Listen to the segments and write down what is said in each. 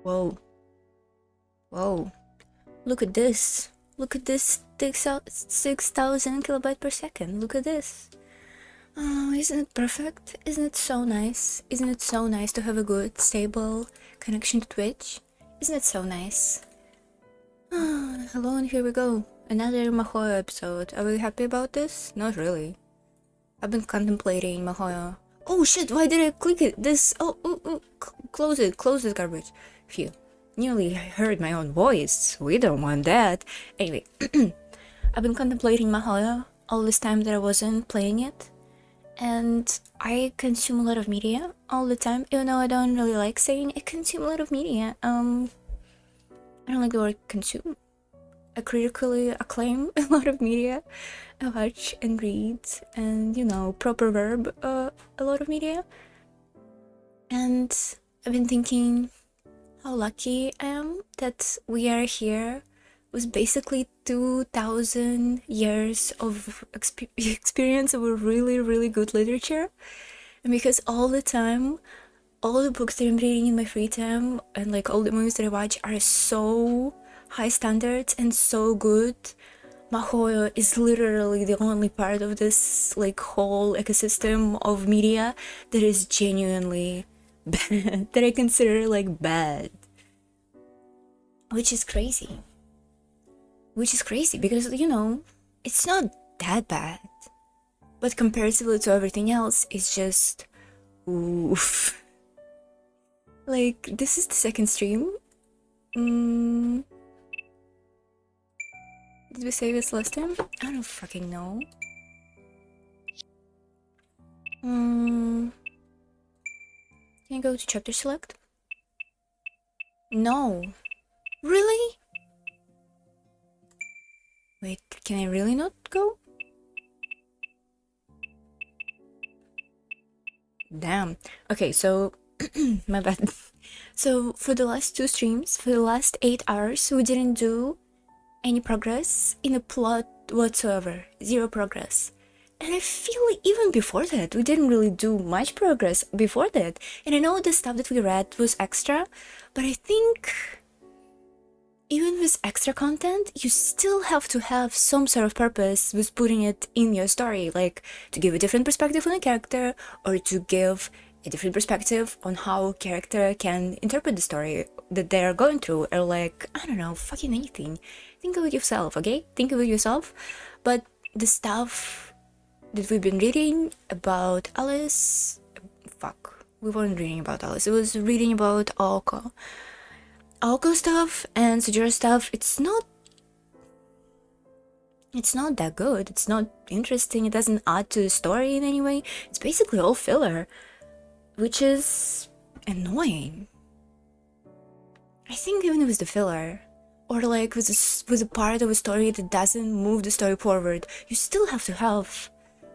Whoa. Whoa. Look at this. Look at this 6,000 kilobyte per second. Look at this. Oh, isn't it perfect? Isn't it so nice? Isn't it so nice to have a good, stable connection to Twitch? Isn't it so nice? Hello, and here we go. Another Mahoyo episode. Are we happy about this? Not really. I've been contemplating Mahoyo. Oh shit, why did I click it? This. Close it. Close this garbage. Phew. Nearly heard my own voice. We don't want that. Anyway, I've been contemplating Mahoyo all this time that I wasn't playing it. And I consume a lot of media all the time, even though I don't really like saying I consume a lot of media. I don't like the word consume. I critically acclaim a lot of media. I watch and read and, proper verb, a lot of media. And I've been thinking how lucky I am that we are here with basically 2,000 years of experience of a really, really good literature. And because all the time, all the books that I'm reading in my free time and like all the movies that I watch are so high standards and so good, Mahoyo is literally the only part of this like whole ecosystem of media that is genuinely bad, that I consider like bad. Which is crazy because, it's not that bad. But comparatively to everything else, it's just oof. Like, this is the second stream. Did we save this last time? I don't fucking know. Can you go to chapter select? No. Really? Wait, can I really not go? Damn. Okay, so my bad. So for the last two streams, for the last 8 hours, we didn't do any progress in the plot whatsoever. Zero progress. And I feel like even before that, we didn't really do much progress before that. And I know the stuff that we read was extra, but I think even with extra content, you still have to have some sort of purpose with putting it in your story, like to give a different perspective on a character, or to give a different perspective on how a character can interpret the story that they're going through, or like, I don't know, fucking anything. Think of it yourself, okay? Think of it yourself. But the stuff that we've been reading about Alice, we weren't reading about Alice, it was reading about Aoko stuff and Sujiro stuff. It's not that good. It's not interesting. It doesn't add to the story in any way. It's basically all filler, which is annoying. I think even with the filler, or like with a part of a story that doesn't move the story forward, you still have to have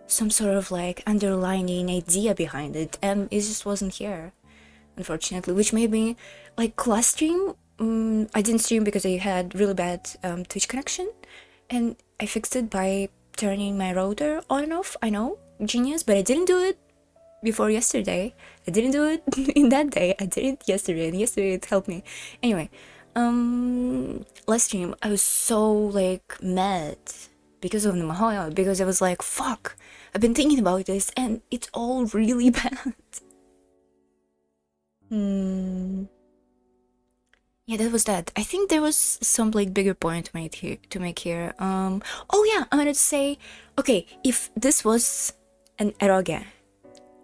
some sort of like underlining idea behind it, and it just wasn't here, unfortunately, which made me like last stream. I didn't stream because I had really bad Twitch connection, and I fixed it by turning my router on and off. I know, genius, but I didn't do it before yesterday. I didn't do it in that day. I did it yesterday, and yesterday it helped me. Anyway, last stream I was so like mad because of the Mahoyo, because I was like, fuck, I've been thinking about this and it's all really bad. Yeah, that was that. I think there was some like bigger point to make here. Oh yeah, I wanted to say, okay, if this was an eroge,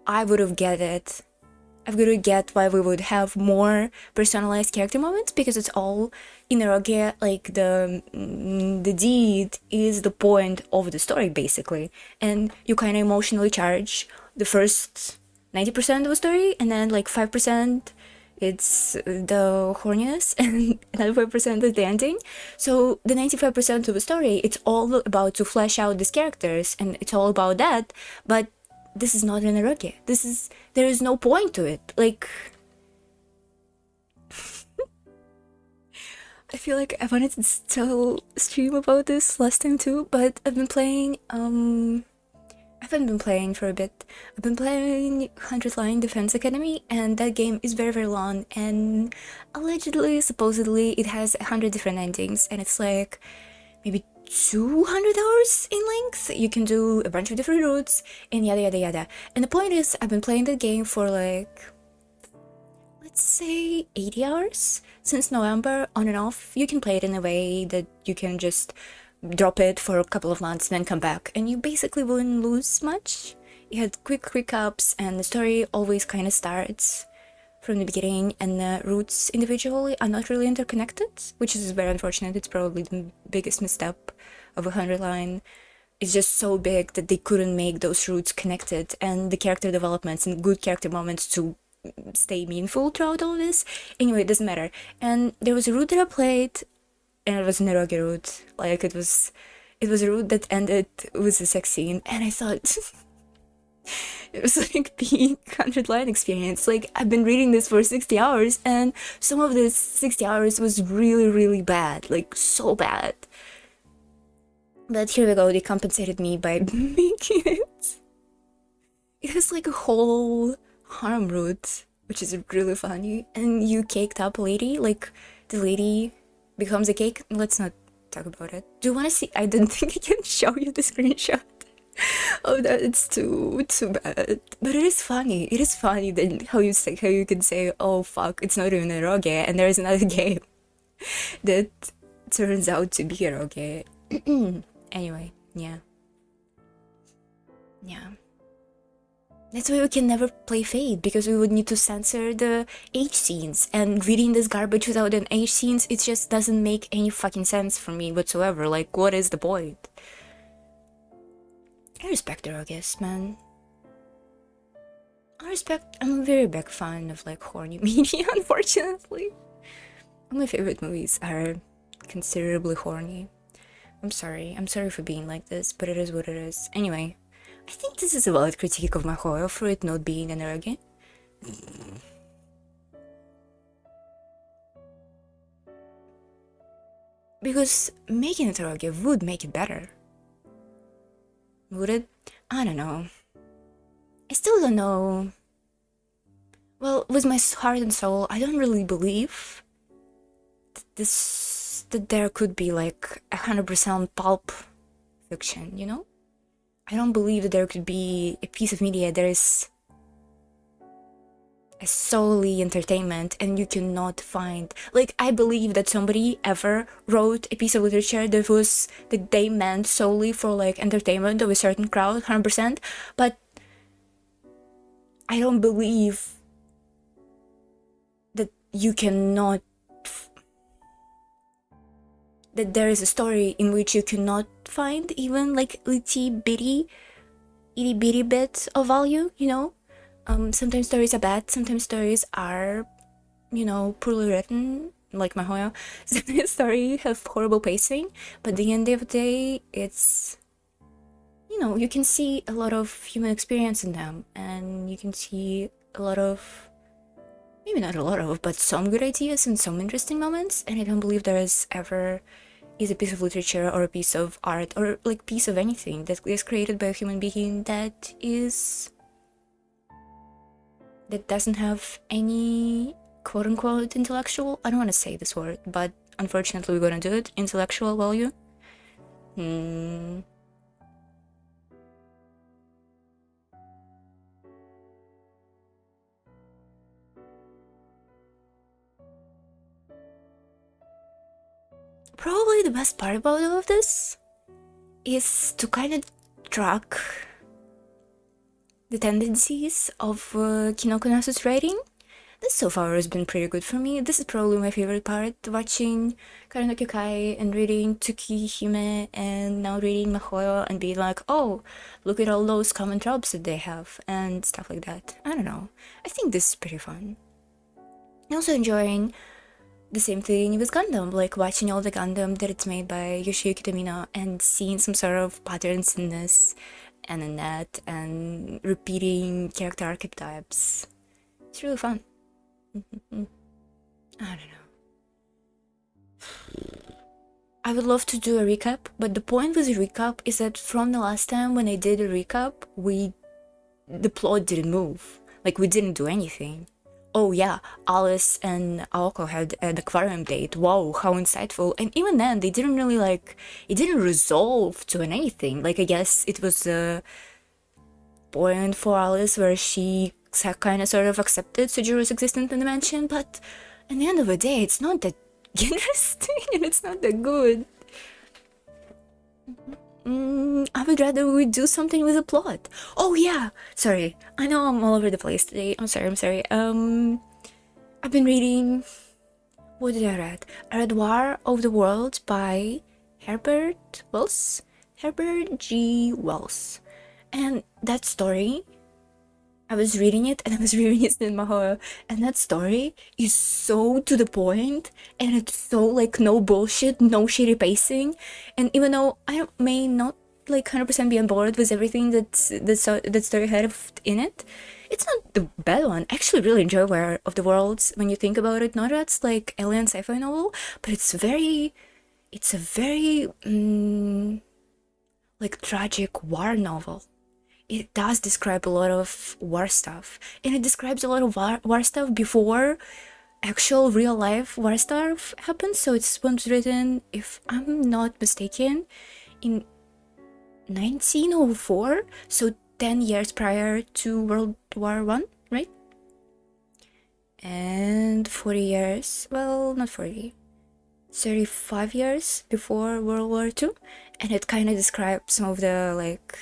I would have get it. I would get why we would have more personalized character moments, because it's all in eroge. Like the deed is the point of the story basically, and you kind of emotionally charge the first 90% of the story, and then like 5%. It's the horniness, and another 5% is the ending. So the 95% of the story, it's all about to flesh out these characters, and it's all about that. But this is not an eroge. There is no point to it. Like, I feel like I wanted to still stream about this last time too, but I've been haven't been playing for a bit. I've been playing 100 Line Defense Academy, and that game is very, very long, and allegedly, supposedly, it has 100 different endings, and it's like maybe 200 hours in length. You can do a bunch of different routes, and yada yada yada. And the point is, I've been playing the game for like, let's say 80 hours since November, on and off. You can play it in a way that you can just drop it for a couple of months and then come back, and you basically wouldn't lose much. You had quick recaps, and the story always kind of starts from the beginning, and the routes individually are not really interconnected, which is very unfortunate. It's probably the biggest misstep of 100 Line. It's just so big that they couldn't make those routes connected, and the character developments and good character moments to stay meaningful throughout all of this. Anyway, it doesn't matter. And there was a route that I played, and it was an eroge route. Like, it was a route that ended with a sex scene, and I thought it was like peak 100 Line experience. Like, I've been reading this for 60 hours, and some of this 60 hours was really, really bad. Like, so bad. But here we go, they compensated me by making it. It has like a whole harem route, which is really funny, and you caked up a lady, like, the lady becomes a cake. Let's not talk about it. Do you want to see? I don't think I can show you the screenshot of that. It's too bad, but it is funny. It is funny that how you can say, oh fuck, it's not even eroge, and there is another game that turns out to be eroge. Anyway, yeah. That's why we can never play Fate, because we would need to censor the age scenes, and reading this garbage without an age scenes, it just doesn't make any fucking sense for me whatsoever. Like, what is the point? I respect her, I guess, man. I'm a very big fan of, like, horny media, unfortunately. All my favorite movies are considerably horny. I'm sorry for being like this, but it is what it is. Anyway, I think this is a valid critique of mahoyo for it not being an eroge. Because making it eroge would make it better. Would it? I don't know. I still don't know. Well, with my heart and soul, I don't really believe that there could be like 100% pulp fiction, you know? I don't believe that there could be a piece of media that is a solely entertainment and you cannot find, like, I believe that somebody ever wrote a piece of literature that they meant solely for like entertainment of a certain crowd, 100%, but I don't believe that you cannot that there is a story in which you cannot find even like itty bitty bits of value, you know? Sometimes stories are bad, sometimes stories are, you know, poorly written, like mahoyo. Sometimes stories have horrible pacing, but at the end of the day, it's, you know, you can see a lot of human experience in them, and you can see a lot of, maybe not a lot of, but some good ideas and some interesting moments, and I don't believe there is ever is a piece of literature or a piece of art or like piece of anything that is created by a human being that doesn't have any quote-unquote intellectual, I don't want to say this word, but unfortunately we're gonna do it, intellectual value. Probably the best part about all of this is to kind of track the tendencies of Kinoko Nasu's writing. This so far has been pretty good for me. This is probably my favorite part, watching Kare no Kyukai and reading Tsuki Hime and now reading Mahoyo and being like, oh, look at all those common tropes that they have and stuff like that. I don't know. I think this is pretty fun. I'm also enjoying the same thing with Gundam, like watching all the Gundam that it's made by Yoshiyuki Tomino and seeing some sort of patterns in this and in that and repeating character archetypes. It's really fun. I don't know. I would love to do a recap, but the point with a recap is that from the last time when I did a recap, the plot didn't move. Like, we didn't do anything. Oh yeah, Alice and Aoko had an aquarium date. Wow, how insightful. And even then, they didn't really, like, it didn't resolve to anything. Like, I guess it was the point for Alice where she kind of sort of accepted Sujiro's existence in the mansion, but at the end of the day, it's not that interesting and it's not that good. I would rather we do something with a plot. Oh yeah, sorry. I know I'm all over the place today. I'm sorry. I've been reading. What did I read? I read War of the Worlds by Herbert Wells. Herbert G. Wells. And that story, I was reading it and I was reading it in mahoyo, and that story is so to the point and it's so like no bullshit, no shitty pacing. And even though I may not like 100% be on board with everything that story had in it, it's not the bad one. I actually really enjoy War of the Worlds when you think about it. Not that it's like alien sci-fi novel, but it's a very like tragic war novel. It does describe a lot of war stuff, and it describes a lot of war stuff before actual real life war stuff happens. So it's once written, if I'm not mistaken, in 1904, so 10 years prior to World War One, right? And 40 years, well, not 40, 35 years before World War Two, and it kind of describes some of the like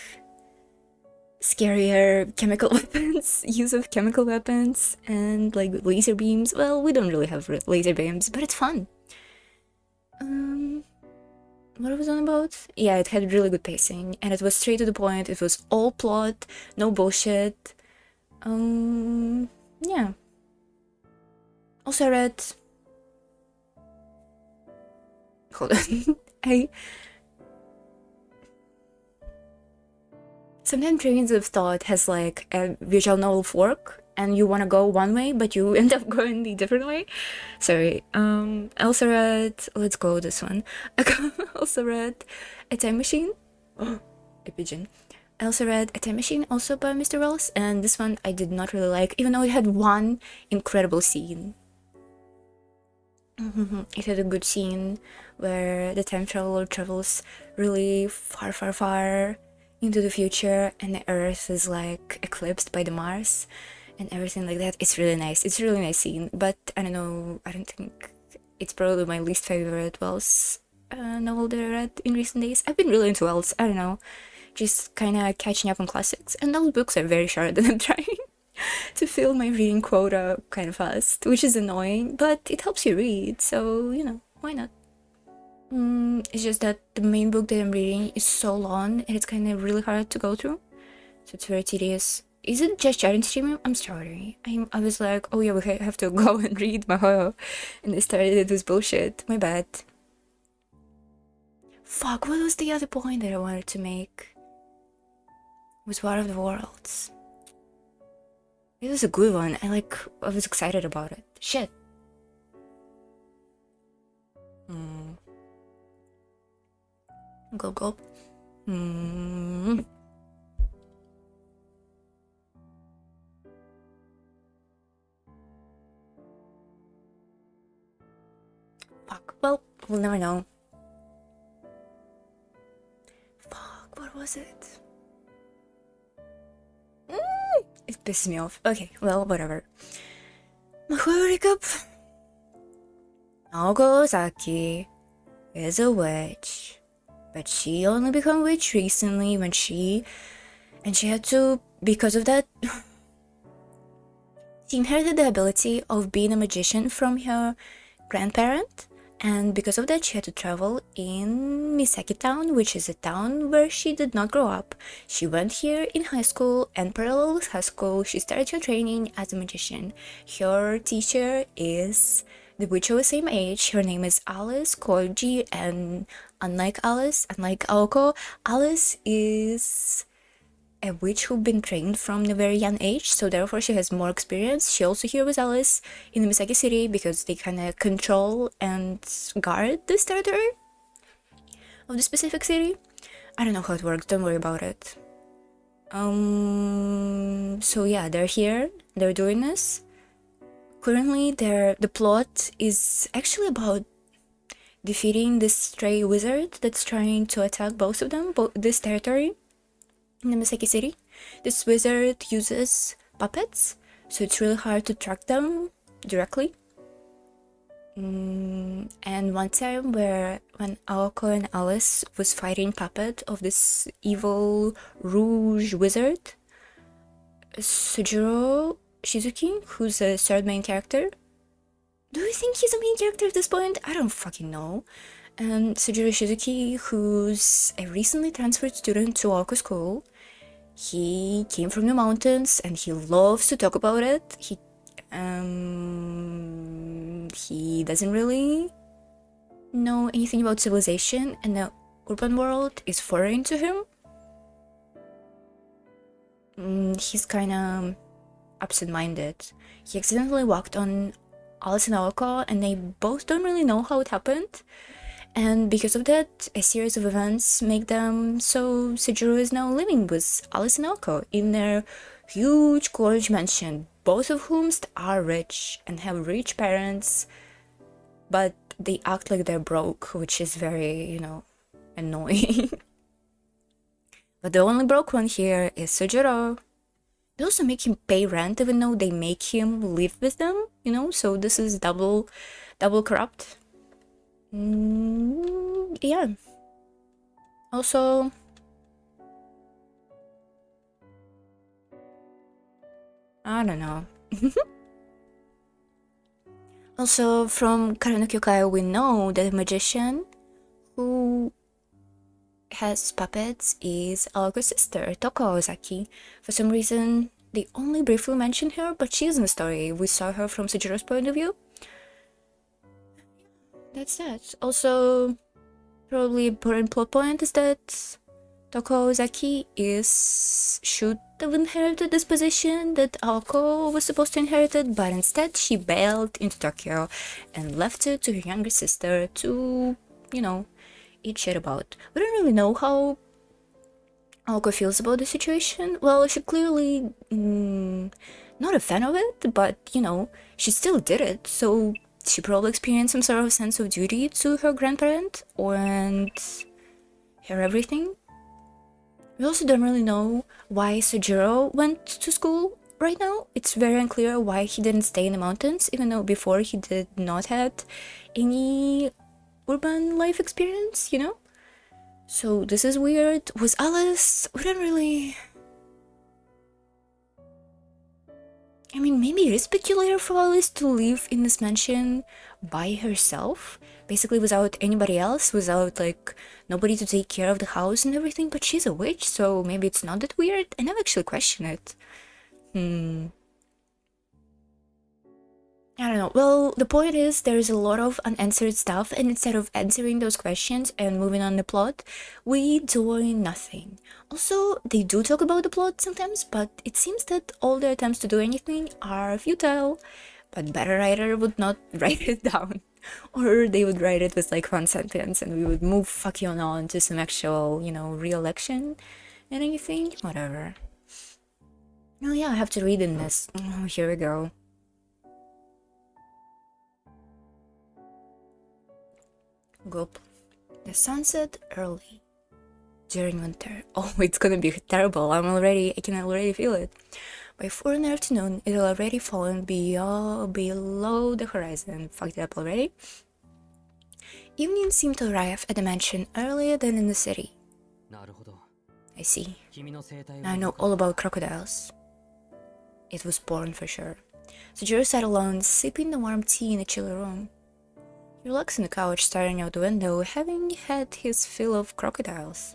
scarier chemical weapons, use of chemical weapons, and like laser beams. Well, we don't really have laser beams, but it's fun. What was it about? Yeah, it had really good pacing, and it was straight to the point. It was all plot, no bullshit. Yeah. Also, I read. Hold on. Sometimes trains of thought has like a visual novel fork, and you want to go one way, but you end up going the different way. Sorry. I also read. Let's go this one. I also read A Time Machine. Oh, a pigeon. I also read A Time Machine, also by Mr. Wells, and this one I did not really like, even though it had one incredible scene. It had a good scene where the time traveler travels really far into the future, and the Earth is like eclipsed by the Mars and everything like that. It's really nice. It's a really nice scene, but I don't know. I don't think it's probably my least favorite Wells novel that I read in recent days. I've been really into Wells. I don't know, just kind of catching up on classics, and those books are very short, and I'm trying to fill my reading quota kind of fast, which is annoying, but it helps you read, so you know, why not? It's just that the main book that I'm reading is so long and it's kind of really hard to go through, so it's very tedious. Is it just chatting streaming? I'm sorry. I was like, oh yeah, we have to go and read mahoyo, and I started this bullshit. My bad. Fuck, what was the other point that I wanted to make? It was War of the Worlds. It was a good one. I was excited about it. Shit. Go. Fuck. Well, we'll never know. Fuck, what was it? It pisses me off. Okay, well, whatever. Mahoyo recap. Naoko Ozaki is a witch, but she only became witch recently when she had to, because of that, she inherited the ability of being a magician from her grandparent, and because of that she had to travel in Misaki Town, which is a town where she did not grow up. She went here in high school, and parallel with high school she started her training as a magician. Her teacher is the witch of the same age. Her name is Alice Koji, and unlike Aoko, Alice is a witch who'd been trained from a very young age, so therefore she has more experience. She also here with Alice in the Misaki City because they kind of control and guard this territory. of the specific city. I don't know how it works, don't worry about it. So yeah, they're here, they're doing this. Currently, the plot is actually about defeating this stray wizard that's trying to attack both of them, this territory in the Misaki city. This wizard uses puppets, so it's really hard to track them directly. And one time when Aoko and Alice was fighting puppet of this evil rouge wizard, Sujiro Shizuki, who's the third main character. Do you think he's a main character at this point? I don't fucking know. And Sujiro Shizuki, who's a recently transferred student to Aoko school. He came from the mountains and he loves to talk about it. He doesn't really know anything about civilization, and the urban world is foreign to him. He's kinda absent-minded. He accidentally walked on Alice and Aoko, and they both don't really know how it happened. And because of that, a series of events make them so Sujiro is now living with Alice and Aoko in their huge college mansion, both of whom are rich and have rich parents, but they act like they're broke, which is very, annoying. But the only broke one here is Sujiro. They also make him pay rent even though they make him live with them, so this is double corrupt. Yeah. Also, I don't know. Also, from Kara no Kyokai, we know that the magician who has puppets is Aoko's sister, Toko Ozaki. For some reason, they only briefly mention her, but she's in the story. We saw her from Sujiro's point of view. That's that. Also, probably important plot point is that Toko Ozaki should have inherited this position that Aoko was supposed to inherit it, but instead she bailed into Tokyo and left it to her younger sister to, eat shit about. We don't really know how Aoko feels about the situation. Well, she clearly not a fan of it, but she still did it, so she probably experienced some sort of sense of duty to her grandparent and her everything. We also don't really know why Sujiro went to school right now. It's very unclear why he didn't stay in the mountains, even though before he did not have any urban life experience, So this is weird. With Alice, we don't really... maybe it is peculiar for Alice to live in this mansion by herself, basically without anybody else, without nobody to take care of the house and everything, but she's a witch, so maybe it's not that weird. I never actually question it. I don't know. Well, the point is there's a lot of unanswered stuff, and instead of answering those questions and moving on the plot, we do nothing. Also, they do talk about the plot sometimes, but it seems that all their attempts to do anything are futile. But better writer would not write it down. Or they would write it with one sentence and we would move fucking on to some actual, real action and anything. Whatever. Oh yeah, I have to read in this. Oh, here we go. Gulp. The sunset early during winter. Oh, it's gonna be terrible. I can already feel it. By 4 in the afternoon, it had already fallen below the horizon. Fucked it up already. Evening seemed to arrive at the mansion earlier than in the city. I see. Now I know all about crocodiles. It was born for sure. Sujiro sat alone, sipping the warm tea in a chilly room. He relaxed on the couch, staring out the window, having had his fill of crocodiles.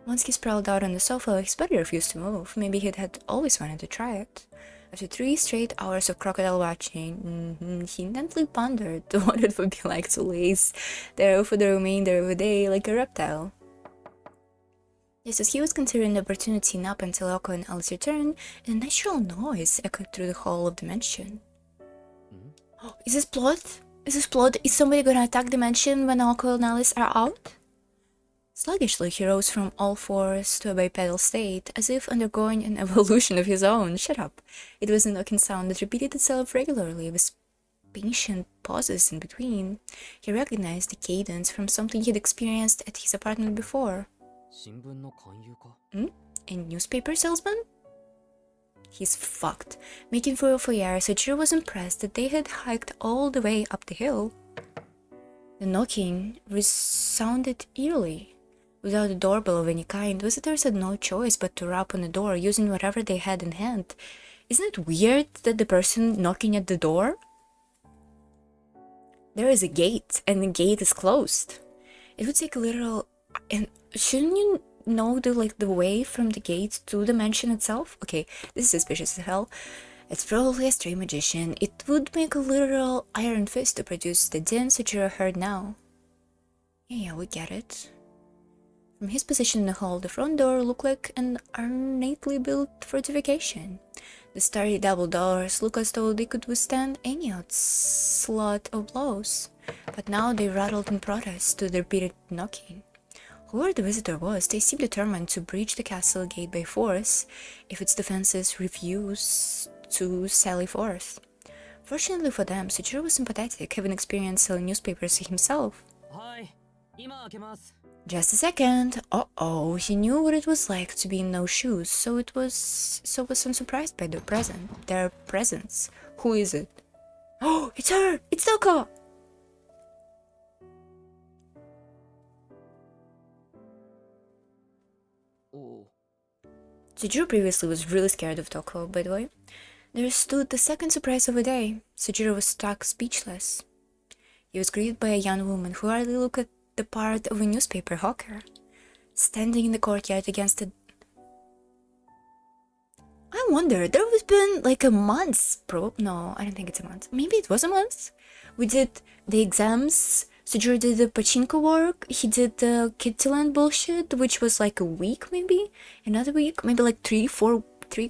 Once he sprawled out on the sofa, his body refused to move. Maybe he had always wanted to try it. After 3 straight hours of crocodile watching, he intently pondered what it would be like to laze there for the remainder of the day like a reptile. Just as he was considering the opportunity nap until Aoko and Alice returned, a natural noise echoed through the hall of the mansion. Oh, is this plot? Is this plot? Is somebody gonna attack the mansion when Alco and Alice are out? Sluggishly, he rose from all fours to a bipedal state, as if undergoing an evolution of his own. Shut up. It was a knocking sound that repeated itself regularly, with patient pauses in between. He recognized the cadence from something he'd experienced at his apartment before. A newspaper salesman? He's fucked. Making for a foyer, Sojiro was impressed that they had hiked all the way up the hill. The knocking resounded eerily. Without a doorbell of any kind, visitors had no choice but to rap on the door using whatever they had in hand. Isn't it weird that the person knocking at the door? There is a gate, and the gate is closed. It would take a little... And shouldn't you know the way from the gate to the mansion itself? Okay, this is suspicious as hell. It's probably a stray magician. It would make a literal iron fist to produce the din Sojiro heard now. Yeah, we get it. From his position in the hall, the front door looked like an ornately built fortification. The starry double doors look as though they could withstand any onslaught of blows, but now they rattled in protest to the repeated knocking. Whoever the visitor was, they seemed determined to breach the castle gate by force if its defenses refused to sally forth. Fortunately for them, Sojiro was sympathetic, having experienced selling newspapers himself. Just a second. Uh-oh, he knew what it was like to be in no shoes, so was unsurprised by their presence. Who is it? Oh, it's her! It's Toko! Sojiro previously was really scared of Toko, by the way. There stood the second surprise of the day. Sojiro was stuck speechless. He was greeted by a young woman who hardly looked at the part of a newspaper hawker, standing in the courtyard against a... I wonder, there was been like a month, no, I don't think it's a month. Maybe it was a month? We did the exams, Sojiro did the pachinko work, he did the Kittyland bullshit, which was like a week maybe? Another week? Maybe like 3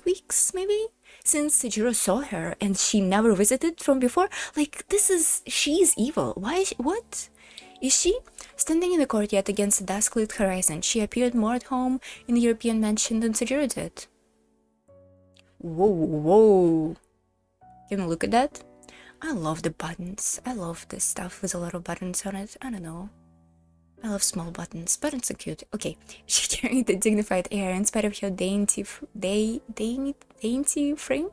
weeks maybe? Since Sojiro saw her and she never visited from before? Like, she's evil. Why is she, what? Is she? Standing in the courtyard against the dusk-lit horizon, she appeared more at home in the European mansion than Sojiro did. Whoa. Can you look at that? I love the buttons. I love this stuff with a lot of buttons on it. I don't know. I love small buttons. Buttons are cute. Okay. She carried a dignified air in spite of her dainty frame.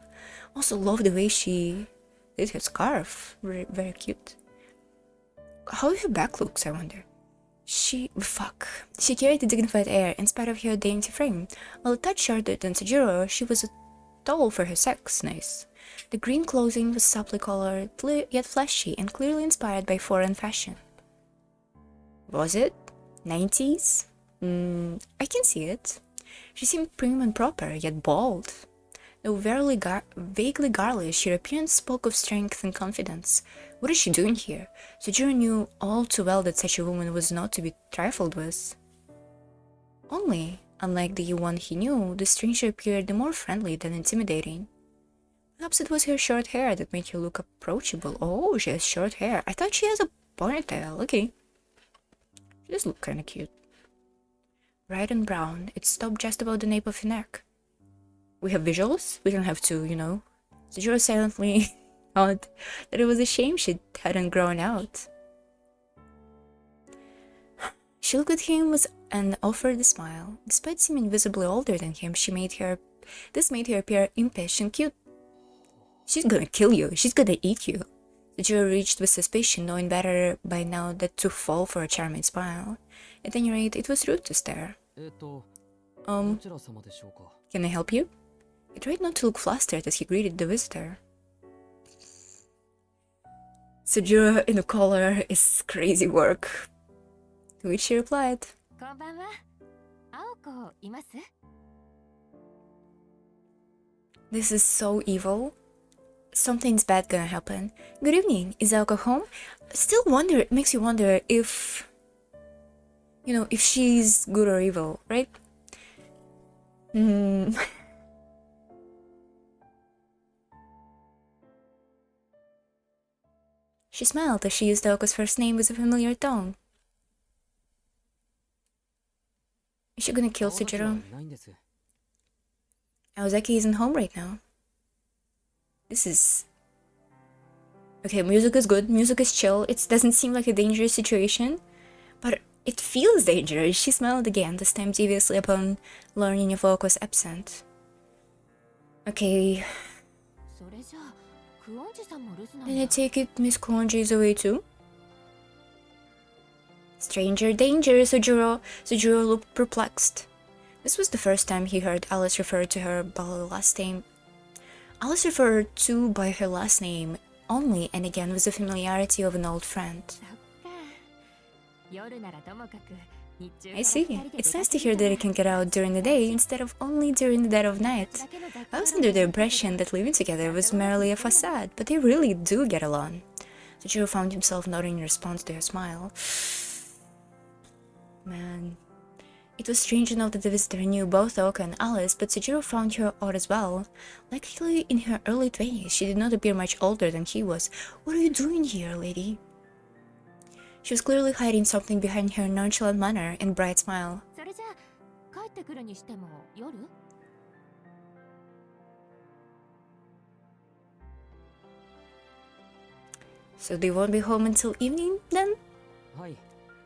Also love the way she did her scarf. Very cute. How her back looks, I wonder. She carried a dignified air in spite of her dainty frame. While a touch shorter than Sojiro, she was tall for her sex. Nice. The green clothing was softly colored, yet flashy, and clearly inspired by foreign fashion. Was it? 90s? I can see it. She seemed prim and proper, yet bold. Though vaguely girlish, her appearance spoke of strength and confidence. What is she doing here? Sojiro knew all too well that such a woman was not to be trifled with. Only, unlike the one he knew, the stranger appeared more friendly than intimidating. Perhaps it was her short hair that made her look approachable. Oh, she has short hair. I thought she has a ponytail. Okay. She does look kinda cute. Bright and brown, it stopped just about the nape of her neck. We have visuals? We don't have to, you know. Sojiro silently thought that it was a shame she hadn't grown out. She looked at him and offered a smile. Despite seeming visibly older than him, this made her appear impish and cute. She's gonna kill you. She's gonna eat you. Sojiro reached with suspicion, knowing better by now that to fall for a charming smile. At any rate, it was rude to stare. Can I help you? He tried not to look flustered as he greeted the visitor. Sojiro in a collar is crazy work. To which she replied, this is so evil. Something's bad gonna happen. Good evening, is Aoko home? Still it makes you wonder if, you know, if she's good or evil, right? She smiled as she used Oko's first name with a familiar tone. Is she gonna kill Sujiro? Aozaki isn't home right now. This is... Okay, music is good, music is chill, it doesn't seem like a dangerous situation, but it feels dangerous. She smiled again, this time deviously upon learning of Oko's absence. Okay. Then I take it Miss Kuonji is away too? Stranger danger, Sujiro looked perplexed. This was the first time he heard Alice refer to her by her last name. Alice referred to by her last name only and again with the familiarity of an old friend. I see. It's nice to hear that it can get out during the day instead of only during the dead of night. I was under the impression that living together was merely a facade, but they really do get along. Sujiro found himself nodding in response to her smile. Man. It was strange enough that the visitor knew both Oka and Alice, but Sujiro found her odd as well. Likely in her early 20s, she did not appear much older than he was. What are you doing here, lady? She was clearly hiding something behind her nonchalant manner and bright smile. So they won't be home until evening, then?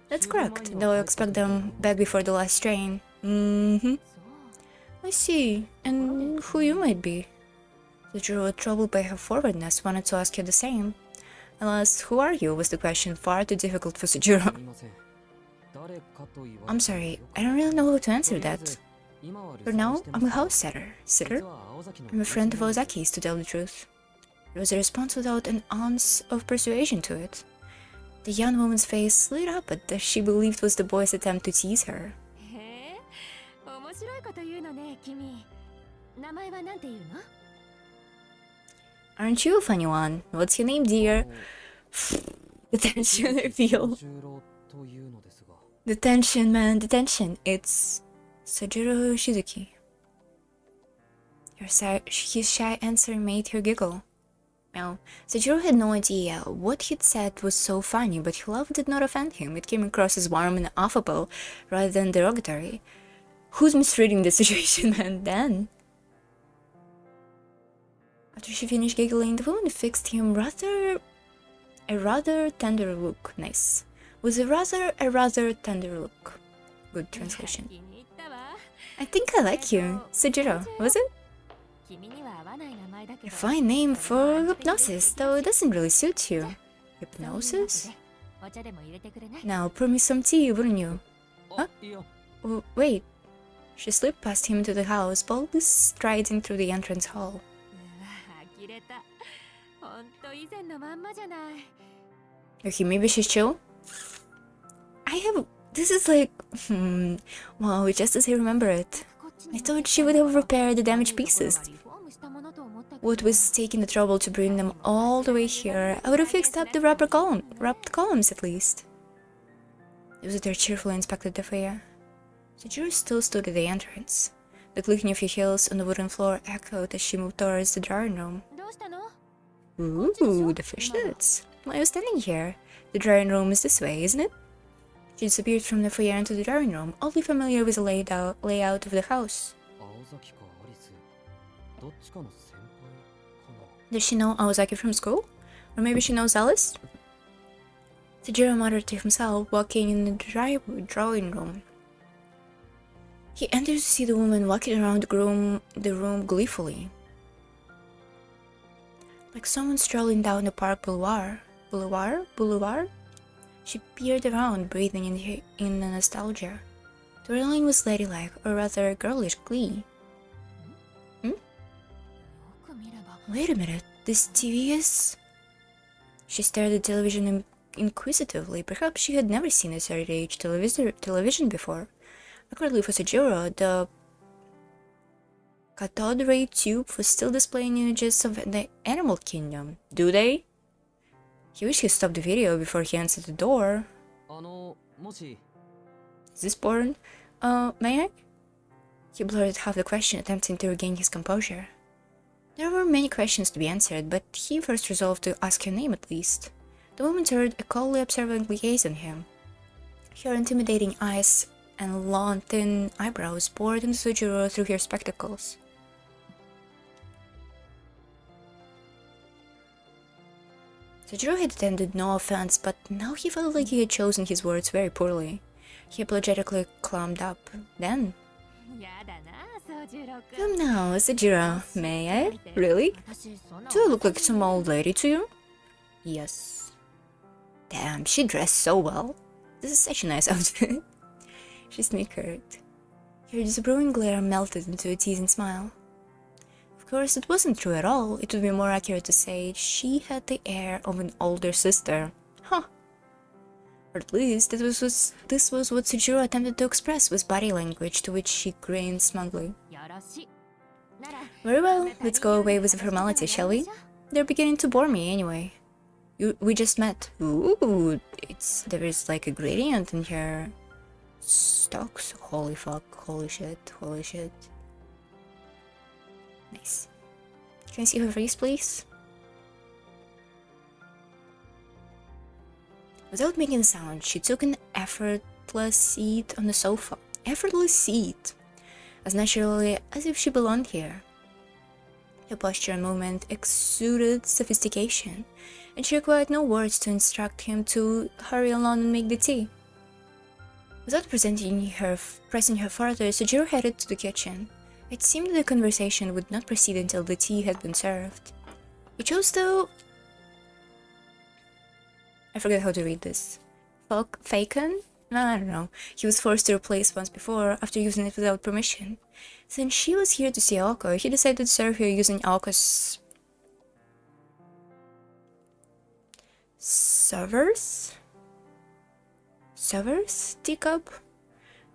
That's correct, though I expect them back before the last train. I see. And who you might be? Sujiro, troubled by her forwardness, wanted to ask you the same. Alas, who are you? Was the question far too difficult for Sujiro. I'm sorry, I don't really know how to answer that. For now, I'm a house sitter. I'm a friend of Ozaki's, to tell the truth. There was a response without an ounce of persuasion to it. The young woman's face lit up at what she believed was the boy's attempt to tease her. Aren't you a funny one? What's your name, dear? The tension I feel. The tension, man, the tension. It's Sujiro Shizuki. His shy answer made her giggle. Now, Sujiro had no idea what he'd said was so funny, but her love did not offend him. It came across as warm and affable, rather than derogatory. Who's misreading the situation, man, then? After she finished giggling, the woman fixed him a rather tender look. Nice. With a rather tender look. Good translation. I think I like you. Sujiro, was it? A fine name for hypnosis, though it doesn't really suit you. Hypnosis? Now, pour me some tea, wouldn't you? Huh? Oh, wait. She slipped past him into the house, boldly striding through the entrance hall. Okay, maybe she's chill? This is like... wow, just as I remember it. I thought she would have repaired the damaged pieces. What was taking the trouble to bring them all the way here? I would have fixed up the wrapped columns at least. The visitor cheerfully inspected the foyer. Sujiro still stood at the entrance. The clicking of her heels on the wooden floor echoed as she moved towards the drawing room. Ooh, the fishnets. Why are you standing here? The drawing room is this way, isn't it? She disappeared from the foyer into the drawing room, oddly familiar with the layout of the house. Does she know Aozaki from school? Or maybe she knows Alice? Sujiro muttered to himself, walking in the drawing room. He entered to see the woman walking around the room gleefully. Like someone strolling down the park boulevard? She peered around, breathing in nostalgia. The railing was ladylike, or rather girlish glee. Wait a minute, this TV is... She stared at the television inquisitively. Perhaps she had never seen a 30-inch television before. Luckily for Sujiro, the cathode ray tube was still displaying images of the animal kingdom. Do they? He wished he stopped the video before he answered the door. Is this porn? May I? He blurted half the question, attempting to regain his composure. There were many questions to be answered, but he first resolved to ask her name at least. The woman turned a coldly observant gaze on him. Her intimidating eyes and long, thin eyebrows bored into Sojiro through her spectacles. Sojiro had intended no offense, but now he felt like he had chosen his words very poorly. He apologetically climbed up. Then, "Come now, Sojiro, may I? Really? Do I look like some old lady to you?" "Yes." "Damn, she dressed so well. This is such a nice outfit." She snickered. Her disapproval glare melted into a teasing smile. Of course, it wasn't true at all. It would be more accurate to say she had the air of an older sister. Huh. Or at least this was what Sojiro attempted to express with body language, to which she grinned smugly. "Very well, let's go away with the formality, shall we? They're beginning to bore me anyway. We just met." Ooh, there is like a gradient in her stocks. Holy fuck, holy shit, holy shit. Nice. Can I see her face, please? Without making a sound, she took an effortless seat on the sofa. Effortless seat! As naturally as if she belonged here. Her posture and movement exuded sophistication, and she required no words to instruct him to hurry along and make the tea. Without pressing her further, Sojiro headed to the kitchen. It seemed that the conversation would not proceed until the tea had been served. He chose to... I forget how to read this. Faken? No, I don't know. He was forced to replace once before after using it without permission. Since she was here to see Aoko, he decided to serve her using Aoko's... server's teacup?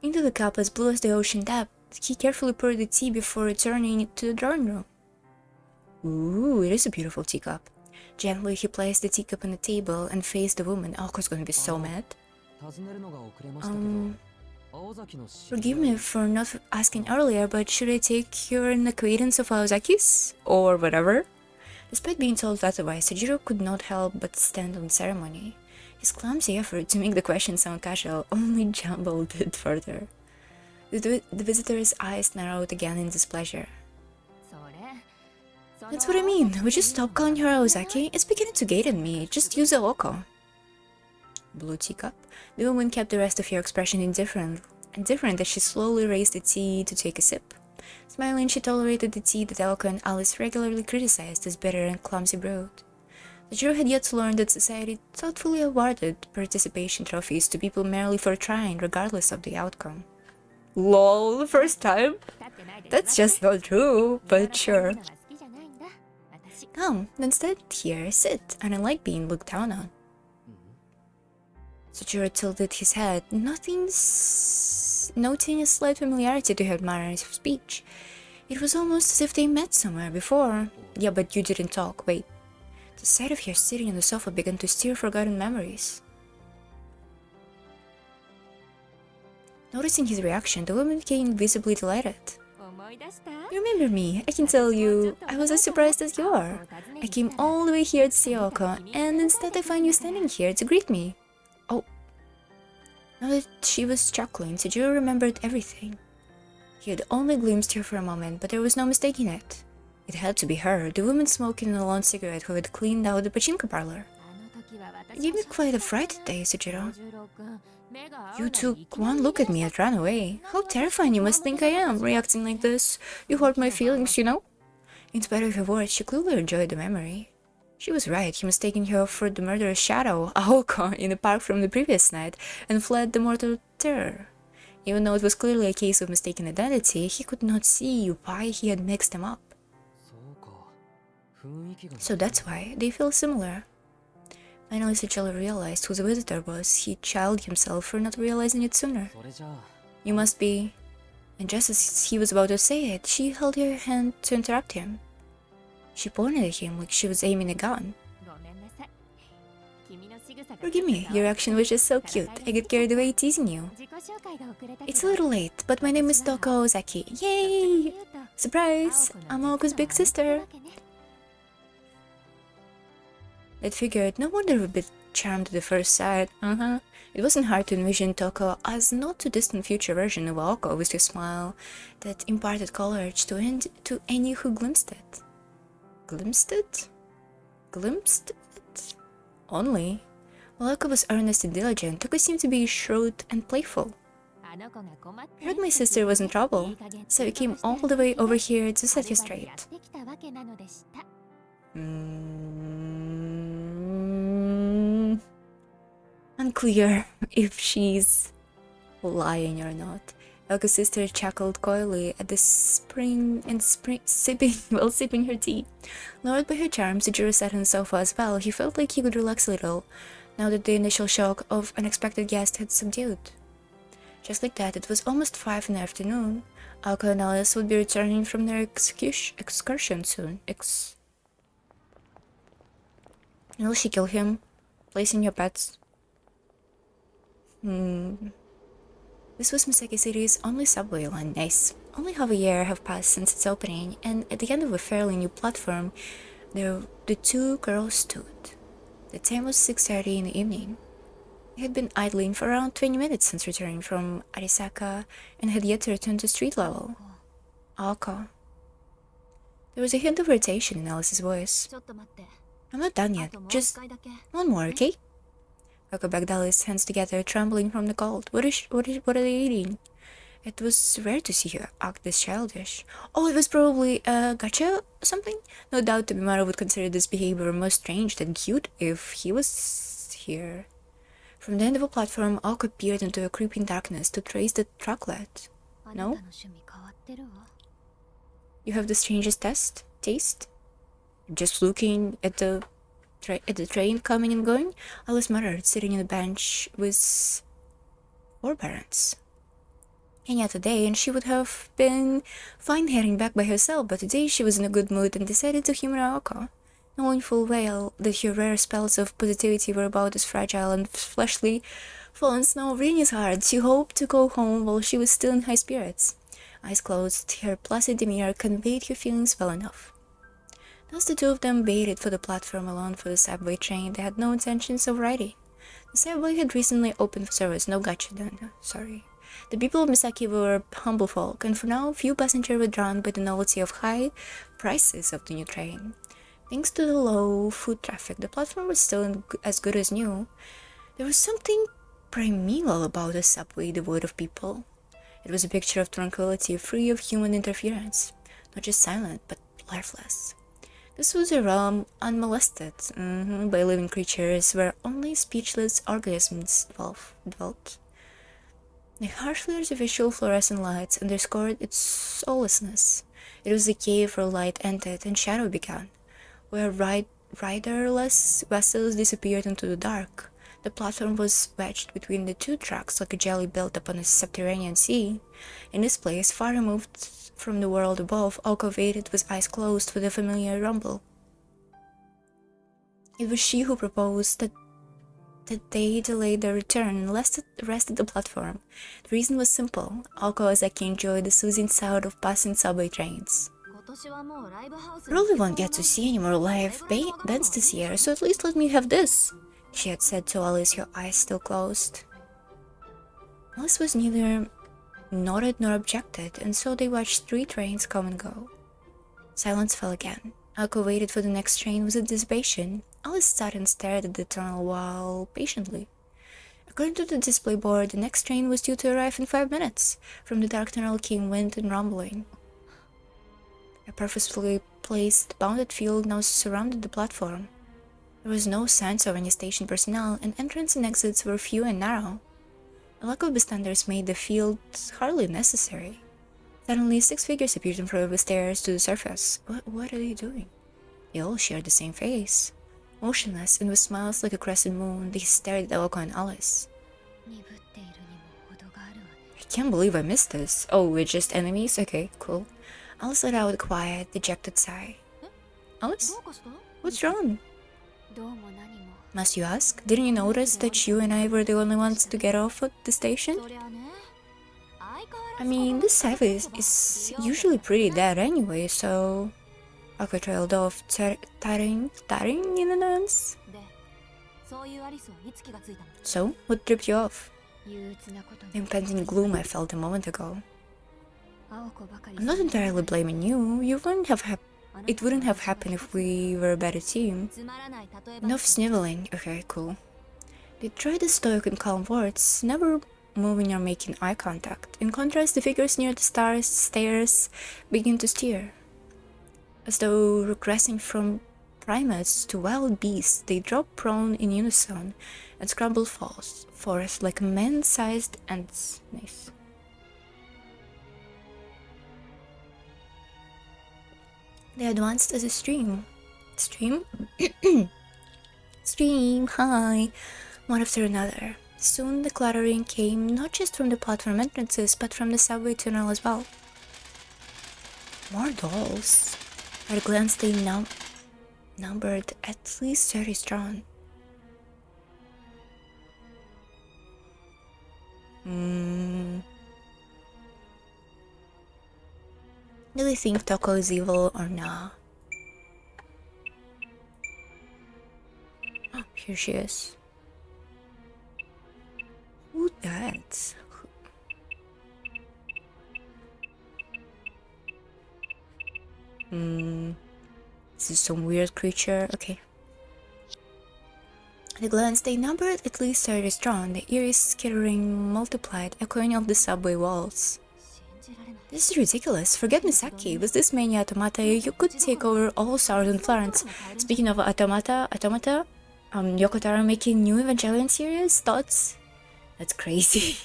Into the cup as blue as the ocean depth, he carefully poured the tea before returning it to the drawing room. Ooh, it is a beautiful teacup. Gently, he placed the teacup on the table and faced the woman. Aoko's gonna be so mad. Forgive me for not asking earlier, but should I take you an acquaintance of Aozaki's? Or whatever? Despite being told otherwise, Sojiro could not help but stand on ceremony. His clumsy effort to make the question sound casual only jumbled it further. The visitor's eyes narrowed again in displeasure. "That's what I mean. Would you stop calling her Aozaki? It's beginning to gate at me. Just use Aoko." Blue teacup. The woman kept the rest of her expression indifferent as she slowly raised the tea to take a sip. Smiling, she tolerated the tea that Aoko and Alice regularly criticized as bitter and clumsy brewed. The jury had yet to learn that society thoughtfully awarded participation trophies to people merely for trying, regardless of the outcome. Lol, the first time? That's just not true, but sure. Come, instead here, sit, and I like being looked down on. Sojiro tilted his head, noting a slight familiarity to her manner of speech. It was almost as if they met somewhere before. Yeah, but you didn't talk, wait. The sight of her sitting on the sofa began to stir forgotten memories. Noticing his reaction, the woman became visibly delighted. You remember me, I can tell you, I was as surprised as you are. I came all the way here to see Aoko, and instead I find you standing here to greet me. Oh. Now that she was chuckling, Sojiro remembered everything. He had only glimpsed her for a moment, but there was no mistaking it. It had to be her, the woman smoking a long cigarette who had cleaned out the pachinko parlor. You gave me quite a fright today, Sojiro. You took one look at me and ran away. How terrifying you must think I am, reacting like this. You hurt my feelings, you know? In spite of her words, she clearly enjoyed the memory. She was right, he mistaken her for the murderous shadow, Aoko, in the park from the previous night, and fled the mortal terror. Even though it was clearly a case of mistaken identity, he could not see why he had mixed them up. So that's why they feel similar. Finally, Sojiro realized who the visitor was. He chided himself for not realizing it sooner. You must be... And just as he was about to say it, she held her hand to interrupt him. She pointed at him like she was aiming a gun. Forgive me, your reaction was just so cute. I get carried away teasing you. It's a little late, but my name is Toko Ozaki. Yay! Surprise! I'm Aoko's big sister. That figured, no wonder we've been charmed at the first sight. It wasn't hard to envision Toko as not too distant future version of Aoko with his smile that imparted courage to any who glimpsed it. Glimpsed it? Glimpsed it? Only. While Aoko was earnest and diligent, Toko seemed to be shrewd and playful. I heard my sister was in trouble, so I came all the way over here to set you straight. Unclear if she's lying or not. Aoko's sister chuckled coyly at the sipping her tea. Lured by her charms, Sujiro sat on the sofa as well. He felt like he could relax a little, now that the initial shock of unexpected guest had subdued. Just like that, it was almost 5 in the afternoon. Aoko and Alice would be returning from their excursion soon. Will she kill him? Placing your pets? This was Misaki City's only subway line. Nice. Only half a year have passed since its opening, and at the end of a fairly new platform, the two girls stood. The time was 6:30 in the evening. They had been idling for around 20 minutes since returning from Arisaka and had yet to return to street level. Aoko. There was a hint of irritation in Alice's voice. I'm not done yet. Just one more, okay? Aoko begged Alice, hands together, trembling from the cold. What are they eating? It was rare to see her act this childish. Oh, it was probably a gacha something? No doubt Tobimaro would consider this behavior more strange than cute if he was here. From the end of a platform, Aoko peered into a creeping darkness to trace the trucklet. No? You have the strangest taste? Just looking at the train coming and going, Alice muttered, sitting on a bench with forbearance. Any other day, and she would have been fine heading back by herself, but today she was in a good mood and decided to humor Aoko, knowing full well that her rare spells of positivity were about as fragile and fleshly fallen snow Rini's heart. She hoped to go home while she was still in high spirits. Eyes closed, her placid demeanor conveyed her feelings well enough. Thus the two of them waited for the platform alone for the subway train. They had no intentions of riding. The subway had recently opened for service. No gacha then, sorry. The people of Misaki were humble folk, and for now few passengers were drawn by the novelty of high prices of the new train. Thanks to the low foot traffic, the platform was still as good as new. There was something primeval about a subway devoid of people. It was a picture of tranquility, free of human interference, not just silent, but lifeless. This was a realm unmolested by living creatures, where only speechless organisms dwelt. The harshly artificial fluorescent lights underscored its soullessness. It was a cave where light ended and shadow began, where riderless vessels disappeared into the dark. The platform was wedged between the two tracks like a jelly built upon a subterranean sea. In this place, far removed from the world above, Aoko waited with eyes closed for the familiar rumble. It was she who proposed that they delayed their return and rested the platform. The reason was simple. Aoko Ozaki enjoyed the soothing sound of passing subway trains. Probably won't get to see any more live bands this year, so at least let me have this, she had said to Alice, her eyes still closed. Alice was neither nodded nor objected, and so they watched 3 trains come and go. Silence fell again. Aoko waited for the next train with anticipation. Alice sat and stared at the tunnel wall patiently. According to the display board, the next train was due to arrive in 5 minutes. From the dark tunnel came wind and rumbling. A purposefully placed bounded field now surrounded the platform. There was no signs of any station personnel, and entrance and exits were few and narrow. A lack of bystanders made the field hardly necessary. Suddenly, 6 figures appeared in front of the stairs to the surface. What are they doing? They all shared the same face. Motionless and with smiles like a crescent moon, they stared at Aoko and Alice. I can't believe I missed this. Oh, we're just enemies? Okay, cool. Alice let out a quiet, dejected sigh. Alice? What's wrong? Must you ask? Didn't you notice that you and I were the only ones to get off at the station? I mean, this highway is usually pretty dead anyway, so... Aoko trailed off, tattering in a dance. So, what tripped you off? The impending gloom I felt a moment ago. I'm not entirely blaming you. It wouldn't have happened if we were a better team. Enough sniveling. Okay, cool. They tried the stoic and calm words, never moving or making eye contact. In contrast, the figures near the stairs begin to steer. As though regressing from primates to wild beasts, they drop prone in unison and scramble forth like man-sized ants. Nice. They advanced as a stream. Stream? Stream, hi! One after another. Soon the clattering came not just from the platform entrances, but from the subway tunnel as well. More dolls. At a glance they numbered at least 30 strong. Do they think Toko is evil or not? Oh, here she is. Who's that? This is some weird creature. Okay. At a glance, they numbered at least 30 strong, the eerie skittering multiplied, echoing off the subway walls. This is ridiculous. Forget Misaki. With this mania automata, you could take over all Southern Florence. Speaking of automata, Yokotaro making new Evangelion series? Thoughts? That's crazy.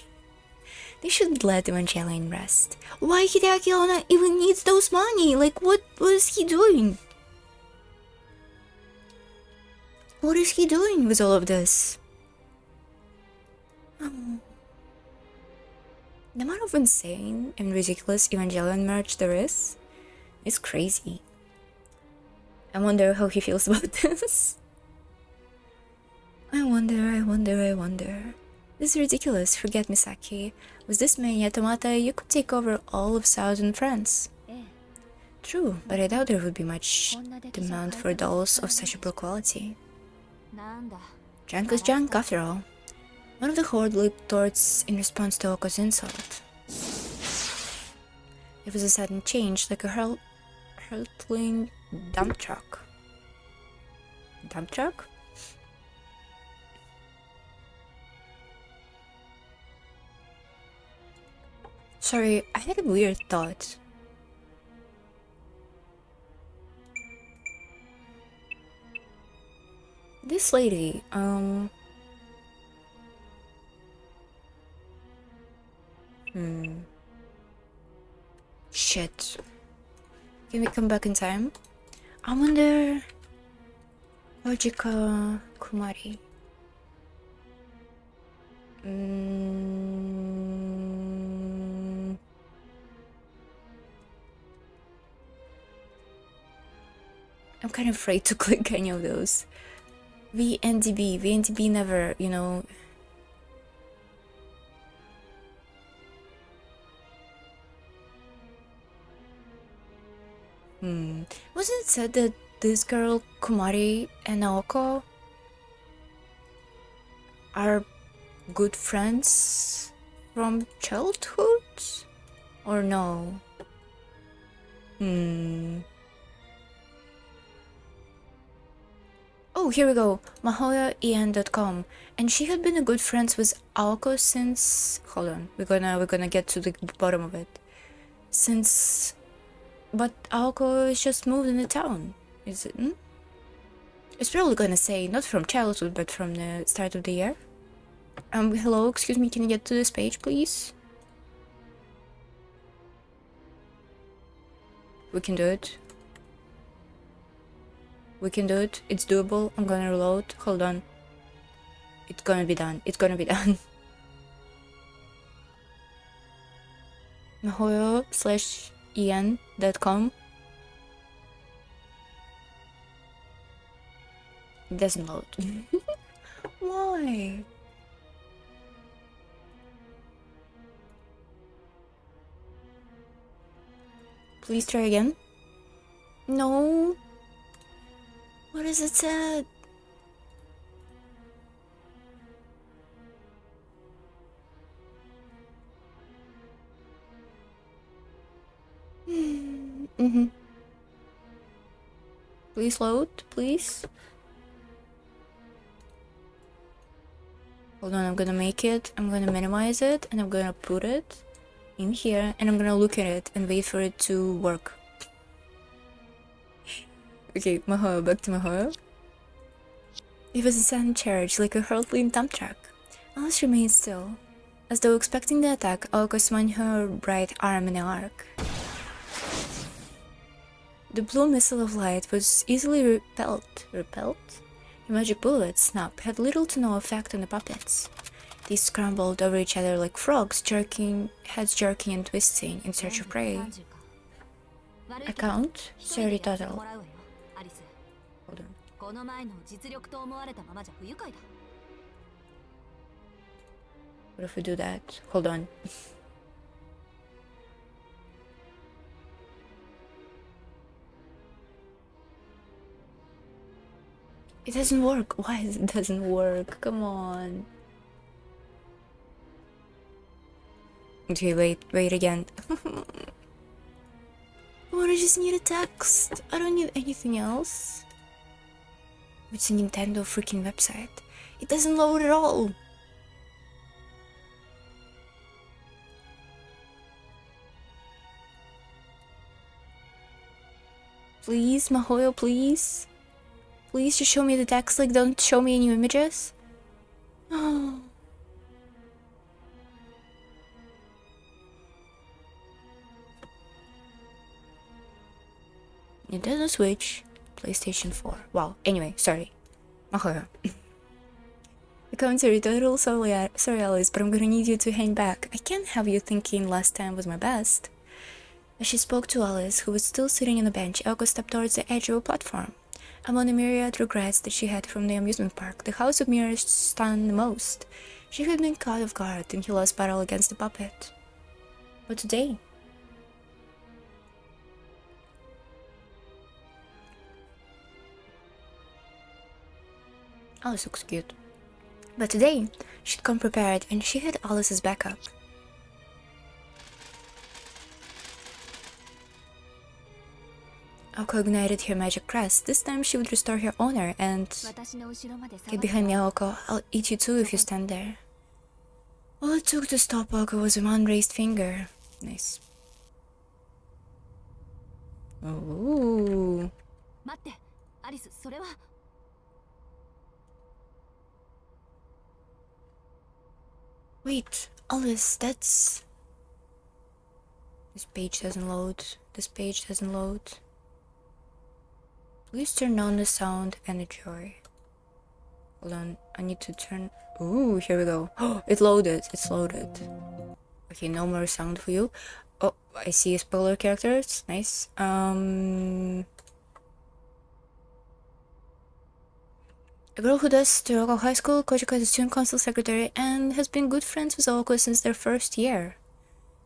They should let Evangelion rest. Why Hideaki Onna even needs those money? Like, what was he doing? What is he doing with all of this? The amount of insane and ridiculous Evangelion merch there is crazy. I wonder how he feels about this. I wonder. This is ridiculous. Forget Misaki. With this many automata, you could take over all of Southern France. True, but I doubt there would be much demand for dolls of such a poor quality. Junk is junk, after all. One of the horde leaped towards in response to Oko's insult. It was a sudden change, like a hurtling dump truck. Dump truck? Sorry, I had a weird thought. This lady, Shit. Can we come back in time? I wonder... Ojika Kumari. I'm kind of afraid to click any of those. VNDB never, you know... Wasn't it said that this girl, Kumari and Naoko, are good friends from childhood? Or no? Oh, here we go. mahoyo.en.com. And she had been a good friends with Aoko since... Hold on, we're gonna get to the bottom of it. Since... But Aoko is just moved in the town. Is it? It's probably gonna say not from childhood, but from the start of the year. Hello, excuse me, can you get to this page, please? We can do it. We can do it. It's doable. I'm gonna reload. Hold on. It's gonna be done. It's gonna be done. mahoyo.en.com. It doesn't load. Why? Please try again. No. What is it said? Please load, please. Hold on, I'm gonna make it, I'm gonna minimize it, and I'm gonna put it in here, and I'm gonna look at it and wait for it to work. Okay, Mahoyo, back to Mahoyo. It was a sudden charge, like a hurtling dump truck. Alice remained still, as though expecting the attack. Aoko swung her right arm in an arc. The blue missile of light was easily repelled. The magic bullet, snap, had little to no effect on the puppets. They scrambled over each other like frogs, heads jerking and twisting in search of prey. Account 30 total. Hold on. What if we do that? Hold on. It doesn't work. Why it doesn't work? Come on. Okay, wait again. What, I just need a text. I don't need anything else. It's a Nintendo freaking website. It doesn't load at all. Please, Mahoyo, please. Please just show me the text, like don't show me any images. Oh. Nintendo Switch, PlayStation 4. Wow, anyway, sorry. Mahoyo. The commentary total sorry Alice, but I'm gonna need you to hang back. I can't have you thinking last time was my best. As she spoke to Alice, who was still sitting on the bench, Aoko stepped towards the edge of a platform. Among the myriad regrets that she had from the amusement park, the House of Mirrors stunned the most. She had been caught off guard in Hila's battle against the puppet. But today... Alice looks cute. But today, she'd come prepared, and she had Alice's backup. Aoko ignited her magic crest. This time she would restore her honor and... Get behind me, Aoko. I'll eat you too if you stand there. All it took to stop Aoko was one raised finger. Nice. Ooh. Wait, Alice, that's... This page doesn't load. This page doesn't load. Please turn on the sound and the joy. Hold on, I need to turn... Ooh, here we go. Oh, it loaded, it's loaded. Okay, no more sound for you. Oh, I see a spoiler characters, nice. A girl who does to Aoko High School, Kojika is the student council secretary and has been good friends with Aoko since their first year.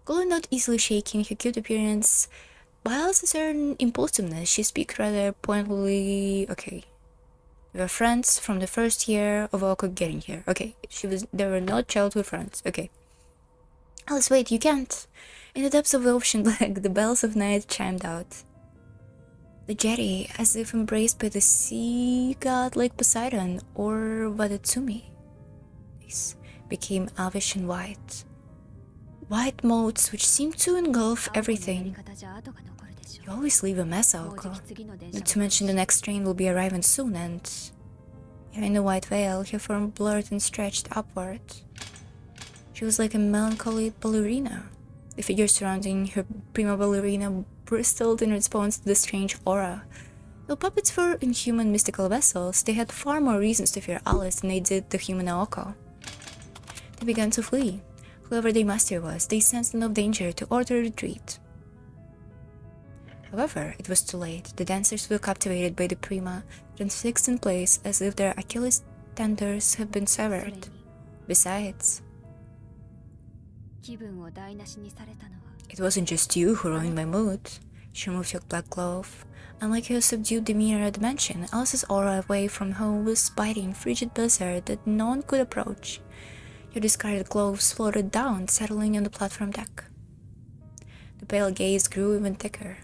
Girl not easily shaking her cute appearance, while a certain impulsiveness, she speaks rather pointedly. Okay, we were friends from the first year of Aoko getting here. Okay, they were not childhood friends. Okay. Alice, wait, you can't. In the depths of the ocean black, the bells of night chimed out. The jetty, as if embraced by the sea god like Poseidon or Wadatsumi, became avish and white. White motes which seemed to engulf everything. You always leave a mess, Aoko. Not to mention the next train will be arriving soon, and... Behind the white veil, her form blurred and stretched upward. She was like a melancholy ballerina. The figure surrounding her prima ballerina bristled in response to the strange aura. Though puppets were inhuman mystical vessels, they had far more reasons to fear Alice than they did the human Aoko. They began to flee. Whoever their master was, they sensed enough danger to order retreat. However, it was too late. The dancers were captivated by the prima, transfixed in place as if their Achilles tendons had been severed. Besides, it wasn't just you who ruined my mood. She removed her black glove. Unlike her subdued demeanor at the mansion, Alice's aura away from home was biting, frigid blizzard that no one could approach. Her discarded gloves floated down, settling on the platform deck. The pale gaze grew even thicker.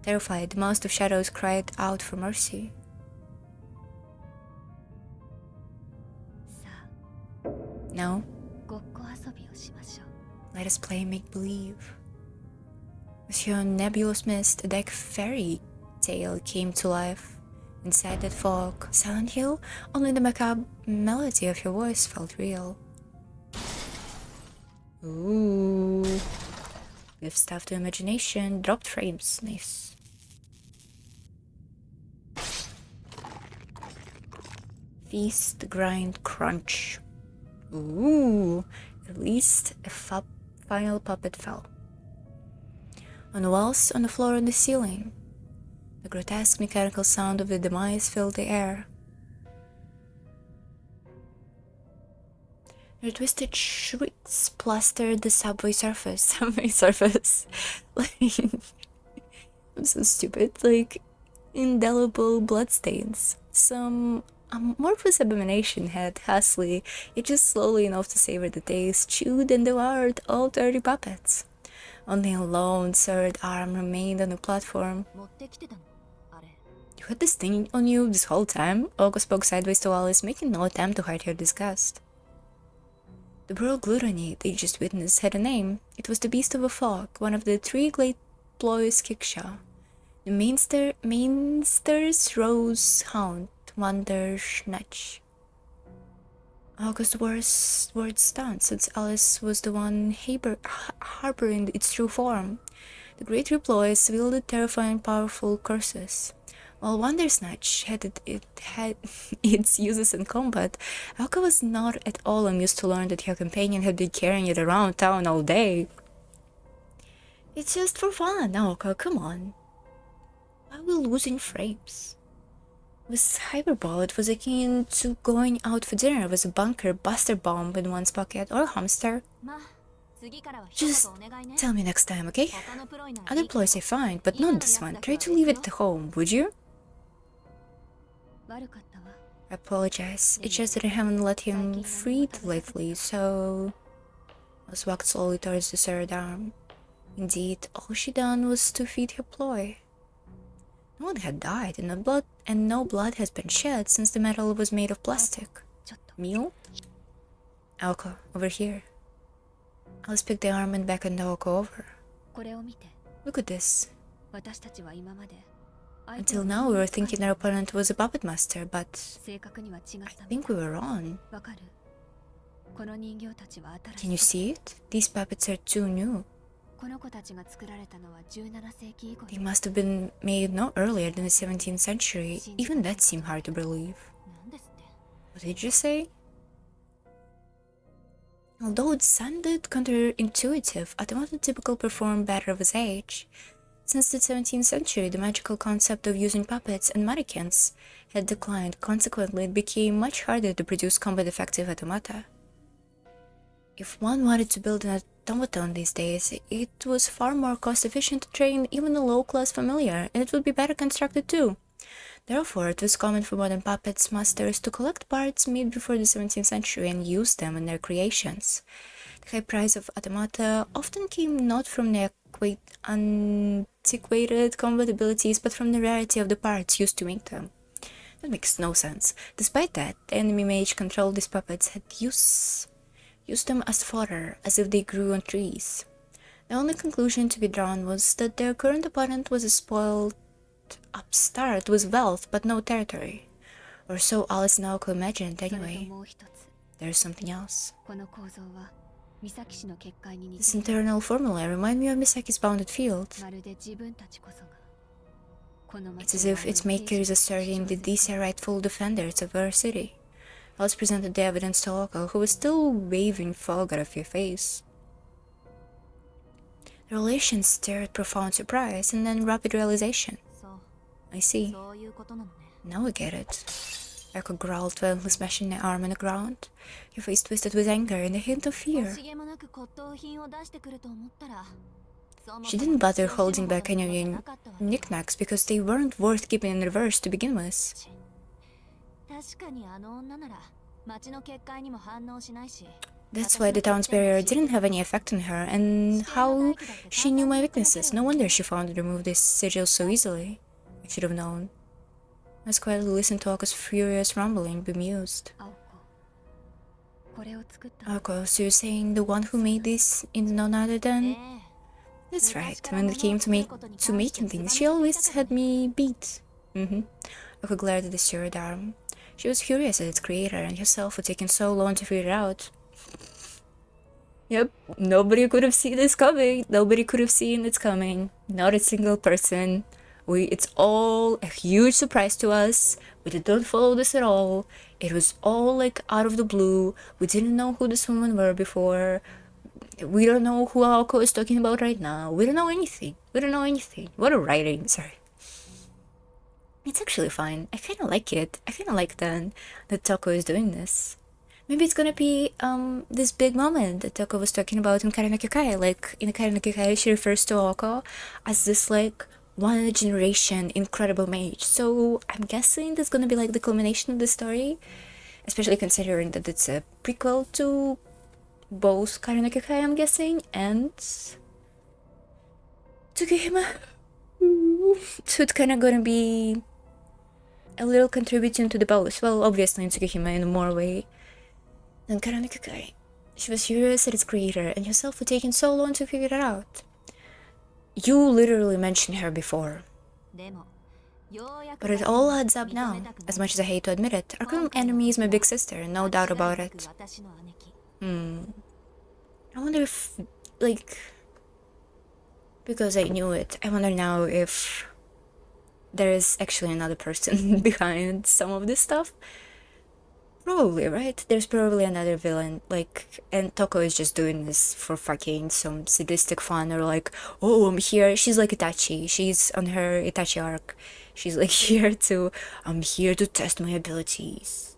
Terrified, the Master of Shadows cried out for mercy. Now, let us play make-believe. Monsieur Nebulous Mist, a dark fairy tale came to life. Inside that fog, Silent Hill, only the macabre melody of your voice felt real. Ooh. Give stuff to imagination. Dropped frames. Nice. Feast, grind, crunch. Ooh. At least a final puppet fell. On the walls, on the floor, on the ceiling. The grotesque mechanical sound of the demise filled the air. Their twisted shrieks plastered the subway surface. Like, I'm so stupid. Like, indelible bloodstains. Some amorphous abomination had hastily, yet just slowly enough to savor the taste, chewed and devoured all 30 puppets. Only a lone third arm remained on the platform. You had this thing on you this whole time? Oko spoke sideways to Alice, making no attempt to hide her disgust. The brutal gluttony they just witnessed had a name. It was the Beast of a Fog, one of the 3 great ploys kickshaw. The Mainster's Rose Hound, Wonder Snatch. August's words stunned, since Alice was the one harboring its true form. The great Reploys wielded terrifying, powerful curses. While Wondersnatch had its uses in combat, Alka was not at all amused to learn that her companion had been carrying it around town all day. It's just for fun, Alka, come on. Why are we losing frames? With Hyperball, it was akin to going out for dinner with a bunker buster bomb in one's pocket or a hamster. Just tell me next time, okay? Other ploys are fine, but not this one. Try to leave it at home, would you? I apologize. It's just that I haven't let him free lately, so... Alice walked slowly towards the third arm. Indeed, all she done was to feed her ploy. No one had died, and no blood has been shed since the metal was made of plastic. Meal? Alka, over here. Alice picked the arm and beckoned Oko over. Look at this. Until now we were thinking our opponent was a puppet master, but I think we were wrong. Can you see it? These puppets are too new. They must have been made no earlier than the 17th century. Even that seemed hard to believe. What did you say? Although it sounded counterintuitive, Automata typically performed better of his age. Since the 17th century, the magical concept of using puppets and mannequins had declined. Consequently, it became much harder to produce combat-effective automata. If one wanted to build an automaton these days, it was far more cost-efficient to train even a low-class familiar, and it would be better constructed too. Therefore, it was common for modern puppets masters to collect parts made before the 17th century and use them in their creations. The high price of automata often came not from their antiquated combat abilities, but from the rarity of the parts used to make them. That makes no sense. Despite that, the enemy mage controlled these puppets had used them as fodder, as if they grew on trees. The only conclusion to be drawn was that their current opponent was a spoiled upstart with wealth but no territory. Or so Alice and Naoko imagined anyway. There's something else. This internal formula reminds me of Misaki's bounded field. It's as if its maker is asserting that these are rightful defenders of our city. Alice presented the evidence to Oko, who was still waving fog out of her face. The relation stirred profound surprise and then rapid realization. I see. Now I get it. Oko growled, violently smashing the arm on the ground. Her face twisted with anger and a hint of fear. She didn't bother holding back any knickknacks because they weren't worth keeping in reverse to begin with. That's why the town's barrier didn't have any effect on her, and how she knew my weaknesses. No wonder she found and removed this sigil so easily. I should have known. I was quietly listened to Ako's furious rumbling, bemused. Ako, so you're saying the one who made this is none other than... That's right, when it came to making things, she always had me beat. Ako glared at the stirred arm. She was furious at its creator and herself for taking so long to figure it out. Yep, nobody could have seen this coming. Nobody could have seen it's coming. Not a single person. It's all a huge surprise to us. We didn't follow this at all. It was all like out of the blue. We didn't know who this woman were before. We don't know who Aoko is talking about right now. We don't know anything. We don't know anything. What a writing, sorry. It's actually fine. I kinda like it. I kinda like that Toko is doing this. Maybe it's gonna be this big moment that Toko was talking about in Kare no Kyukai. Like, in Kare no Kyukai, she refers to Aoko as this, like, one-generation incredible mage. So I'm guessing that's gonna be, like, the culmination of the story. Especially considering that it's a prequel to both Kare no Kyukai, I'm guessing, and Tsukihime. So it's kinda gonna be a little contributing to the both. Well, obviously in Tsukihime in a more way than Kare no Kyukai. She was furious at its creator and herself for taking so long to figure it out. You literally mentioned her before. But it all adds up now. As much as I hate to admit it, our current enemy is my big sister, no doubt about it. I wonder if, like... Because I knew it, I wonder now if there is actually another person behind some of this stuff. Probably, right? There's probably another villain, like, and Toko is just doing this for fucking some sadistic fun, or like, oh, I'm here. She's like Itachi. She's on her Itachi arc. She's like I'm here to test my abilities.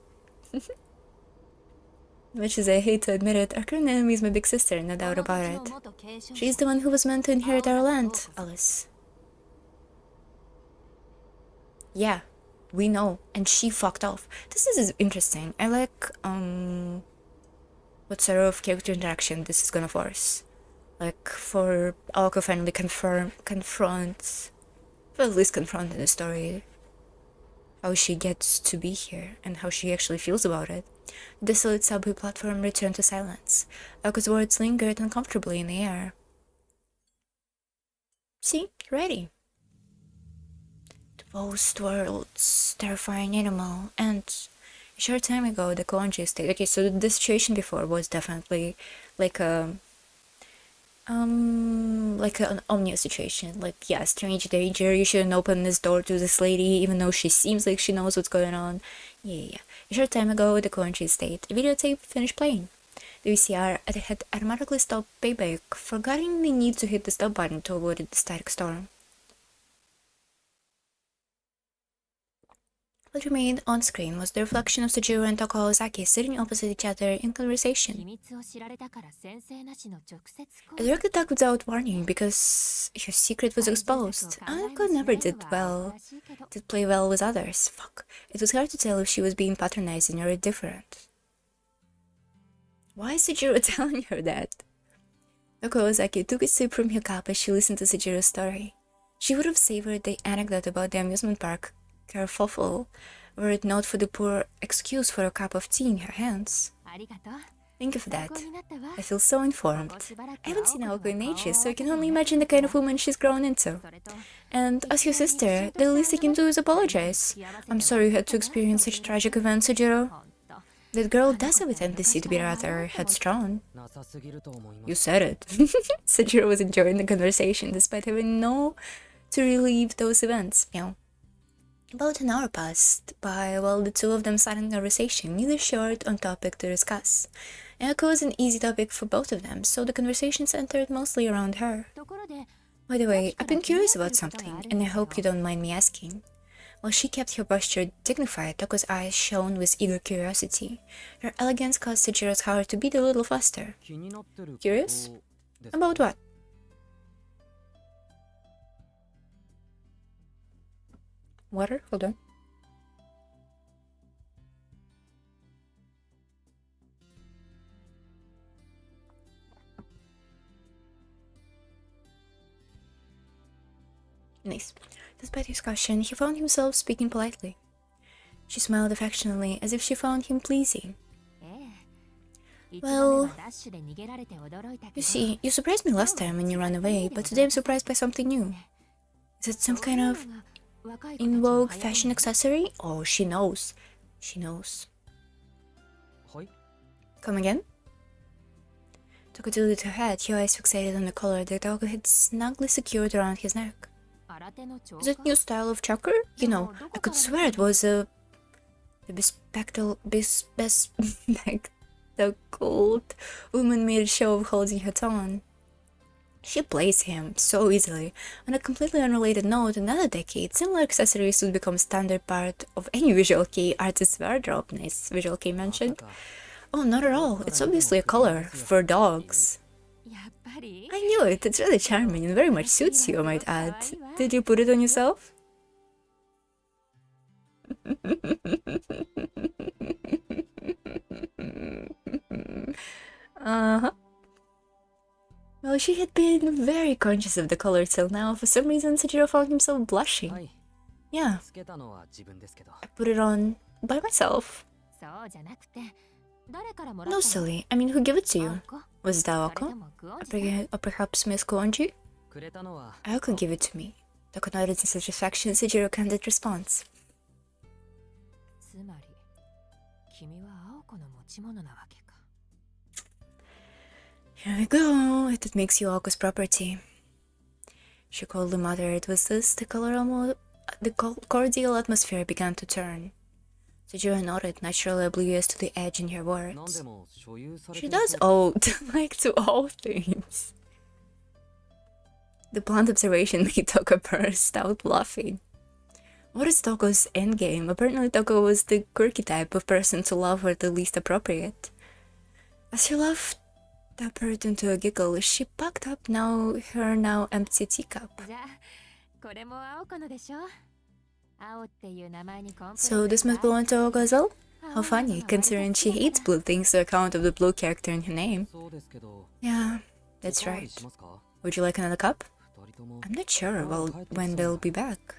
Much as I hate to admit it, our current enemy is my big sister, no doubt about it. She's the one who was meant to inherit our land, Alice. Yeah, we know, and she fucked off. This is interesting. I like, what sort of character interaction this is gonna force. Like, for Aoko finally confront, well, at least confront in the story, how she gets to be here, and how she actually feels about it. The desolate subway platform returned to silence. Aoko's words lingered uncomfortably in the air. See? Ready. The post world's terrifying animal, and a short time ago the Konji state. Okay, so the situation before was definitely like an Omnia situation. Like, yeah, strange danger, you shouldn't open this door to this lady even though she seems like she knows what's going on. Yeah. A short time ago the Konji state, the videotape finished playing. The VCR had automatically stopped playback, forgetting the need to hit the stop button to avoid the static storm. What remained on screen was the reflection of Sujiro and Toko Ozaki sitting opposite each other in conversation. A direct attack without warning because your secret was exposed. Anako never did play well with others. Fuck. It was hard to tell if she was being patronizing or indifferent. Why is Sujiro telling her that? Toko Ozaki took a sip from her cup as she listened to Sujiro's story. She would have savored the anecdote about the amusement park kerfuffle, were it not for the poor excuse for a cup of tea in her hands. Think of that. I feel so informed. I haven't seen Aoko in ages, so I can only imagine the kind of woman she's grown into. And as your sister, the least I can do is apologize. I'm sorry you had to experience such tragic events, Sujiro. That girl does have a tendency to be rather headstrong. You said it. Sujiro was enjoying the conversation despite having no to relieve those events. Meow. About an hour passed by while the two of them sat in conversation, neither short on topic to discuss. Aoko was an easy topic for both of them, so the conversation centered mostly around her. By the way, I've been curious about something, and I hope you don't mind me asking. While she kept her posture dignified, Toko's eyes shone with eager curiosity. Her elegance caused Sujiro's heart to beat a little faster. Curious? About what? Water? Hold on. Nice. Despite his caution, he found himself speaking politely. She smiled affectionately, as if she found him pleasing. Well, you see, you surprised me last time when you ran away, but today I'm surprised by something new. Is it some kind of in vogue fashion accessory? Oh, she knows. She knows. Come again? Toko tilted her head, her eyes fixated on the collar that Toko had snugly secured around his neck. Is it new style of choker? You know, I could swear it was the bespectacled woman made a show of holding her tongue. She plays him so easily. On a completely unrelated note, in another decade, similar accessories would become standard part of any visual kei artist's wardrobe. Nice visual kei mentioned. Oh, not at all. It's obviously a collar for dogs. I knew it. It's really charming and very much suits you, I might add. Did you put it on yourself? Uh-huh. Well, she had been very conscious of the color till now. For some reason, Sejiro found himself blushing. Yeah. I put it on by myself. No, silly. I mean, who gave it to you? Was it Aoko? Or perhaps Miss Koonji? Aoko gave it to me. Toko nodded in satisfaction. Sejiro candid response. Here we go. It makes you Aoko's property. She coldly muttered. Was this the cordial atmosphere began to turn? Sejiro nodded, naturally oblivious to the edge in her words. She does owe, like to all things. The blunt observation made Toko burst out laughing. What is Toko's endgame? Apparently Toko was the quirky type of person to love her the least appropriate. As her laugh tapered into a giggle, she packed up her now empty teacup. So this must belong to Aoko as well? How funny, considering she hates blue things on account of the blue character in her name. Yeah, that's right. Would you like another cup? I'm not sure when they'll be back.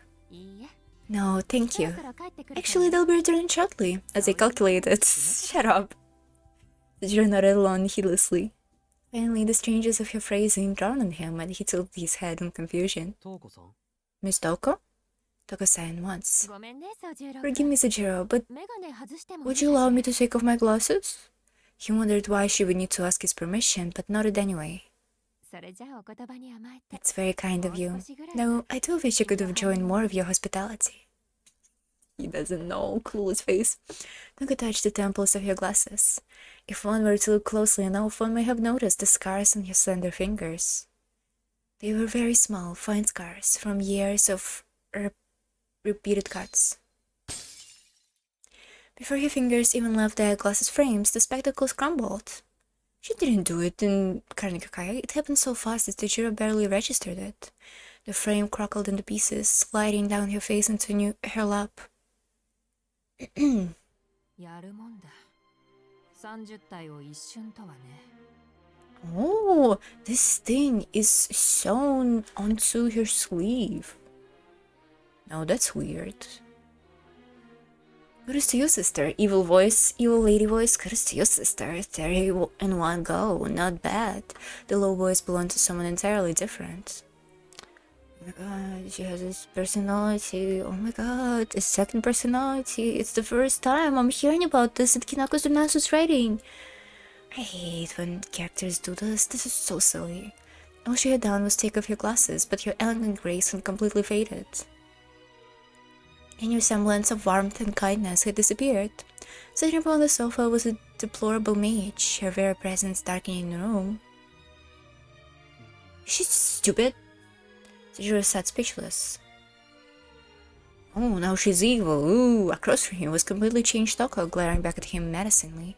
No, thank you. Actually, they'll be returning shortly, as I calculated. Shut up. Sejiro nodded along heedlessly. Finally, the strangeness of her phrasing dawned on him, and he tilted his head in confusion. Miss Toko? Toko sighed once. Forgive me, Sejiro, but would you allow me to take off my glasses? He wondered why she would need to ask his permission, but nodded anyway. It's very kind of you. Though I do wish I could have joined more of your hospitality. He doesn't know. Clueless face. Toko touched the temples of her glasses. If one were to look closely enough, one may have noticed the scars on her slender fingers. They were very small, fine scars from years of repeated cuts. Before her fingers even left the glasses frames, the spectacles crumbled. She didn't do it in Karnikakai. It happened so fast that Sejiro barely registered it. The frame crackled into pieces, sliding down her face into her lap. Oh, this thing is sewn onto her sleeve. Now that's weird. Kudos to you, sister. Evil lady voice. Kudos to you, sister. 30 in one go. Not bad. The low voice belonged to someone entirely different. Oh my god, she has this personality. Oh my god, a second personality. It's the first time I'm hearing about this at Kinako Tsunasu's writing. I hate when characters do this. This is so silly. All she had done was take off her glasses, but her elegant grace had completely faded. Any semblance of warmth and kindness had disappeared. Sitting upon the sofa was a deplorable mage, her very presence darkening the room. Is she stupid? Sejiro sat speechless. Oh, now she's evil. Ooh, across from him was completely changed Toko, glaring back at him menacingly.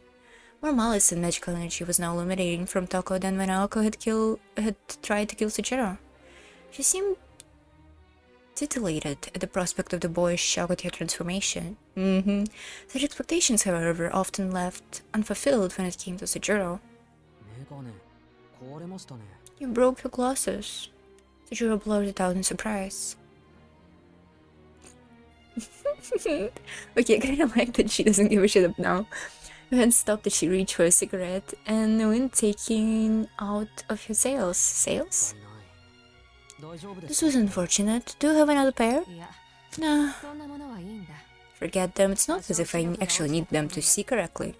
More malice and magical energy was now emanating from Toko than when Aoko had tried to kill Sejiro. She seemed titillated at the prospect of the boy's shock at her transformation. Such expectations, however, were often left unfulfilled when it came to Sejiro. You broke your glasses. Sejiro blurted out in surprise. Okay, I kinda like that she doesn't give a shit up now. When stopped, she reached for a cigarette and the wind taking out of her sails. Sails? This was unfortunate. Do you have another pair? Nah. Forget them. It's not as if I actually need them to see correctly.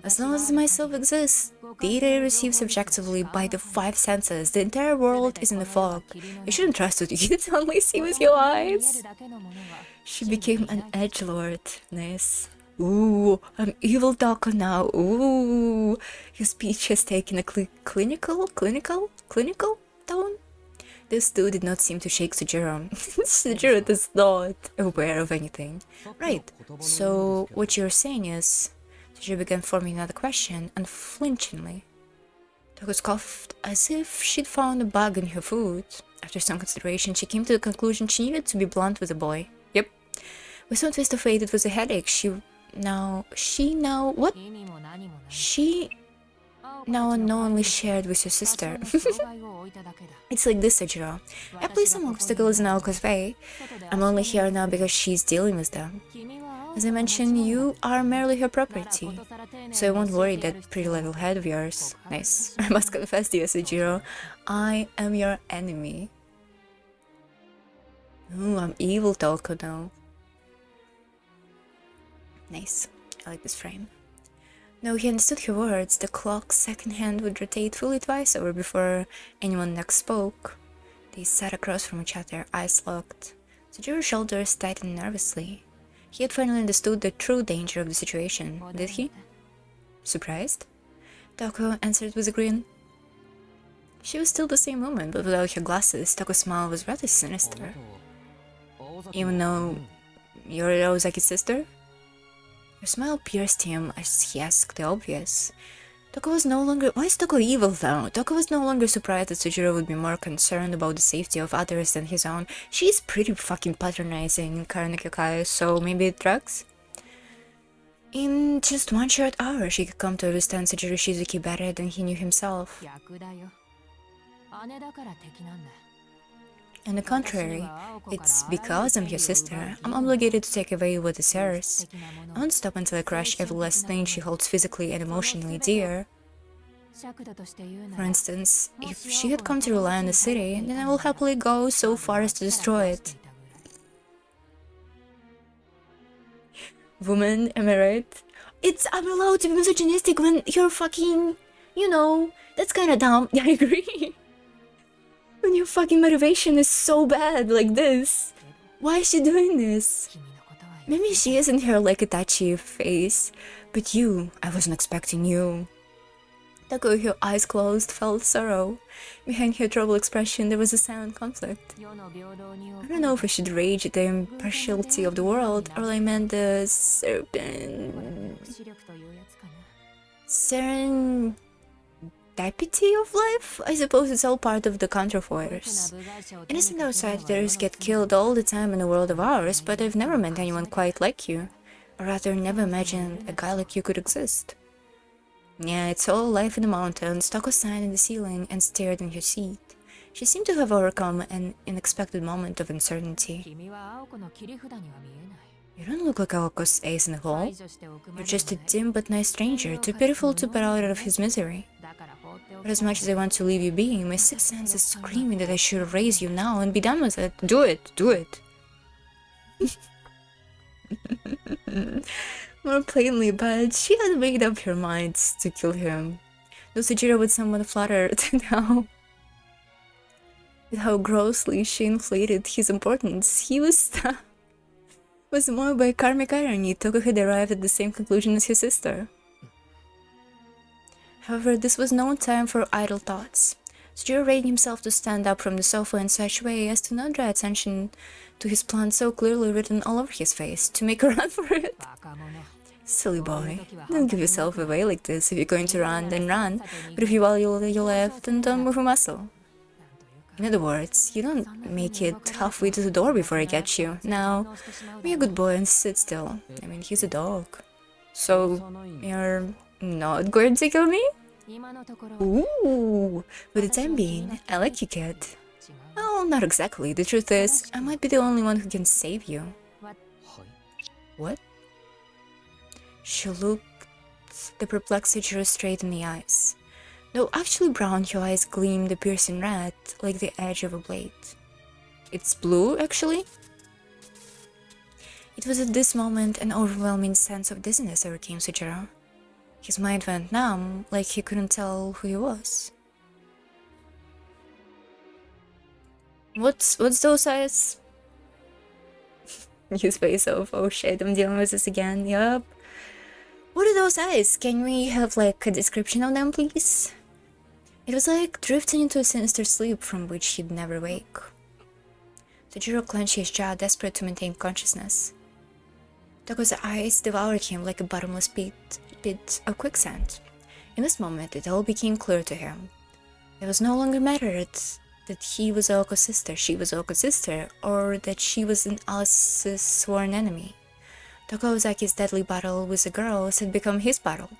As long as myself exists, data I receive subjectively by the five senses. The entire world is in the fog. You shouldn't trust what you can only see with your eyes. She became an edgelord. Nice. Ooh, I'm evil Dako now. Ooh, his speech has taken a clinical tone. This dude did not seem to shake Sujiro. Sujiro is not aware of anything. Right, so what you're saying is... Sujiro began forming another question, unflinchingly. Dako coughed as if she'd found a bug in her food. After some consideration, she came to the conclusion she needed to be blunt with the boy. Yep. With some twist of fate, it was a headache. She now unknowingly shared with her sister. It's like this, Sujiro. I place some obstacles in Alco's way. I'm only here now because she's dealing with them. As I mentioned, you are merely her property, so I won't worry that pretty little head of yours. Nice. I must confess to you, Sujiro, I am your enemy. Ooh, I'm evil Toko now. Nice. I like this frame. No, he understood her words. The clock's second hand would rotate fully twice over before anyone next spoke. They sat across from each other, eyes locked. Sujiro's shoulders tightened nervously. He had finally understood the true danger of the situation, did he? Surprised? Toko answered with a grin. She was still the same woman, but without her glasses, Toko's smile was rather sinister. Even though you're Ozaki's sister? Her smile pierced him as he asked the obvious. Toko was no longer— why is Toko evil though? Toko was no longer surprised that Sujiro would be more concerned about the safety of others than his own. She's pretty fucking patronizing in Karanekyokai, so maybe it tracks? In just one short hour, she could come to understand Sujiro Shizuki better than he knew himself. On the contrary, it's because I'm your sister. I'm obligated to take away what is hers. I won't stop until I crush every last thing she holds physically and emotionally dear. For instance, if she had come to rely on the city, then I will happily go so far as to destroy it. Woman, am I right? I'm allowed to be misogynistic when you're fucking... you know, that's kinda dumb. Yeah, I agree. When your fucking motivation is so bad like this. Why is she doing this? Maybe she isn't her like a touchy face, but you, I wasn't expecting you. Tako, her eyes closed, felt sorrow. Behind her troubled expression there was a silent conflict. I don't know if I should rage at the impartiality of the world, or I meant the serendipity of life? I suppose it's all part of the counterforce. Innocent outsiders get killed all the time in the world of ours, but I've never met anyone quite like you. Or rather, never imagined a guy like you could exist. Yeah, it's all life in the mountains. Tako signed in the ceiling and stared in her seat. She seemed to have overcome an unexpected moment of uncertainty. You don't look like Aoko's ace in the hole. You're just a dim but nice stranger, too pitiful to put out of his misery. But as much as I want to leave you be, my sixth sense is screaming that I should raise you now and be done with it. Do it! Do it! More plainly, but she had made up her mind to kill him. Though Sujiro was somewhat flattered now with how grossly she inflated his importance, he was moved by karmic irony. Toko had arrived at the same conclusion as his sister. However, this was no time for idle thoughts. Sujiro raised himself to stand up from the sofa in such a way as to not draw attention to his plan so clearly written all over his face, to make a run for it. Silly boy, don't give yourself away like this. If you're going to run, then run, but if you value your life, then don't move a muscle. In other words, you don't make it halfway to the door before I catch you. Now, be a good boy and sit still. I mean, he's a dog. So, you're not going to kill me? Ooh, for the time being, I like you, kid. Well, not exactly. The truth is, I might be the only one who can save you. What? She looked the perplexed Sujiro straight in the eyes. Though actually brown, her eyes gleamed a piercing red, like the edge of a blade. It's blue, actually? It was at this moment an overwhelming sense of dizziness overcame Sujiro. His mind went numb, like he couldn't tell who he was. What's those eyes? His face off. Oh shit, I'm dealing with this again. Yup. What are those eyes? Can we have like a description of them, please? It was like drifting into a sinister sleep from which he'd never wake. Sujiro clenched his jaw, desperate to maintain consciousness. Toko's eyes devoured him like a bottomless pit of quicksand. In this moment, it all became clear to him. It was no longer mattered that he was Oko's sister, she was Oko's sister, or that she was an Alice's sworn enemy. Toko Ozaki's deadly battle with the girls had become his battle.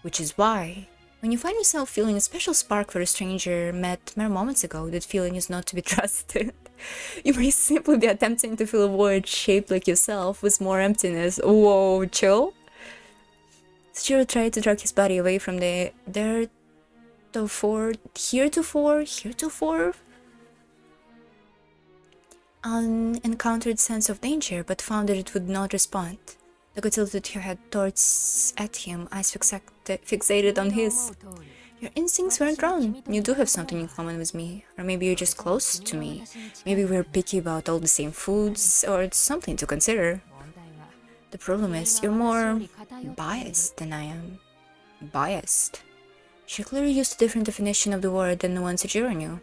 Which is why, when you find yourself feeling a special spark for a stranger met mere moments ago, that feeling is not to be trusted. You may simply be attempting to fill a void shaped like yourself with more emptiness. Whoa, chill? Sujiro tried to drag his body away from the heretofore unencountered sense of danger, but found that it would not respond. Toko tilted her head towards at him, eyes fixated on his. Your instincts weren't wrong. You do have something in common with me. Or maybe you're just close to me. Maybe we're picky about all the same foods, or it's something to consider. The problem is, you're more biased than I am. Biased? She clearly used a different definition of the word than the one Sujiro knew.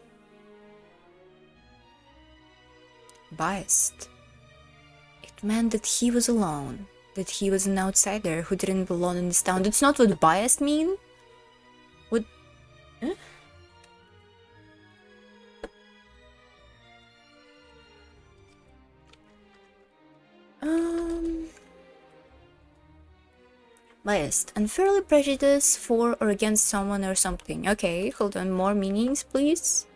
Biased. It meant that he was alone. That he was an outsider who didn't belong in this town. That's not what biased mean? What? Huh? Biased. Unfairly prejudiced for or against someone or something. Okay, hold on. More meanings, please.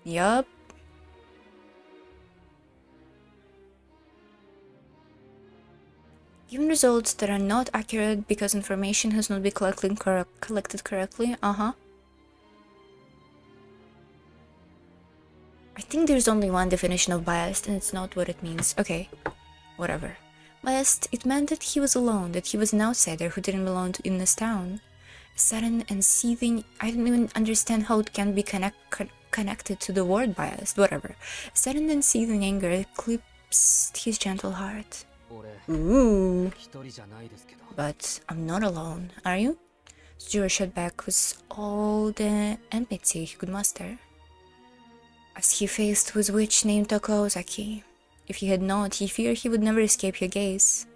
Yup. Given results that are not accurate because information has not been collected correctly. I think there's only one definition of biased and it's not what it means. Okay, whatever. Biased, it meant that he was alone, that he was an outsider who didn't belong in this town. Sudden and seething, I don't even understand how it can be connected to the word biased, whatever. Sudden and seething anger eclipsed his gentle heart. Ooh. But I'm not alone, are you? Sujiro shot back with all the empathy he could muster. As he faced with witch named Toko Ozaki. If he had not, he feared he would never escape your gaze.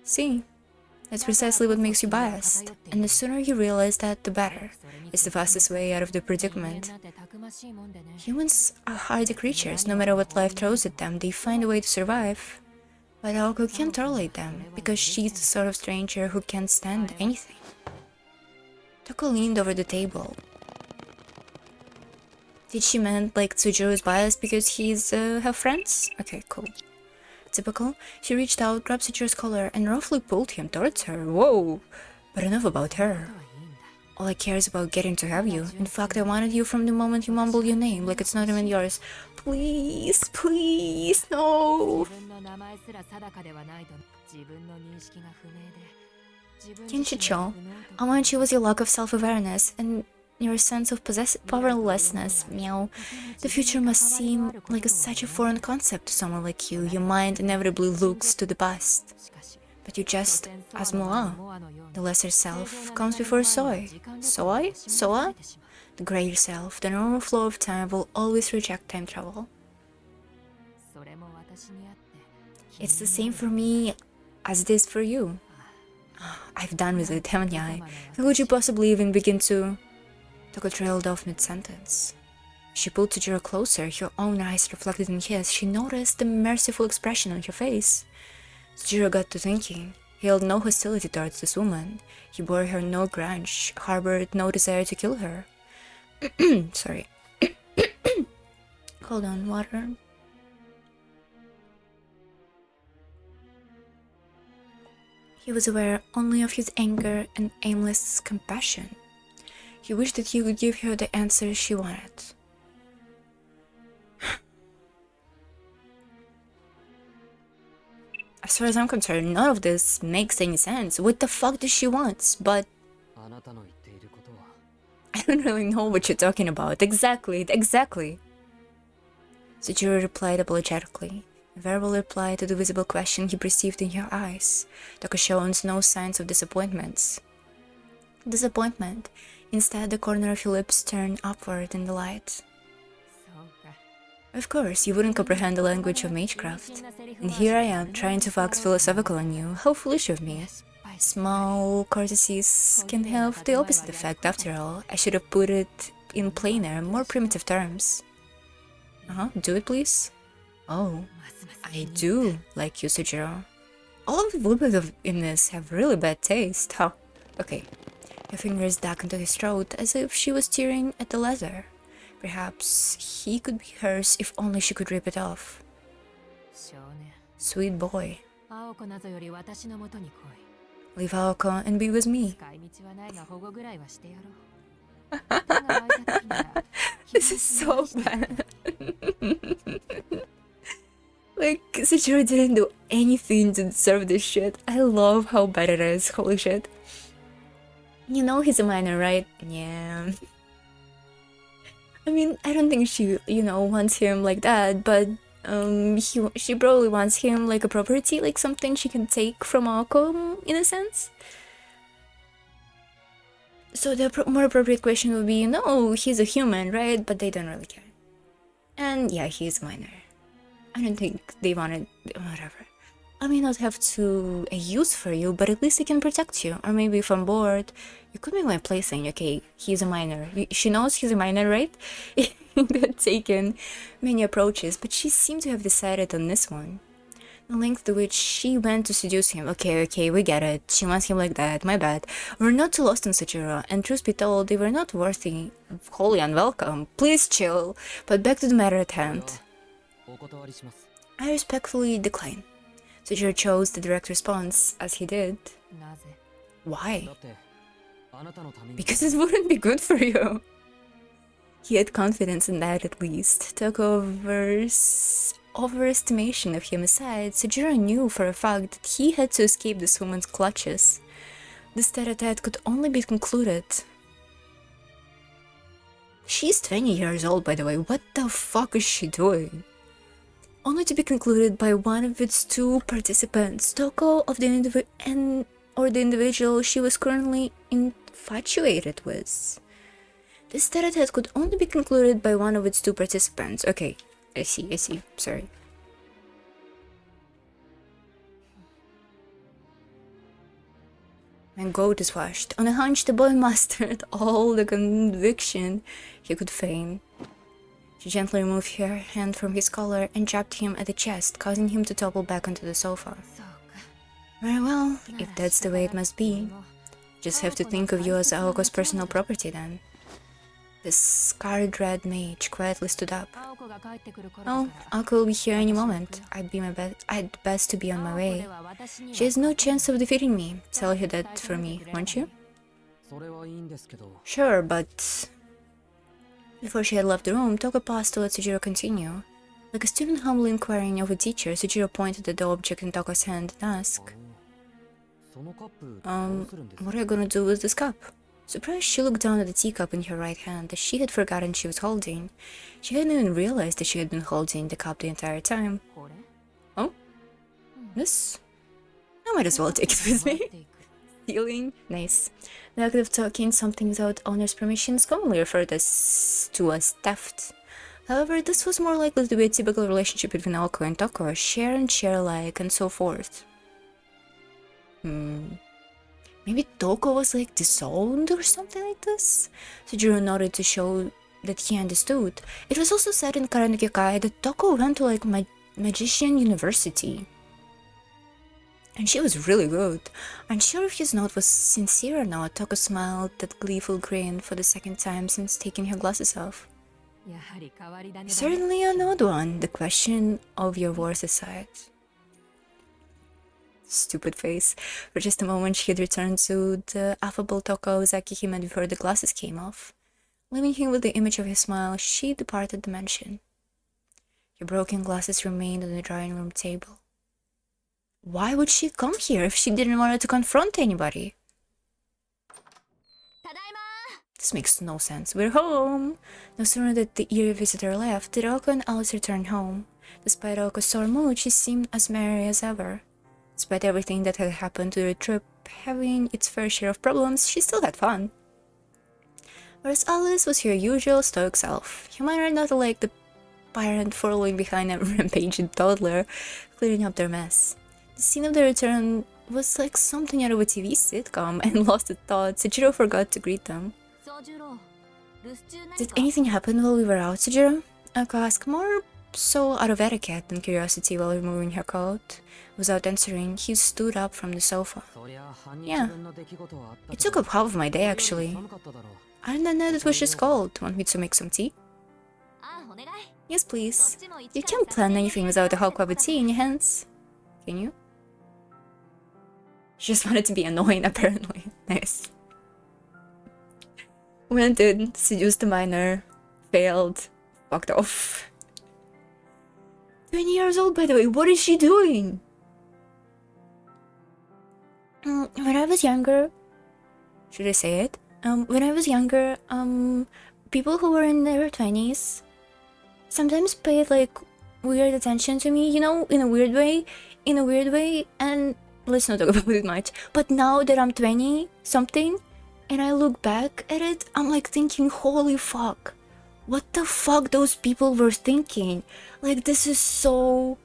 See, that's precisely what makes you biased. And the sooner you realize that, the better. It's the fastest way out of the predicament. Humans are hardy creatures. No matter what life throws at them, they find a way to survive. But Aoko can't tolerate them, because she's the sort of stranger who can't stand anything. Toko leaned over the table. Did she mean like Sujiro is biased because he's her friends? Okay, cool. Typical. She reached out, grabbed Sujiro's collar, and roughly pulled him towards her. Whoa! But enough about her. All I care is about getting to have you. In fact, I wanted you from the moment you mumbled your name, like it's not even yours. Please, please, no! Kinshicho, I want you with your lack of self-awareness and your sense of powerlessness, meow. The future must seem like such a foreign concept to someone like you. Your mind inevitably looks to the past. But you're just as Moa. The lesser self comes before Soy. Soy? Soa? The greater self, the normal flow of time, will always reject time travel. It's the same for me as it is for you. I've done with it, haven't I? How could you possibly even begin to... Toko trailed off mid-sentence. She pulled Sujiro closer, her own eyes reflected in his. She noticed the merciful expression on her face. Sujiro got to thinking. He held no hostility towards this woman. He bore her no grudge, harbored no desire to kill her. Sorry. Hold on, water. He was aware only of his anger and aimless compassion. He wished that he could give her the answer she wanted. As far as I'm concerned, none of this makes any sense. What the fuck does she want? But I don't really know what you're talking about. Exactly. Sujiro replied apologetically. A verbal reply to the visible question he perceived in her eyes. Toko shows no signs of disappointment. Instead, the corner of her lips turned upward in the light. Of course, you wouldn't comprehend the language of magecraft. And here I am, trying to wax philosophical on you. How foolish of me. Small courtesies can have the opposite effect, after all. I should have put it in plainer, more primitive terms. Do it, please. Oh, I do like you, Sujiro. All of the women in this have really bad taste, huh? Okay. Her fingers dug into his throat as if she was tearing at the leather. Perhaps he could be hers if only she could rip it off. Sweet boy. Leave Aoko and be with me. This is so bad. Like, Sujiro didn't do anything to deserve this shit. I love how bad it is. Holy shit. You know he's a minor, right? Yeah. I mean, I don't think she, wants him like that, but she probably wants him like a property, like something she can take from Aoko, in a sense. So the more appropriate question would be, no, he's a human, right? But they don't really care. And yeah, he's minor. I don't think they wanted, whatever. I may not have a use for you, but at least he can protect you. Or maybe if I'm bored, you could be my plaything. Okay, he's a minor. She knows he's a minor, right? They've taken many approaches, but she seemed to have decided on this one. The length to which she went to seduce him. Okay, we get it. She wants him like that, my bad. We're not too lost on Sujiro, and truth be told, they were not worthy, wholly unwelcome. Please chill. But back to the matter at hand. I respectfully decline. Sujiro chose the direct response, as he did. Why? Because it wouldn't be good for you. He had confidence in that, at least. Took overestimation of him aside, Sujiro knew for a fact that he had to escape this woman's clutches. This tete-a-tete could only be concluded. She's 20 years old, by the way. What the fuck is she doing? Only to be concluded by one of its two participants, Toko of the individual she was currently infatuated with. This tete-a-tete could only be concluded by one of its two participants. Okay, I see, sorry. My goat is washed. On a hunch, the boy mustered all the conviction he could feign. She gently removed her hand from his collar and jabbed him at the chest, causing him to topple back onto the sofa. Very well, if that's the way it must be. Just have to think of you as Aoko's personal property then. The scarred red mage quietly stood up. Oh, Aoko will be here any moment. I'd best to be on my way. She has no chance of defeating me. Tell her that for me, won't you? Sure, but... Before she had left the room, Toko paused to let Sujiro continue. Like a student humbly inquiring of a teacher, Sujiro pointed at the object in Toko's hand and asked, what are you gonna do with this cup? Surprised, she looked down at the teacup in her right hand that she had forgotten she was holding. She hadn't even realized that she had been holding the cup the entire time. Oh? This? I might as well take it with me. Stealing? Nice. The act of taking something without owner's permission is commonly referred to as theft. However, this was more likely to be a typical relationship between Aoko and Toko, share and share alike, and so forth. Maybe Toko was like disowned or something like this? Sujiro nodded to show that he understood. It was also said in Kara no Kyokai that Toko went to like magician university. And she was really good. Unsure if his note was sincere or not, Toko smiled that gleeful grin for the second time since taking her glasses off. Certainly an odd one, the question of your worth aside. Stupid face. For just a moment, she had returned to the affable Toko Ozaki he met before the glasses came off. Leaving him with the image of his smile, she departed the mansion. Her broken glasses remained on the drawing room table. Why would she come here if she didn't want to confront anybody? This makes no sense. We're home! No sooner did the eerie visitor left did Oko and Alice return home. Despite Oko's sore mood, she seemed as merry as ever. Despite everything that had happened to the trip, having its fair share of problems, she still had fun. Whereas Alice was her usual stoic self. You might not like the parent following behind a rampaging toddler, cleaning up their mess. The scene of their return was like something out of a TV sitcom, and lost in thought, Sujiro forgot to greet them. Did anything happen while we were out, Sujiro? Oko asked, more so out of etiquette than curiosity while removing her coat. Without answering, he stood up from the sofa. Yeah. It took up half of my day, actually. I didn't know it was just cold. Want me to make some tea? Yes, please. You can't plan anything without a hot cup of tea in your hands. Can you? She just wanted to be annoying, apparently. Nice. Went in, seduced the minor, failed, fucked off. 20 years old, by the way, what is she doing? When I was younger, should I say it? When I was younger, people who were in their 20s sometimes paid like weird attention to me, you know, in a weird way, and let's not talk about it much. But now that I'm 20 something and I look back at it, I'm like thinking, holy fuck, what the fuck those people were thinking? Like, this is so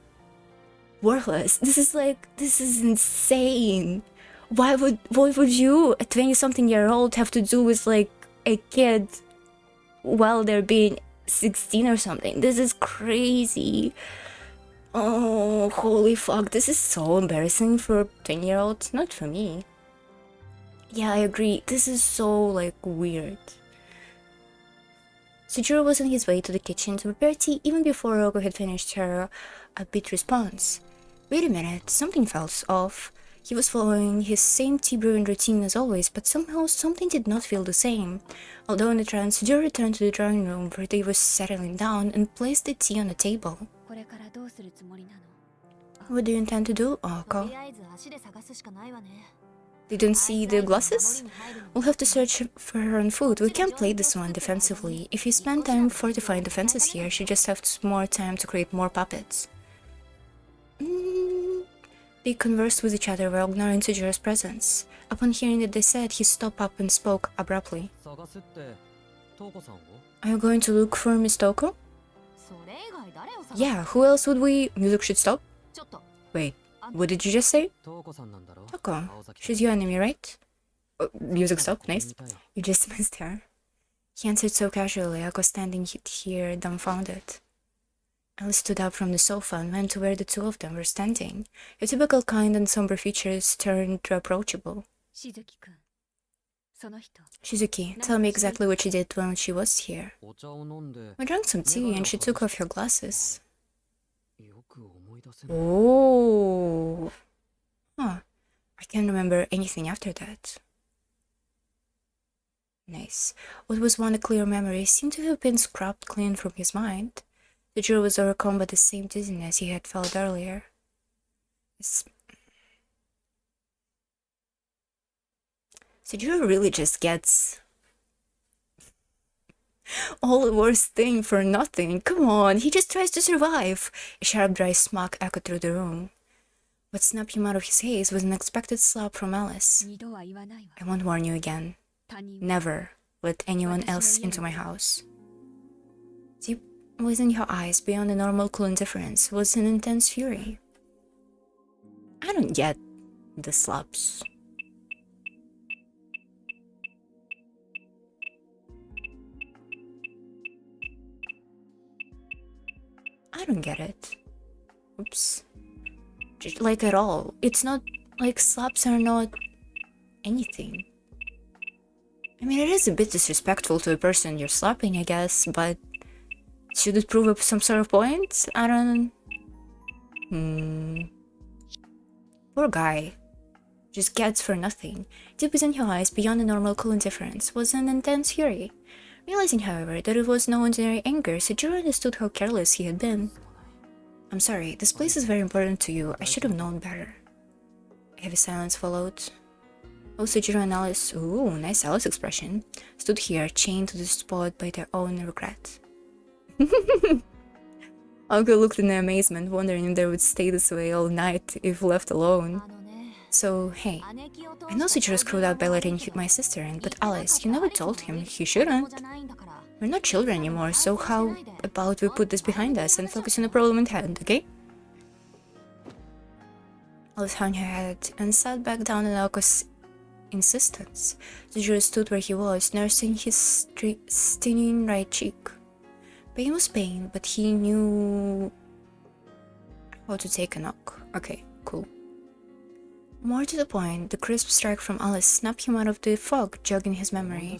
worthless. This is insane. Why would you, a 20-something-year-old, have to do with like a kid while they're being 16 or something? This is crazy. Oh, holy fuck, this is so embarrassing for 20-year-olds, not for me. Yeah, I agree, this is so like weird. Sujiro was on his way to the kitchen to prepare tea even before Oko had finished her upbeat response. Wait a minute, something felt off. He was following his same tea brewing routine as always, but somehow something did not feel the same. Although in the trance, Sujiro returned to the drawing room where they were settling down and placed the tea on the table. What do you intend to do, Oko? They don't see the glasses? We'll have to search for her on foot. We can't play this one defensively. If you spend time fortifying defenses here, she just has more time to create more puppets. They conversed with each other while ignoring Sujiro's presence. Upon hearing what they said, he stopped up and spoke abruptly. Are you going to look for Miss Toko? Yeah, who else would we... Music should stop? Wait, what did you just say? Toko. She's your enemy, right? Music stopped, nice. You just missed her. He answered so casually, Oko standing here dumbfounded. Alice stood up from the sofa and went to where the two of them were standing. Her typical kind and somber features turned approachable. Shizuki, tell me exactly what she did when she was here. We drank some tea and she took off her glasses. Oh. Huh. I can't remember anything after that. Nice. What was one clear memory seemed to have been scrubbed clean from his mind. The Jew was overcome by the same dizziness he had felt earlier. Sujiro really just gets all the worst thing for nothing. Come on, he just tries to survive. A sharp, dry smack echoed through the room. What snapped him out of his haze was an unexpected slap from Alice. I won't warn you again. Never let anyone else into my house. Deep within her eyes, beyond the normal cool indifference, was an intense fury. I don't get the slaps. I don't get it. Oops. Just like at all. It's not like slaps are not anything. I mean, it is a bit disrespectful to the person you're slapping, I guess, but should it prove some sort of point? I don't... Poor guy. Just gets for nothing. Deep within her eyes, beyond the normal cool indifference, was an intense fury. Realizing, however, that it was no ordinary anger, Sejiro understood how careless he had been. I'm sorry, this place is very important to you. I should have known better. A heavy silence followed. Sejiro and Alice, ooh, nice Alice expression, stood here, chained to the spot by their own regret. Uncle looked in amazement, wondering if they would stay this way all night if left alone. So, hey, I know Sejiro screwed up by letting my sister in, but Alice, you never told him he shouldn't. We're not children anymore, so how about we put this behind us and focus on the problem at hand, okay? Alice hung her head and sat back down at Alco's insistence. Sejiro stood where he was, nursing his stinging right cheek. Pain was pain, but he knew how to take a knock. Okay, cool. More to the point, the crisp strike from Alice snapped him out of the fog jogging his memory.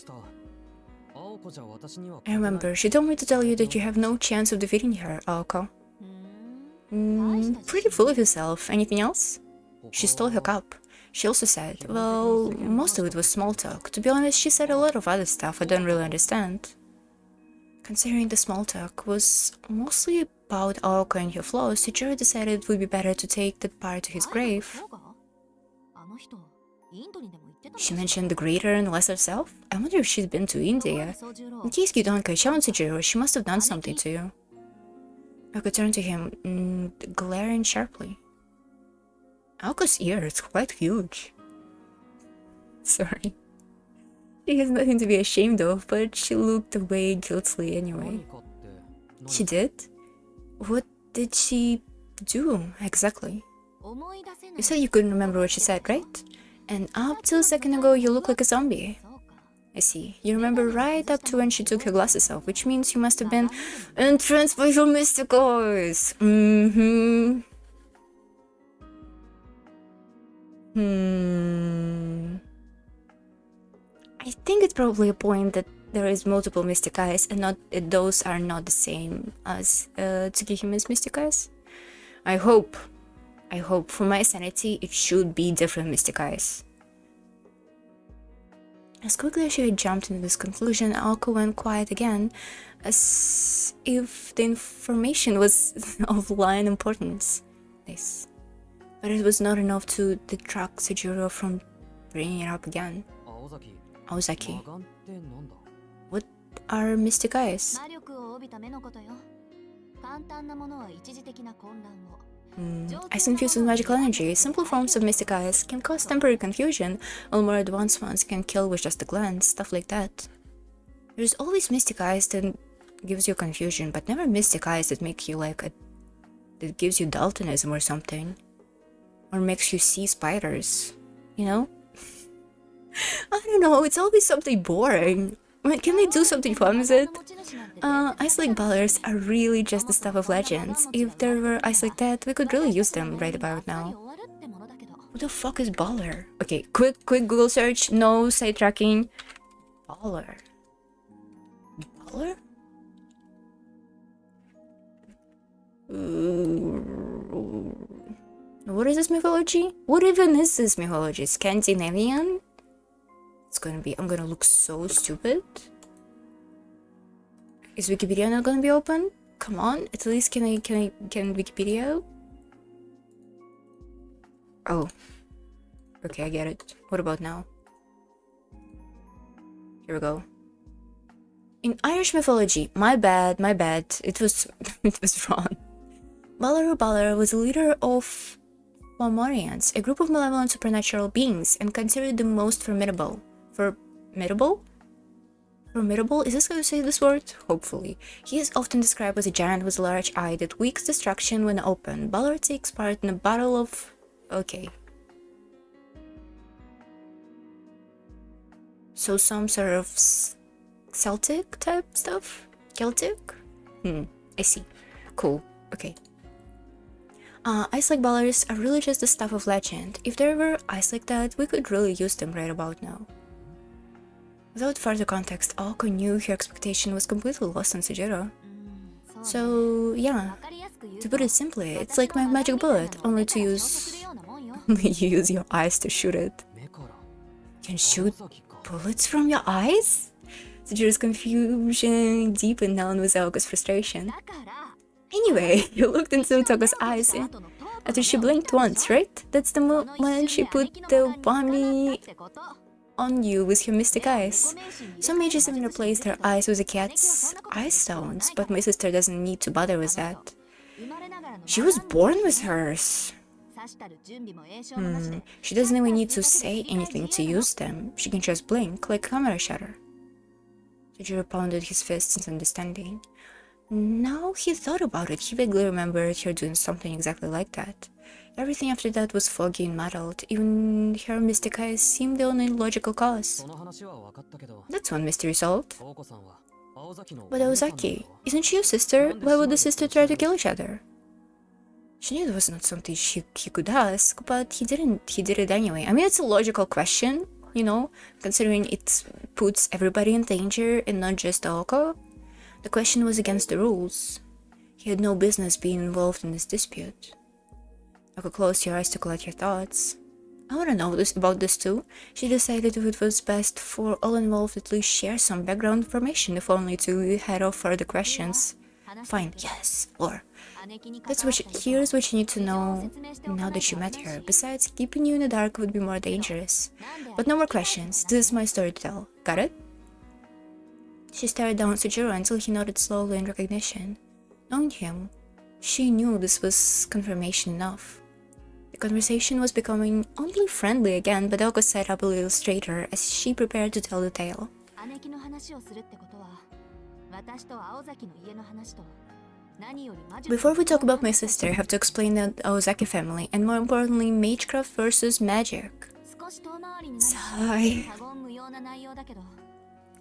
I remember, she told me to tell you that you have no chance of defeating her, Aoko. Pretty full of yourself. Anything else? She stole her cup. She also said, well, most of it was small talk. To be honest, she said a lot of other stuff I don't really understand. Considering the small talk was mostly about Aoko and her flaws, Sejiro decided it would be better to take that part to his grave. She mentioned the greater and lesser self? I wonder if she's been to India. In case you don't catch on, Sejiro, she must have done something to you. Aoko turned to him, glaring sharply. Aoko's ear is quite huge. Sorry. She has nothing to be ashamed of, but she looked away guiltily anyway. She did? What did she do, exactly? You said you couldn't remember what she said, right? And up till a second ago, you look like a zombie. I see. You remember right up to when she took her glasses off, which means you must have been entranced by your mysticals. I think it's probably a point that there is multiple mystic eyes and not those are not the same as Tsukihime's mystic eyes. I hope for my sanity it should be different mystic eyes. As quickly as she had jumped into this conclusion, Aoko went quiet again, as if the information was of line importance. Nice. But it was not enough to detract Sejiro from bringing it up again. Aozaki. What are mystic eyes? Eyes infused with magical energy, simple forms of mystic eyes can cause temporary confusion, while more advanced ones can kill with just a glance, stuff like that. There's always mystic eyes that gives you confusion, but never mystic eyes that make you that gives you daltonism or something. Or makes you see spiders, you know? I don't know, it's always something boring. I mean, can they do something fun with it? Eyes like ballers are really just the stuff of legends. If there were eyes like that, we could really use them right about now. Who the fuck is baller? Okay, quick Google search, no sidetracking. Baller. Baller? What is this mythology? What even is this mythology? Scandinavian? I'm gonna look so stupid. Is Wikipedia not gonna be open? Come on, at least can Wikipedia? Oh. Okay, I get it. What about now? Here we go. In Irish mythology, my bad, it was wrong. Baller was the leader of Fomorians, a group of malevolent supernatural beings, and considered the most formidable. Formidable? Is this how you say this word? Hopefully. He is often described as a giant with a large eye that wreaks destruction when open. Balor takes part in a battle of... Okay. So some sort of Celtic type stuff? Celtic? I see. Cool. Okay. Eyes like ballers are really just the stuff of legend. If there were eyes like that, we could really use them right about now. Without further context, Aoko knew her expectation was completely lost on Sejiro. So, yeah. To put it simply, it's like my magic bullet, only to use only you use your eyes to shoot it. You can shoot bullets from your eyes? Sujira's confusion deepened down with Aoka's frustration. Anyway, you looked into Toko's eyes after she blinked once, right? That's the moment she put the whammy on you with your mystic eyes. Some mages even replace their eyes with a cat's eye stones, but my sister doesn't need to bother with that. She was born with hers. She doesn't even need to say anything to use them. She can just blink, like a camera shutter. Sujiro pounded his fists in understanding. Now he thought about it, he vaguely remembered her doing something exactly like that. Everything after that was foggy and muddled. Even her mystic eyes seemed the only logical cause. That's one mystery solved. But Aozaki, isn't she your sister? Why would the sister try to kill each other? She knew it was not something he could ask, but he didn't. He did it anyway. I mean, it's a logical question, you know, considering it puts everybody in danger and not just Aoko. The question was against the rules. He had no business being involved in this dispute. Aoko closed her eyes to collect her thoughts. I want to know about this too. She decided it was best for all involved at least share some background information, if only to head off further questions. Fine, yes, or here's what you need to know now that you met her. Besides, keeping you in the dark would be more dangerous. But no more questions. This is my story to tell. Got it? She stared down at Sujiro until he nodded slowly in recognition. Knowing him, she knew this was confirmation enough. The conversation was becoming oddly friendly again, but Aoko sat up a little straighter as she prepared to tell the tale. Before we talk about my sister, I have to explain the Aozaki family, and more importantly, magecraft versus magic. Sigh.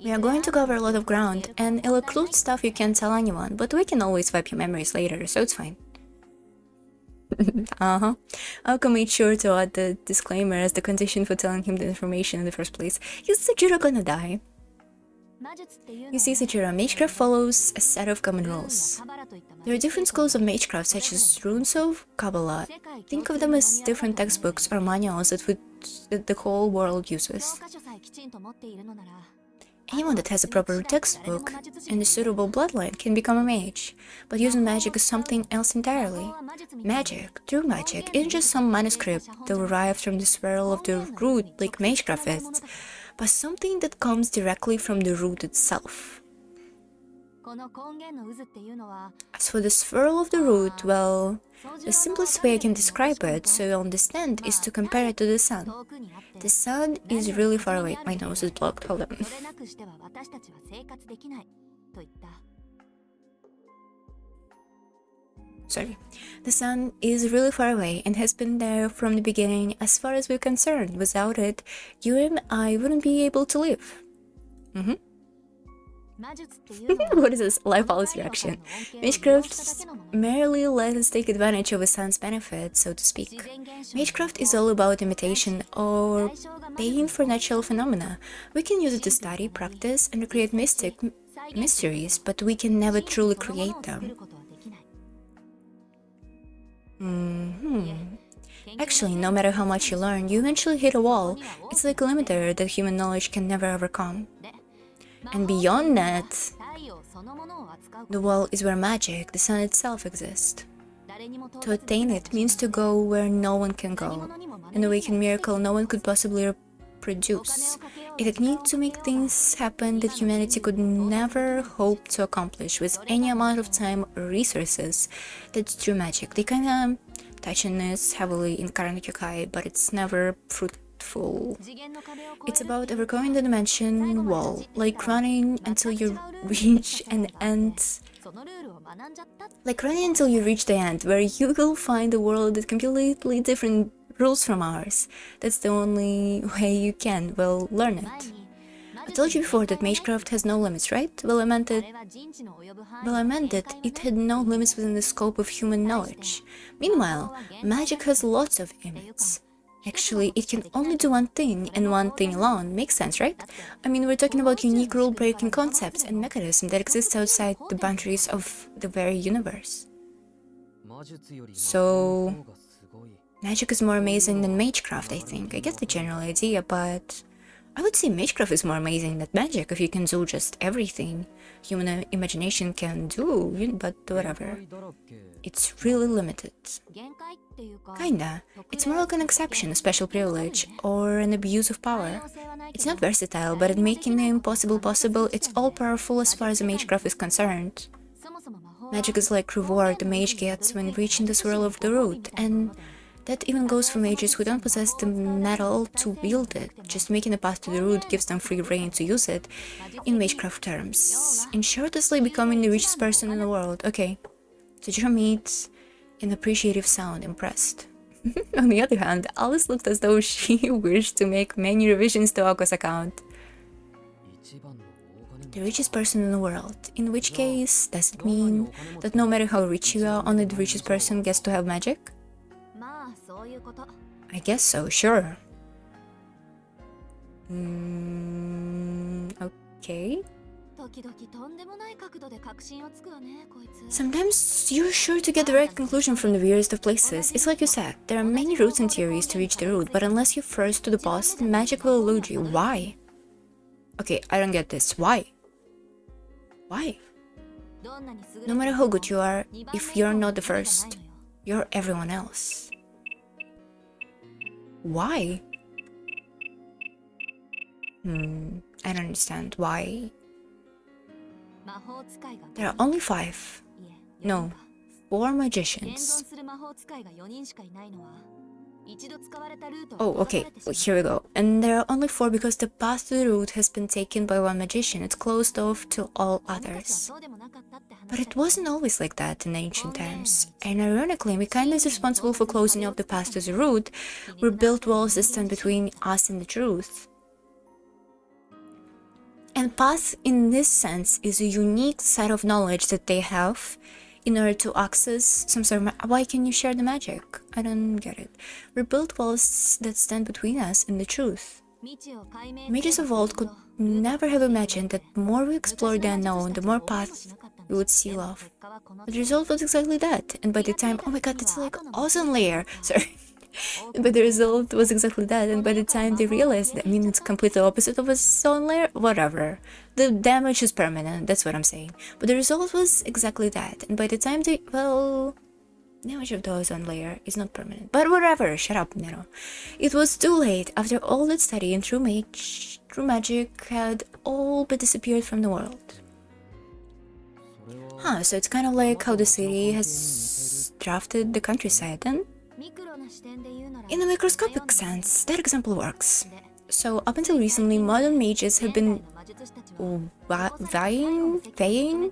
We are going to cover a lot of ground, and it'll include stuff you can't tell anyone, but we can always wipe your memories later, so it's fine. Aoko made sure to add the disclaimer as the condition for telling him the information in the first place. Is Sujiro gonna die? You see, Sujiro, magecraft follows a set of common rules. There are different schools of magecraft, such as runes of Kabbalah. Think of them as different textbooks or manuals that the whole world uses. Anyone that has a proper textbook and a suitable bloodline can become a mage, but using magic is something else entirely. Magic, true magic, isn't just some manuscript derived from the swirl of the root like magecraft is, but something that comes directly from the root itself. As for the swirl of the root, well, the simplest way I can describe it so you understand is to compare it to the sun. The sun is really far away. My nose is blocked, hold on. Sorry. The sun is really far away and has been there from the beginning as far as we're concerned. Without it, you and I wouldn't be able to live. What is this? Life policy reaction. Magecraft merely let us take advantage of the sun's benefit, so to speak. Magecraft is all about imitation or paying for natural phenomena. We can use it to study, practice, and create mysteries, but we can never truly create them. Actually, no matter how much you learn, you eventually hit a wall. It's like a limiter that human knowledge can never overcome. And beyond that, the wall is where magic, the sun itself, exists. To attain it means to go where no one can go, and awaken miracle no one could possibly reproduce. A technique to make things happen that humanity could never hope to accomplish with any amount of time or resources. That's true magic. They kinda touch on this heavily in Karano Kyokai, but it's never fruitful. It's about overcoming the dimension wall, like running until you reach an end. Like running until you reach the end, where you will find a world with completely different rules from ours. That's the only way you can, well, learn it. I told you before that magecraft has no limits, right? Well, I meant that it had no limits within the scope of human knowledge. Meanwhile, magic has lots of limits. Actually, it can only do one thing, and one thing alone. Makes sense, right? I mean, we're talking about unique rule-breaking concepts and mechanisms that exist outside the boundaries of the very universe. So, Magic is more amazing than magecraft, I think. I get the general idea, but I would say magecraft is more amazing than magic if you can do just everything human imagination can do, but whatever. It's really limited. Kinda. It's more like an exception, a special privilege, or an abuse of power. It's not versatile, but in making the impossible possible, it's all powerful as far as the magecraft is concerned. Magic is like reward the mage gets when reaching the swirl of the root, and that even goes for mages who don't possess the metal to wield it. Just making a path to the root gives them free reign to use it, in magecraft terms. In shortly becoming the richest person in the world. Okay, so Jerome meets an appreciative sound, impressed. On the other hand, Alice looked as though she wished to make many revisions to Ako's account. The richest person in the world. In which case, does it mean that no matter how rich you are, only the richest person gets to have magic? I guess so, sure. Okay. Sometimes you're sure to get the right conclusion from the weirdest of places. It's like you said, there are many routes and theories to reach the root, but unless you're first to the boss, magic will elude you. Why? Okay, I don't get this. Why? Why? No matter how good you are, if you're not the first, you're everyone else. Why? I don't understand. Why? There are only 5. No, 4 magicians. Oh, okay, here we go. And there are only 4 because the path to the root has been taken by 1 magician. It's closed off to all others. But it wasn't always like that in ancient times. And ironically, Mikael is responsible for closing off the path to the root. We built walls that stand between us and the truth. And path, in this sense, is a unique set of knowledge that they have in order to access some sort of... Why can you share the magic? I don't get it. We built walls that stand between us and the truth. Mages of old could never have imagined that the more we explored the unknown, the more paths we would seal off. But the result was exactly that, and by the time... Oh my god, it's like ozone layer! Sorry. But the result was exactly that, and by the time they realized that, I mean, it's completely opposite of a ozone layer, whatever. The damage is permanent, that's what I'm saying. But the result was exactly that, and by the time they, well, damage of the ozone layer is not permanent. But whatever, shut up, Nero. It was too late. After all that study and true magic had all but disappeared from the world. Huh, so it's kind of like how the city has drafted the countryside, then? In a microscopic sense, that example works. So, up until recently, modern mages have been vying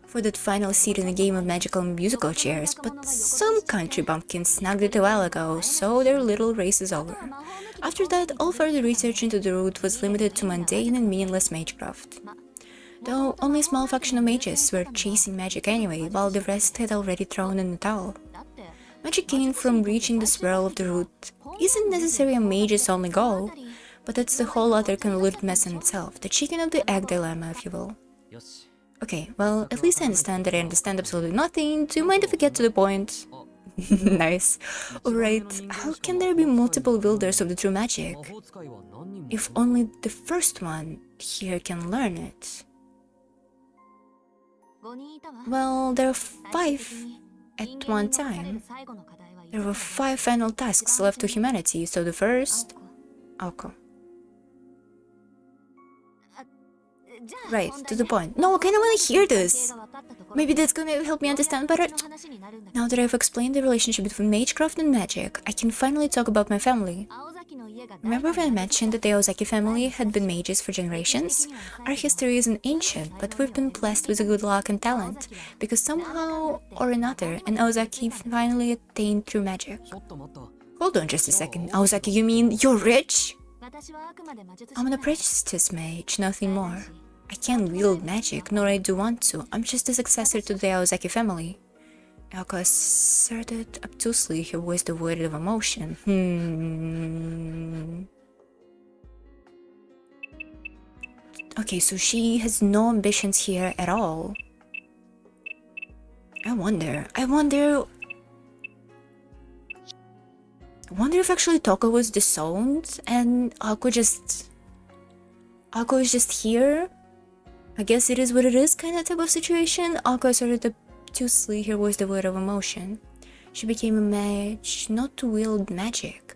for that final seat in a game of magical musical chairs, but some country bumpkin snagged it a while ago, so their little race is over. After that, all further research into the root was limited to mundane and meaningless magecraft. Though only a small faction of mages were chasing magic anyway, while the rest had already thrown in the towel. Magic gained from reaching the swirl of the root isn't necessarily a mage's only goal, but that's the whole other convoluted mess in itself, the chicken of the egg dilemma, if you will. Okay, well, at least I understand that I understand absolutely nothing. Do you mind if I get to the point? Nice. Alright, how can there be multiple wielders of the true magic? If only the first one here can learn it. Well, there are 5 at one time. There were 5 final tasks left to humanity, so the first... Oko. Right, to the point. No, I kinda wanna hear this! Maybe that's gonna help me understand better. Now that I've explained the relationship between magecraft and magic, I can finally talk about my family. Remember when I mentioned that the Ozaki family had been mages for generations? Our history isn't ancient, but we've been blessed with good luck and talent, because somehow or another, an Ozaki finally attained true magic. Hold on just a second, Ozaki, you mean you're rich? I'm an apprentice mage, nothing more. I can't wield magic, nor I do want to. I'm just a successor to the Ozaki family. Elko asserted obtusely, her voice devoid of emotion. Okay, so she has no ambitions here at all. I wonder... I wonder if actually Toko was disowned and Ako is just here. I guess it is what it is kind of type of situation. Ako started to see her was devoid of emotion. She became a mage, not to wield magic,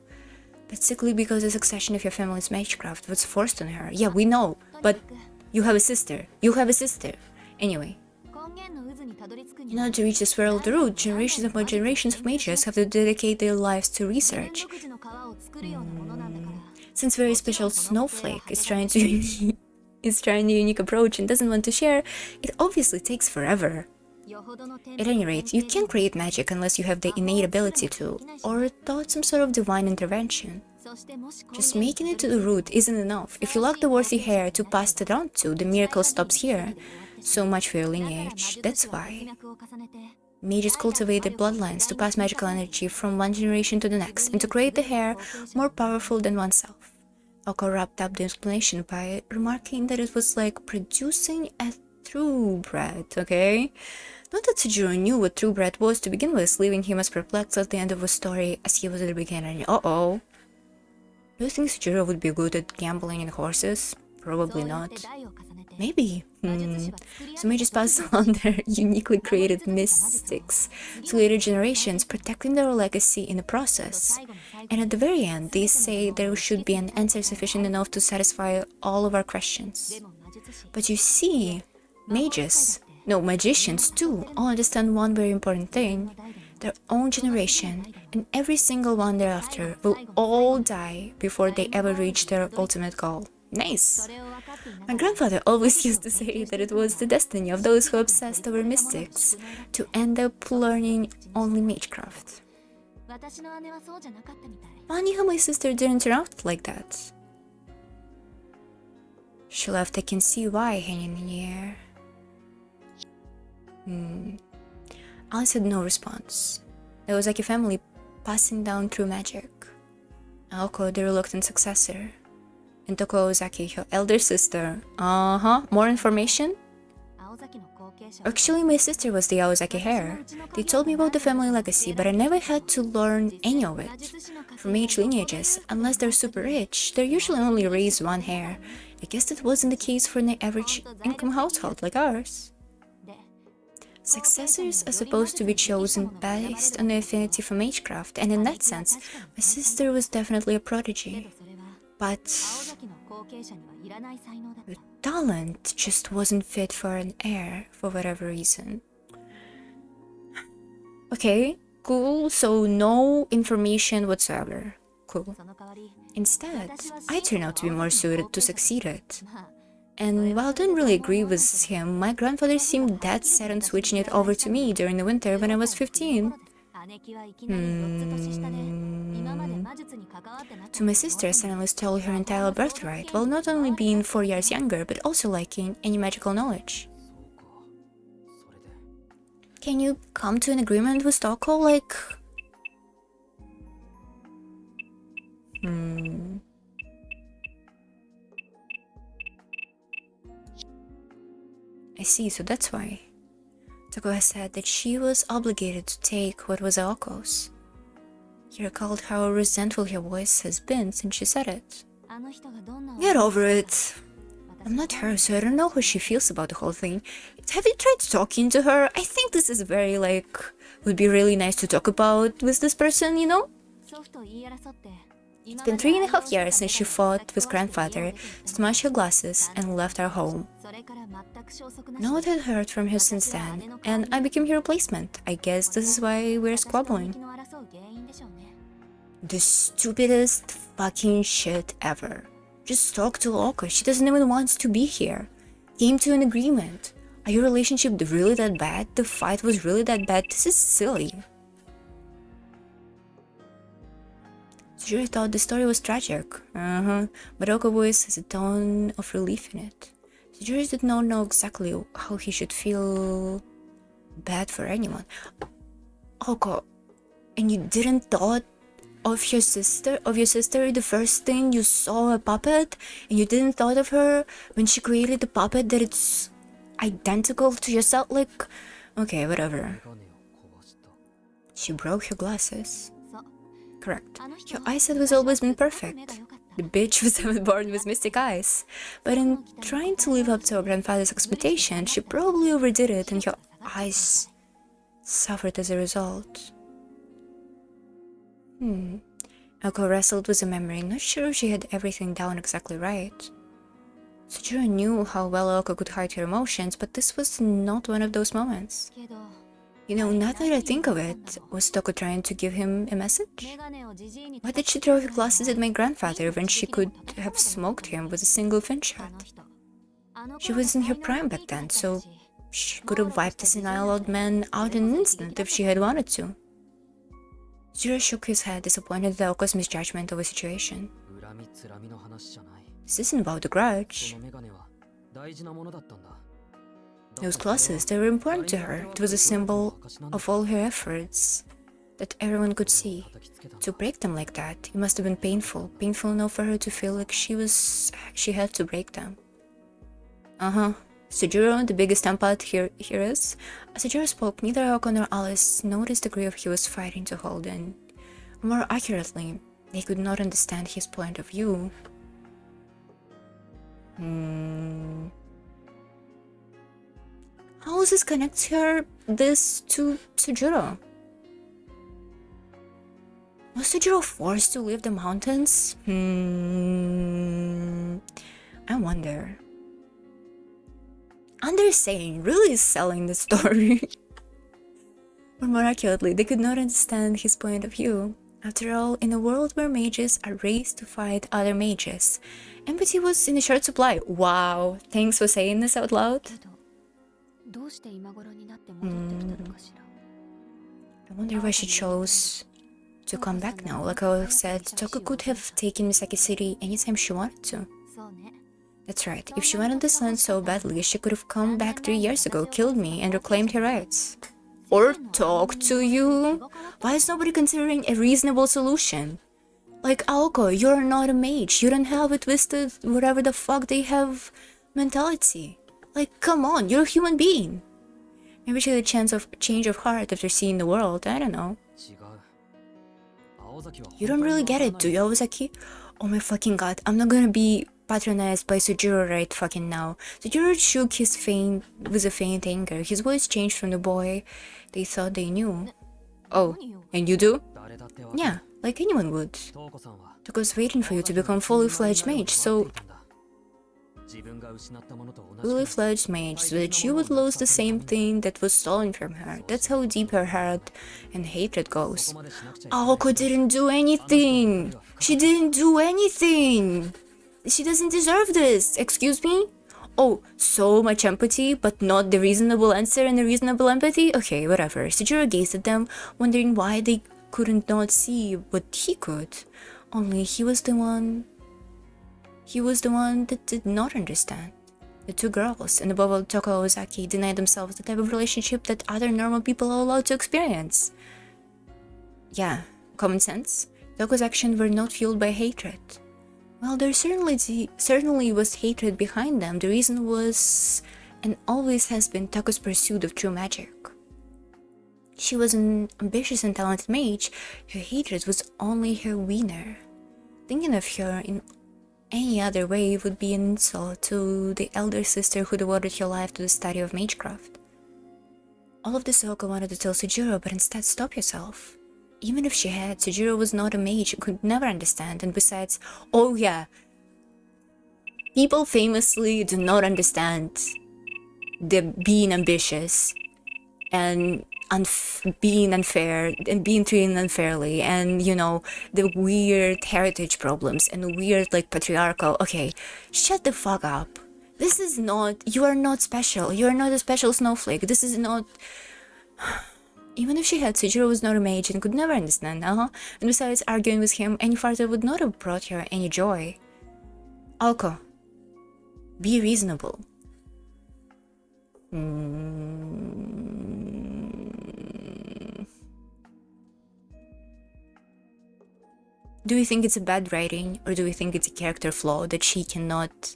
but simply because the succession of your family's magecraft was forced on her. Yeah, we know, but you have a sister. You have a sister. Anyway. In order to reach the swirl of the root, generations upon generations of mages have to dedicate their lives to research. Since very special Snowflake is trying a unique approach and doesn't want to share, it obviously takes forever. At any rate, you can't create magic unless you have the innate ability to, or thought some sort of divine intervention. Just making it to the root isn't enough. If you lack the worthy heir to pass it on to, the miracle stops here. So much for your lineage. That's why mages cultivate their bloodlines to pass magical energy from one generation to the next, and to create the heir more powerful than oneself. Oko wrapped up the explanation by remarking that it was like producing a thoroughbred, okay? Not that Sujiro knew what thoroughbred was to begin with, leaving him as perplexed at the end of the story as he was at the beginning. Uh-oh. Do you think Sujiro would be good at gambling in horses? Probably not. Maybe. So mages pass on their uniquely created mystics to later generations, protecting their legacy in the process. And at the very end, they say there should be an answer sufficient enough to satisfy all of our questions. But you see, magicians too, all understand one very important thing. Their own generation, and every single one thereafter, will all die before they ever reach their ultimate goal. Nice! My grandfather always used to say that it was the destiny of those who obsessed over mystics to end up learning only magecraft. Funny how my sister didn't turn out like that. She left, I can see why, hanging in the air. Alice had no response. There was like a family passing down through magic. Aoko, the reluctant successor. And Toko Ozaki, her elder sister. More information? Actually, my sister was the Aozaki heir. They told me about the family legacy, but I never had to learn any of it. For mage lineages, unless they're super rich, they usually only raise one heir. I guess that wasn't the case for an average income household like ours. Successors are supposed to be chosen based on their affinity for magecraft, and in that sense, my sister was definitely a prodigy. But the talent just wasn't fit for an heir for whatever reason. Okay, cool, so no information whatsoever. Cool. Instead, I turned out to be more suited to succeed it. And while I didn't really agree with him, my grandfather seemed dead set on switching it over to me during the winter when I was 15. To my sister, I suddenly stole her entire birthright, while not only being 4 years younger, but also lacking any magical knowledge. Can you come to an agreement with Toko, like... I see, so that's why. Toko has said that she was obligated to take what was Aoko's. He recalled how resentful her voice has been since she said it. Get over it. I'm not her, so I don't know how she feels about the whole thing. Have you tried talking to her? I think this is very, would be really nice to talk about with this person, you know? It's been 3.5 years since she fought with grandfather, smashed her glasses, and left our home. No one had heard from her since then, and I became her replacement. I guess this is why we're squabbling. The stupidest fucking shit ever. Just talk to Oka, she doesn't even want to be here. Came to an agreement. Are your relationship really that bad? The fight was really that bad? This is silly. Sujiro thought the story was tragic. But Oka voice has a tone of relief in it. Sujiro did not know exactly how he should feel bad for anyone. Oka, and you didn't thought of your sister the first thing you saw a puppet, and you didn't thought of her when she created the puppet that it's identical to yourself, okay, whatever. She broke her glasses. Correct. Her eyesight was always been perfect. The bitch was born with mystic eyes. But in trying to live up to her grandfather's expectation, she probably overdid it and her eyes suffered as a result. Oko wrestled with a memory, not sure if she had everything down exactly right. Sujiro knew how well Oko could hide her emotions, but this was not one of those moments. You know, now that I think of it, was Toko trying to give him a message? Why did she throw her glasses at my grandfather when she could have smoked him with a single fin shot? She was in her prime back then, so she could have wiped the senile old man out in an instant if she had wanted to. Sujiro shook his head, disappointed at Oko's misjudgment of a situation. This isn't about a grudge. Those glasses, they were important to her. It was a symbol of all her efforts that everyone could see. To break them like that, it must have been painful. Painful enough for her to feel like she had to break them. Sujiro, the biggest empath here is. As Sujiro spoke, neither Oko nor Alice noticed the grief he was fighting to hold in. More accurately, they could not understand his point of view. How does this connect this to Sujiro? Was Sujiro forced to leave the mountains? I wonder. Undersaying really is selling the story. Or more accurately, they could not understand his point of view. After all, in a world where mages are raised to fight other mages, empathy was in a short supply. Wow, thanks for saying this out loud. I wonder why she chose to come back now. Like I said, Toko could have taken Misaki City anytime she wanted to. That's right, if she wanted this land so badly, she could have come back 3 years ago, killed me, and reclaimed her rights. Or talk to you? Why is nobody considering a reasonable solution? Like, Aoko, you're not a mage, you don't have a twisted, whatever the fuck they have, mentality. Like, come on, you're a human being. Maybe she had a chance of change of heart after seeing the world, I don't know. You don't really get it, do you, Ozaki? Oh my fucking god, I'm not gonna be patronized by Sujiro right fucking now. Sujiro shook his with a faint anger. His voice changed from the boy they thought they knew. Oh, and you do? Yeah, like anyone would. Toko's waiting for you to become fully fledged mage, so... Fully fledged mage, so that she would lose the same thing that was stolen from her. That's how deep her heart and hatred goes. Aoko didn't do anything! She didn't do anything! She doesn't deserve this! Excuse me? Oh, so much empathy, but not the reasonable answer and the reasonable empathy? Okay, whatever. Sujiro gazed at them, wondering why they couldn't not see what he could. Only he was the one that did not understand. The two girls, and above all Toko and Ozaki, denied themselves the type of relationship that other normal people are allowed to experience. Yeah, common sense. Toko's actions were not fueled by hatred. Well, there certainly was hatred behind them. The reason was, and always has been, Toko's pursuit of true magic. She was an ambitious and talented mage. Her hatred was only her wiener. Thinking of her in any other way would be an insult to the elder sister who devoted her life to the study of magecraft. All of this Oko wanted to tell Sujiro, but instead stop yourself. Even if she had, Sujiro was not a mage and could never understand, and besides, oh yeah, people famously do not understand the being ambitious and being unfair and being treated unfairly, and you know, the weird heritage problems and weird like patriarchal. Okay, shut the fuck up. This is not, you are not special, you are not a special snowflake. This is not. Even if she had, Sujiro was not a mage and could never understand, and besides, arguing with him any further would not have brought her any joy. Aoko, be reasonable. Do we think it's a bad writing, or do we think it's a character flaw that she cannot...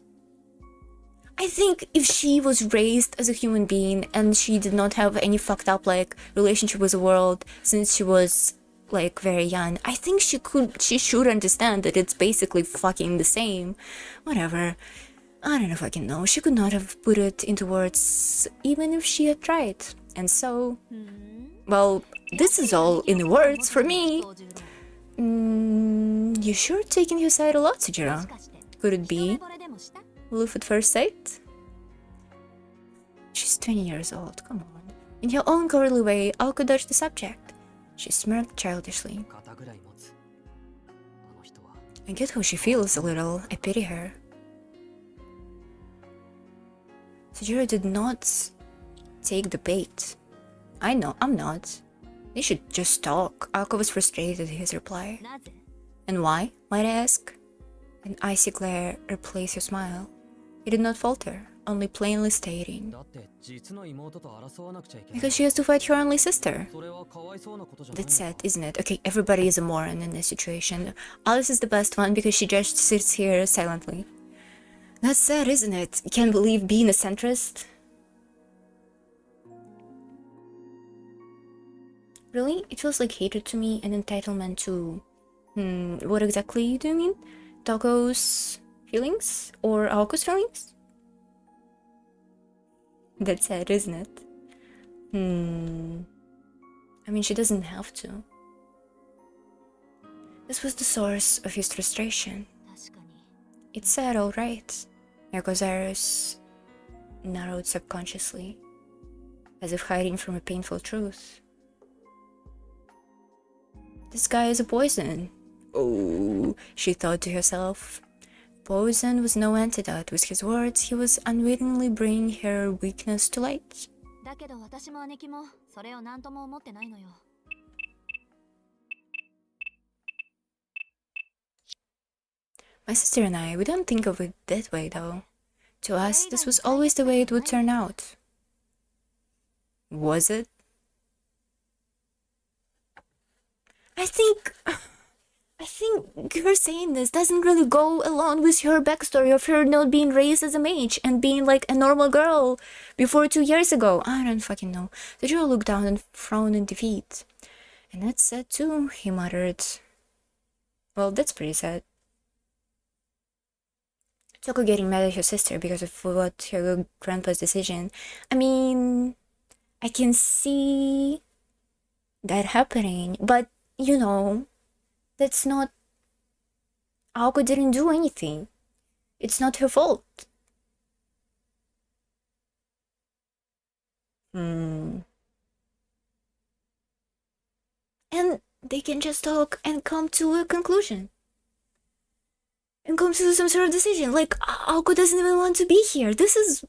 I think if she was raised as a human being and she did not have any fucked up like relationship with the world since she was like very young. I think she should understand that it's basically fucking the same. Whatever. I don't know if I can know. She could not have put it into words even if she had tried. And so, well, this is all in the words for me. You sure taking his side a lot, Sujiro? Could it be love at first sight? She's 20 years old, come on. In her own cowardly way, Aoko dodged the subject. She smirked childishly. I get how she feels a little. I pity her. Sujiro did not take the bait. I know, I'm not. They should just talk. Aoko was frustrated at his reply. And why, might I ask? An icy glare replaced her smile. He did not falter, only plainly stating. Because she has to fight her only sister. That's sad, isn't it? Okay, everybody is a moron in this situation. Alice is the best one because she just sits here silently. That's sad, isn't it? You can't believe being a centrist. Really? It feels like hatred to me and entitlement to... what exactly do you mean? Toko's feelings? Or Aoko's feelings? That's sad, isn't it? I mean, she doesn't have to. This was the source of his frustration. It's sad, alright. Yako's iris narrowed subconsciously, as if hiding from a painful truth. This guy is a poison. Oh, she thought to herself. Poison was no antidote. With his words, he was unwittingly bringing her weakness to light. My sister and I, we don't think of it that way, though. To us, this was always the way it would turn out. Was it? I think her saying this doesn't really go along with her backstory of her not being raised as a mage and being like a normal girl before 2 years ago. I don't fucking know. The girl looked down and frowned in defeat. And that's sad too, he muttered. Well, that's pretty sad. Toko getting mad at her sister because of what her grandpa's decision. I mean, I can see that happening, but you know, that's not... Aoko didn't do anything. It's not her fault. And they can just talk and come to a conclusion. And come to some sort of decision. Like, Aoko doesn't even want to be here. This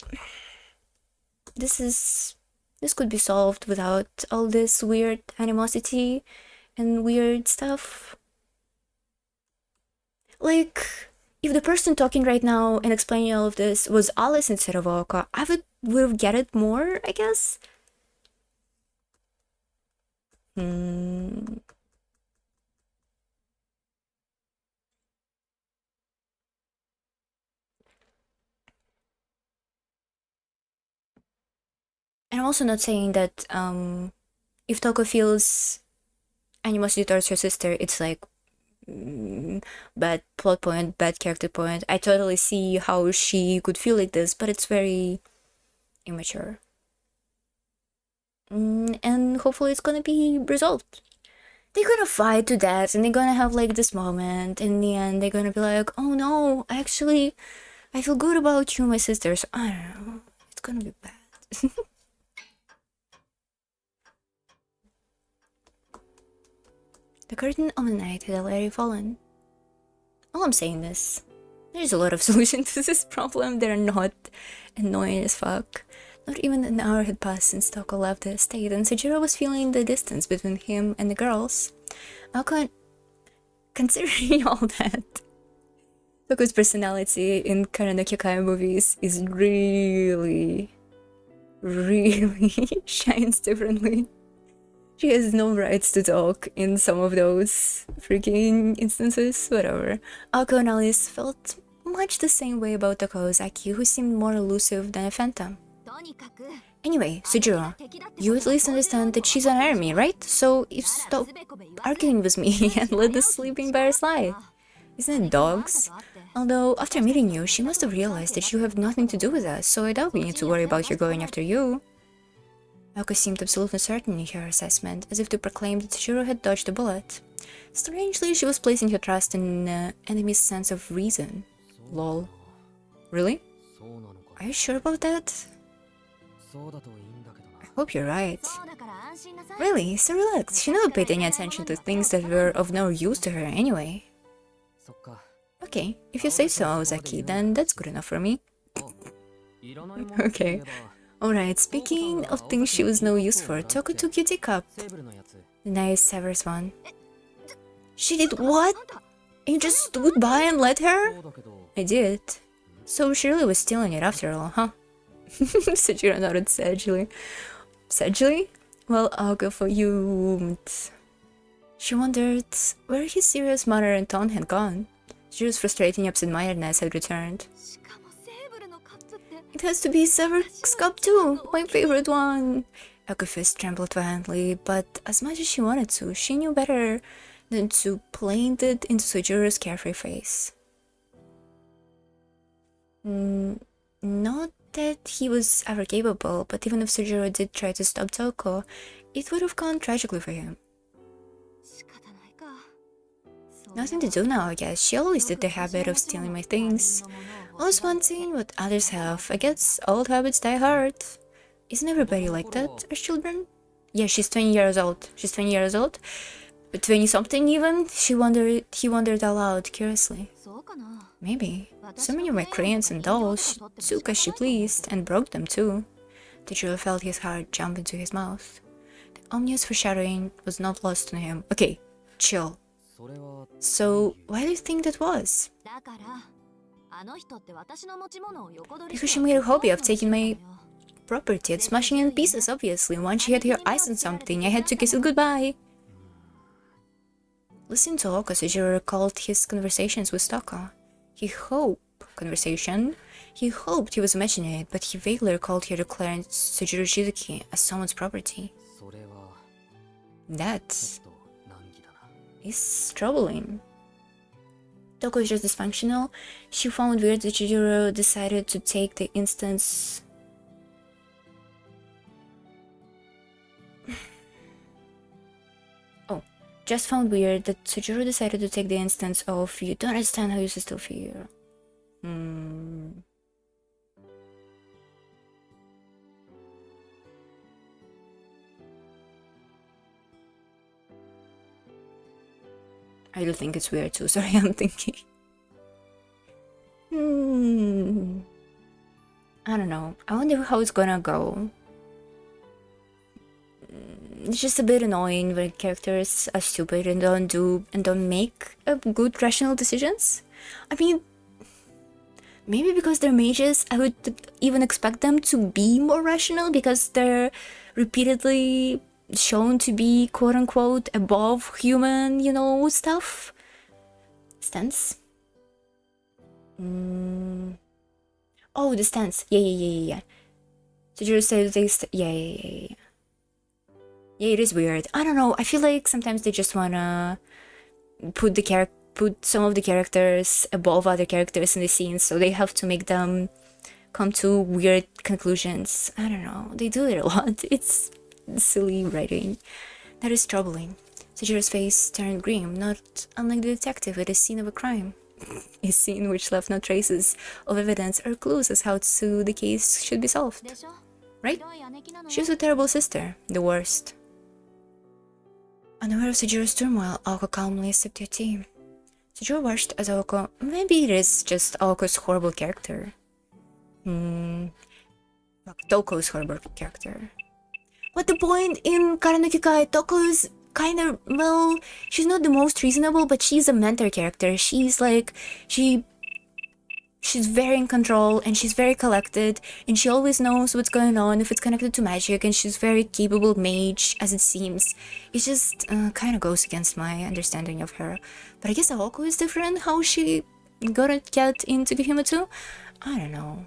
could be solved without all this weird animosity and weird stuff. Like, if the person talking right now and explaining all of this was Alice instead of Aoko, I would have get it more, I guess. And I'm also not saying that if Toko feels animosity towards her sister, it's like bad plot point, bad character point. I totally see how she could feel like this, but it's very immature. And hopefully it's gonna be resolved. They're gonna fight to death and they're gonna have like this moment. In the end, they're gonna be like, oh no, actually, I feel good about you, my sisters. I don't know. It's gonna be bad. The curtain of the night had already fallen. All I'm saying is, there's a lot of solutions to this problem. They're not annoying as fuck. Not even an hour had passed since Toko left the estate, and Sujiro was feeling the distance between him and the girls. Considering all that, Toko's personality in Kara no Kyokai movies is really shines differently. She has no rights to talk in some of those freaking instances, whatever. Aoko and Alice felt much the same way about Toko Ozaki, who seemed more elusive than a phantom. Anyway, Sujiro, you at least understand that she's an enemy, right? So if stop arguing with me and let the sleeping bear slide. Isn't it dogs? Although, after meeting you, she must have realized that you have nothing to do with us, so I doubt we need to worry about her going after you. Oko seemed absolutely certain in her assessment, as if to proclaim that Sujiro had dodged a bullet. Strangely, she was placing her trust in the enemy's sense of reason. Lol. Really? Are you sure about that? I hope you're right. Really? So relax. She never paid any attention to things that were of no use to her anyway. Okay, if you say so, Ozaki, then that's good enough for me. Okay. Alright, speaking of things she was no use for, Toko took your teacup. The nice Severus one. She did what? You just stood by and let her? I did. So she really was stealing it after all, huh? Sujiro nodded sagely. Sagely? Well, I'll go for you. She wondered where his serious manner and tone had gone. Sujiro's frustrating absent-mindedness had returned. It has to be Severus cup too, my favorite one. Yoko's fist trembled violently, but as much as she wanted to, she knew better than to plant it into Sujiro's carefree face. Not that he was ever capable, but even if Sujiro did try to stop Toko, it would have gone tragically for him. Nothing to do now, I guess. She always did the habit of stealing my things. Always wanting what others have. I guess old habits die hard. Isn't everybody like that as children? Yeah, she's 20 years old. She's 20 years old? But 20-something even? He wondered aloud, curiously. Maybe. So many of my crayons and dolls she took as she pleased, and broke them too. Tejuro felt his heart jump into his mouth. The ominous foreshadowing was not lost on him. Okay, chill. So, why do you think that was? Because she made a hobby of taking my property and smashing it in pieces, obviously. Once she had her eyes on something, I had to kiss it goodbye. Listening to Oko, Sujiro recalled his conversations with Toko. He hoped he was imagining it, but he vaguely recalled her declaring Sujiro Shizuki as someone's property. That is troubling. Toko is just dysfunctional. She found weird that Sujiro decided to take the instance. Just found weird that Sujiro decided to take the instance of you don't understand how you still feel. I do think it's weird too, sorry, I'm thinking. I don't know. I wonder how it's gonna go. It's just a bit annoying when characters are stupid and don't make good rational decisions. I mean, maybe because they're mages, I would even expect them to be more rational because they're repeatedly shown to be quote-unquote above human, you know, stuff. Stance? Oh, the stance. Yeah. Sujiro said they yeah. Yeah, it is weird. I don't know. I feel like sometimes they just wanna put some of the characters above other characters in the scene, so they have to make them come to weird conclusions. I don't know. They do it a lot. It's silly writing. That is troubling. Sujiro's face turned grim, not unlike the detective at a scene of a crime. A scene which left no traces of evidence or clues as how the case should be solved. Right? She was a terrible sister. The worst. Unaware of Sujiro's turmoil, Aoko calmly sipped her tea. Sujiro watched as Aoko... Maybe it is just Aoko's horrible character. Toko's horrible character. But the point in Kara no Kikai, Toko is kind of... Well, she's not the most reasonable, but she's a mentor character. She's like... She's very in control, and she's very collected, and she always knows what's going on if it's connected to magic, and she's very capable mage, as it seems. It just kind of goes against my understanding of her. But I guess Aoko is different, how she got into Gahima too? I don't know.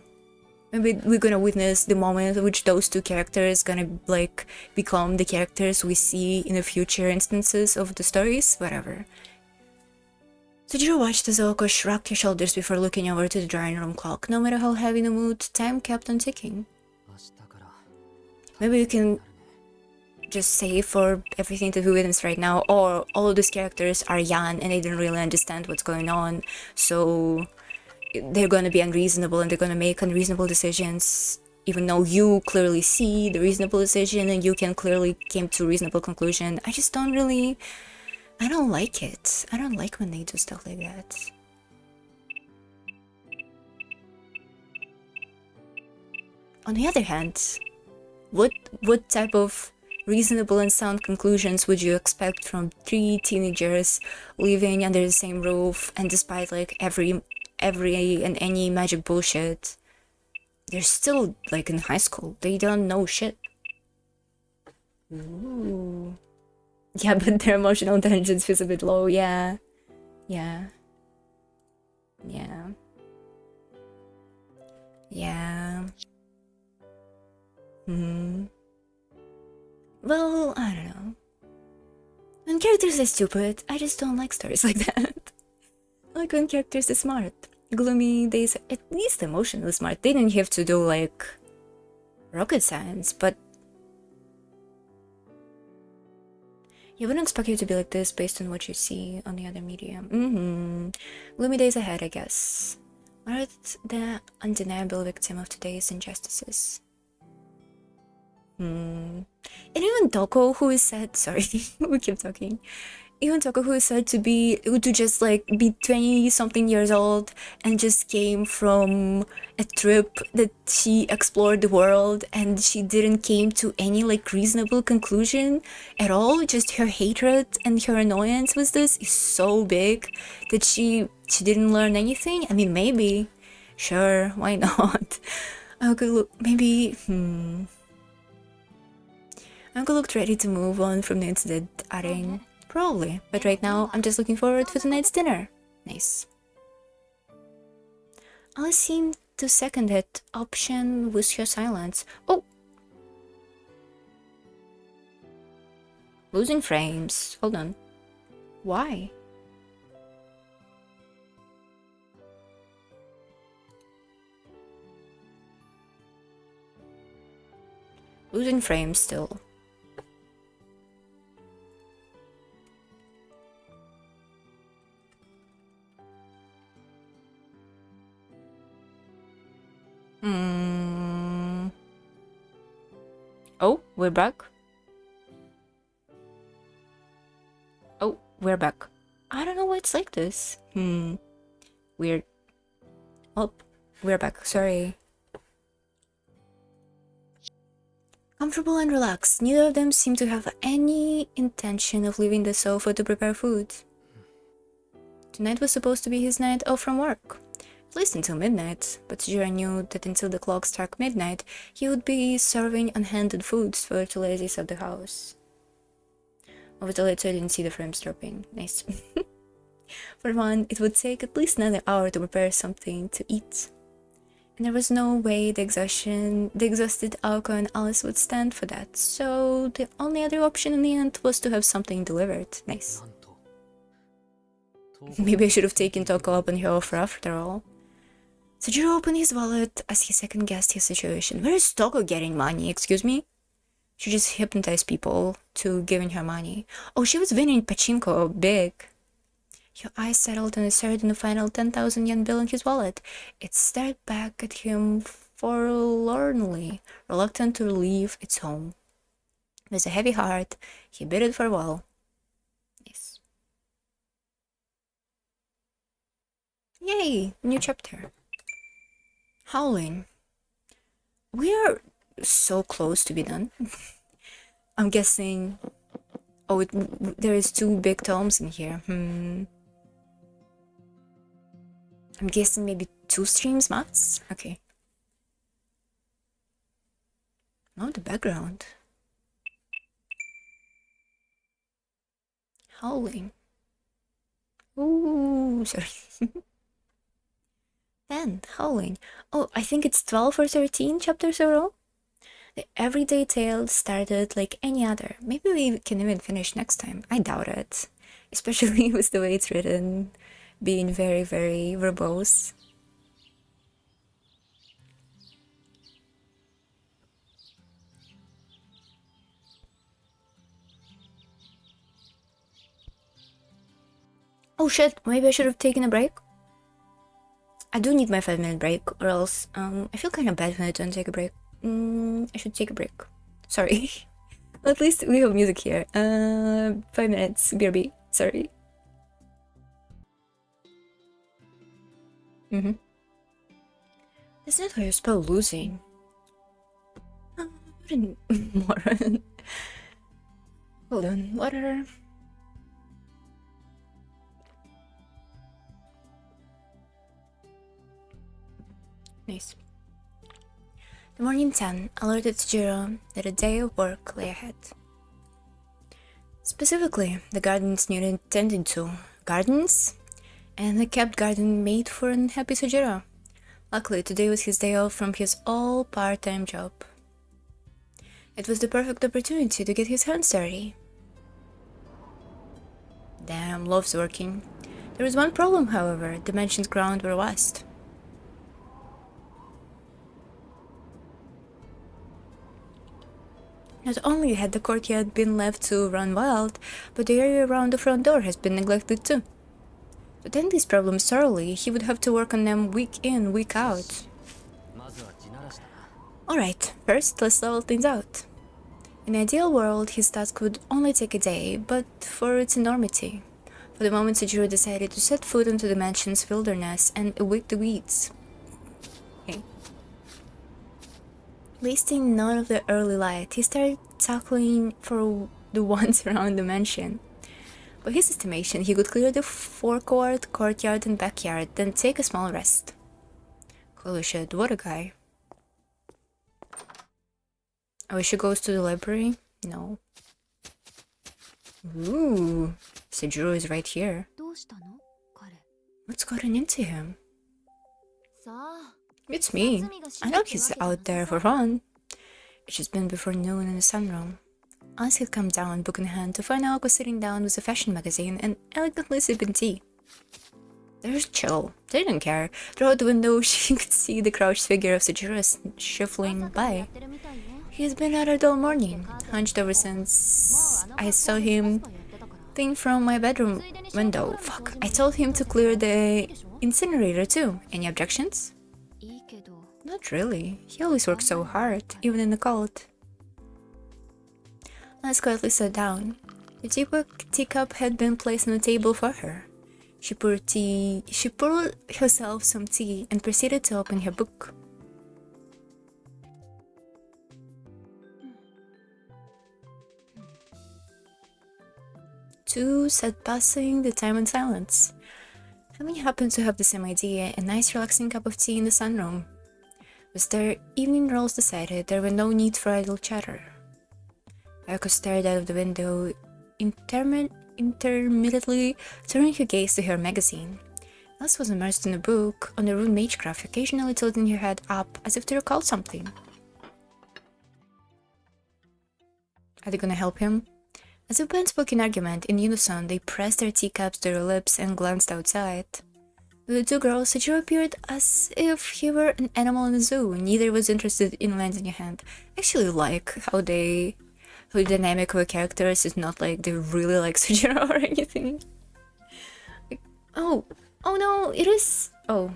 Maybe we're gonna witness the moment in which those two characters gonna like become the characters we see in the future instances of the stories, whatever. So Jiro watched as Oko shrugged her shoulders before looking over to the drawing room clock. No matter how heavy the mood, time kept on ticking. Maybe we can just say for everything that we witness right now, or all of these characters are young and they don't really understand what's going on, so they're gonna be unreasonable and they're gonna make unreasonable decisions, even though you clearly see the reasonable decision and you can clearly came to a reasonable conclusion. I just don't really... I don't like it. I don't like when they do stuff like that. On the other hand, what type of reasonable and sound conclusions would you expect from 3 teenagers living under the same roof, and despite like every and any magic bullshit, they're still like in high school. They don't know shit. Ooh. Yeah, but their emotional intelligence feels a bit low. Yeah. Yeah. Yeah. Yeah. Well, I don't know. When characters are stupid, I just don't like stories like that. Like when characters are smart. Gloomy Days, at least emotionally smart. They didn't have to do like rocket science, but you wouldn't expect you to be like this based on what you see on the other media. Gloomy days ahead, I guess. Are the undeniable victim of today's injustices. And even Toko, who is said, sorry, we keep talking. Even Toko, who is said to just like be 20-something years old and just came from a trip that she explored the world and she didn't came to any like reasonable conclusion at all. Just her hatred and her annoyance with this is so big that she didn't learn anything. I mean, maybe, sure, why not? Okay, look, maybe. Uncle looked ready to move on from the incident, adding, probably, but right now I'm just looking forward to tonight's dinner. Nice. Alice seemed to second that option with her silence. Oh! Losing frames. Hold on. Why? Losing frames still. Oh, we're back. Oh, we're back. I don't know why it's like this. Weird. Oh, we're back. Sorry. Comfortable and relaxed, neither of them seemed to have any intention of leaving the sofa to prepare food. Tonight was supposed to be his night off from work. At least until midnight, but Jira knew that until the clock struck midnight, he would be serving unhanded foods for the ladies of the house. Over the lights, I didn't see the frames dropping. Nice. For one, it would take at least another hour to prepare something to eat. And there was no way the exhausted Aoko and Alice would stand for that, so the only other option in the end was to have something delivered. Nice. Maybe I should have taken Toko up on her offer after all. Sujiro opened his wallet as he second-guessed his situation. Where is Toko getting money? Excuse me? She just hypnotized people to giving her money. Oh, she was winning pachinko big. Her eyes settled on a third and the final 10,000 yen bill in his wallet. It stared back at him forlornly, reluctant to leave its home. With a heavy heart, he bid it farewell. Yes. Yay! New chapter. Howling. We are so close to be done. I'm guessing... Oh, there is 2 big tomes in here. I'm guessing maybe 2 streams max? Okay. Oh, the background. Howling. Ooh, sorry. 10. Howling. Oh, I think it's 12 or 13 chapters in a row. The everyday tale started like any other. Maybe we can even finish next time. I doubt it. Especially with the way it's written, being very, very verbose. Oh shit, maybe I should have taken a break. I do need my 5-minute break, or else I feel kind of bad when I don't take a break. I should take a break. Sorry. At least we have music here. 5 minutes, BRB. Sorry. That's not how you spell losing. What a moron. Hold on, water. Nice. The morning sun alerted Jiro that a day of work lay ahead. Specifically, the gardens needed tending to. Gardens? And the kept garden made for an unhappy Sujiro. Luckily, today was his day off from his all part-time job. It was the perfect opportunity to get his hands dirty. Damn, loves working. There was one problem, however. The mansion's ground were vast. Not only had the courtyard been left to run wild, but the area around the front door has been neglected too. To tend these problems thoroughly, he would have to work on them week in, week out. Alright, first let's level things out. In an ideal world, his task would only take a day, but for its enormity. For the moment, Sujiro decided to set foot into the mansion's wilderness and evict the weeds. Okay. Wasting none of the early light, he started tackling for the ones around the mansion. By his estimation, he could clear the forecourt, courtyard, and backyard, then take a small rest. Holy shit, what a guy. I wish he goes to the library? No. Ooh, Sujiro is right here. What's gotten into him? It's me. I know he's out there for fun. It's just been before noon in the sunroom. As he'd come down, book in hand, to find Aok was sitting down with a fashion magazine and elegantly sipping tea. They were chill. They didn't care. Through the window, she could see the crouched figure of Sujiro shuffling by. He has been at it all morning, hunched over since I saw him thing from my bedroom window. Fuck, I told him to clear the incinerator too. Any objections? Not really. He always works so hard, even in the cold. Alice quietly sat down. The teacup had been placed on the table for her. She poured herself some tea and proceeded to open her book. Two sat passing the time in silence. Having happened to have the same idea, a nice relaxing cup of tea in the sunroom. With their evening rolls decided, there was no need for idle chatter. Ayako stared out of the window, intermittently turning her gaze to her magazine. Alice was immersed in a book, on the rune magecraft, occasionally tilting her head up as if to recall something. Are they gonna help him? As if both spoke in argument, in unison, they pressed their teacups to their lips and glanced outside. To the two girls, Sujiro appeared as if he were an animal in a zoo. Neither was interested in lending a hand. I actually like how the dynamic of the characters is not like they really like Sujiro or anything. Like, oh no, it is. Oh.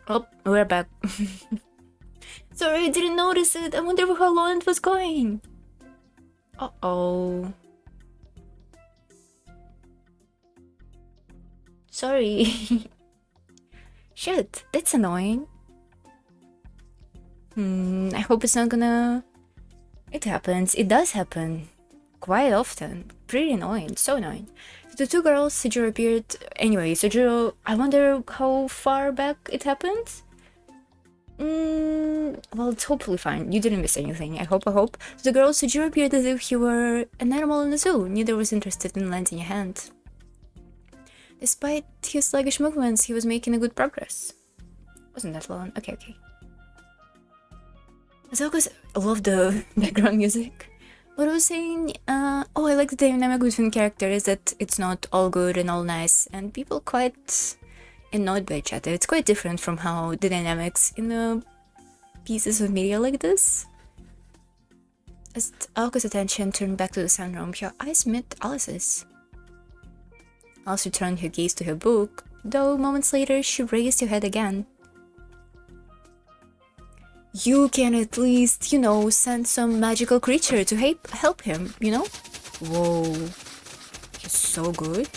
Oh, we're back. Sorry, I didn't notice it. I wonder how long it was going. Uh-oh. Sorry. Shit, that's annoying. I hope it's not gonna... It happens. It does happen. Quite often. Pretty annoying. So annoying. The two girls, Sujiro appeared... Anyway, Sujiro... I wonder how far back it happened? Well, it's hopefully fine. You didn't miss anything. I hope. To the girl, Sujiro appeared as if he were an animal in a zoo. Neither was interested in lending a hand. Despite his sluggish movements, he was making a good progress. Wasn't that long? Okay. As always, I love the background music. What I was saying, I like the dynamic between characters, that it's not all good and all nice, and people quite annoyed by each other. It's quite different from how the dynamics in the pieces of media like this. As Aoka's attention turned back to the sunroom, her eyes met Alice's. Alice returned her gaze to her book, though moments later she raised her head again. You can at least, send some magical creature to help him, Whoa. He's so good.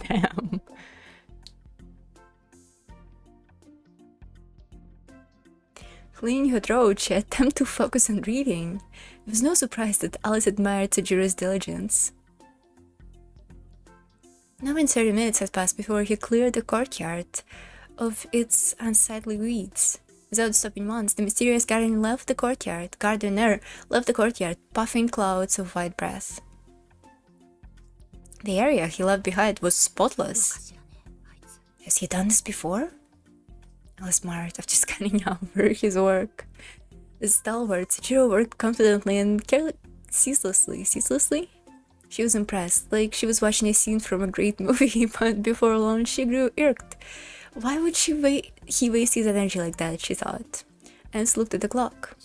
Damn. Cleaning her throat, she attempted to focus on reading. It was no surprise that Alice admired Sujiro's diligence. Now 30 minutes had passed before he cleared the courtyard of its unsightly weeds. Without stopping once, the mysterious gardener left the courtyard, puffing clouds of white breath. The area he left behind was spotless. Has he done this before? Alice marked after scanning over his work. The stalwart Sujiro worked confidently and ceaselessly. She was impressed, like she was watching a scene from a great movie, but before long she grew irked. Why would he waste his energy like that, she thought, and looked at the clock.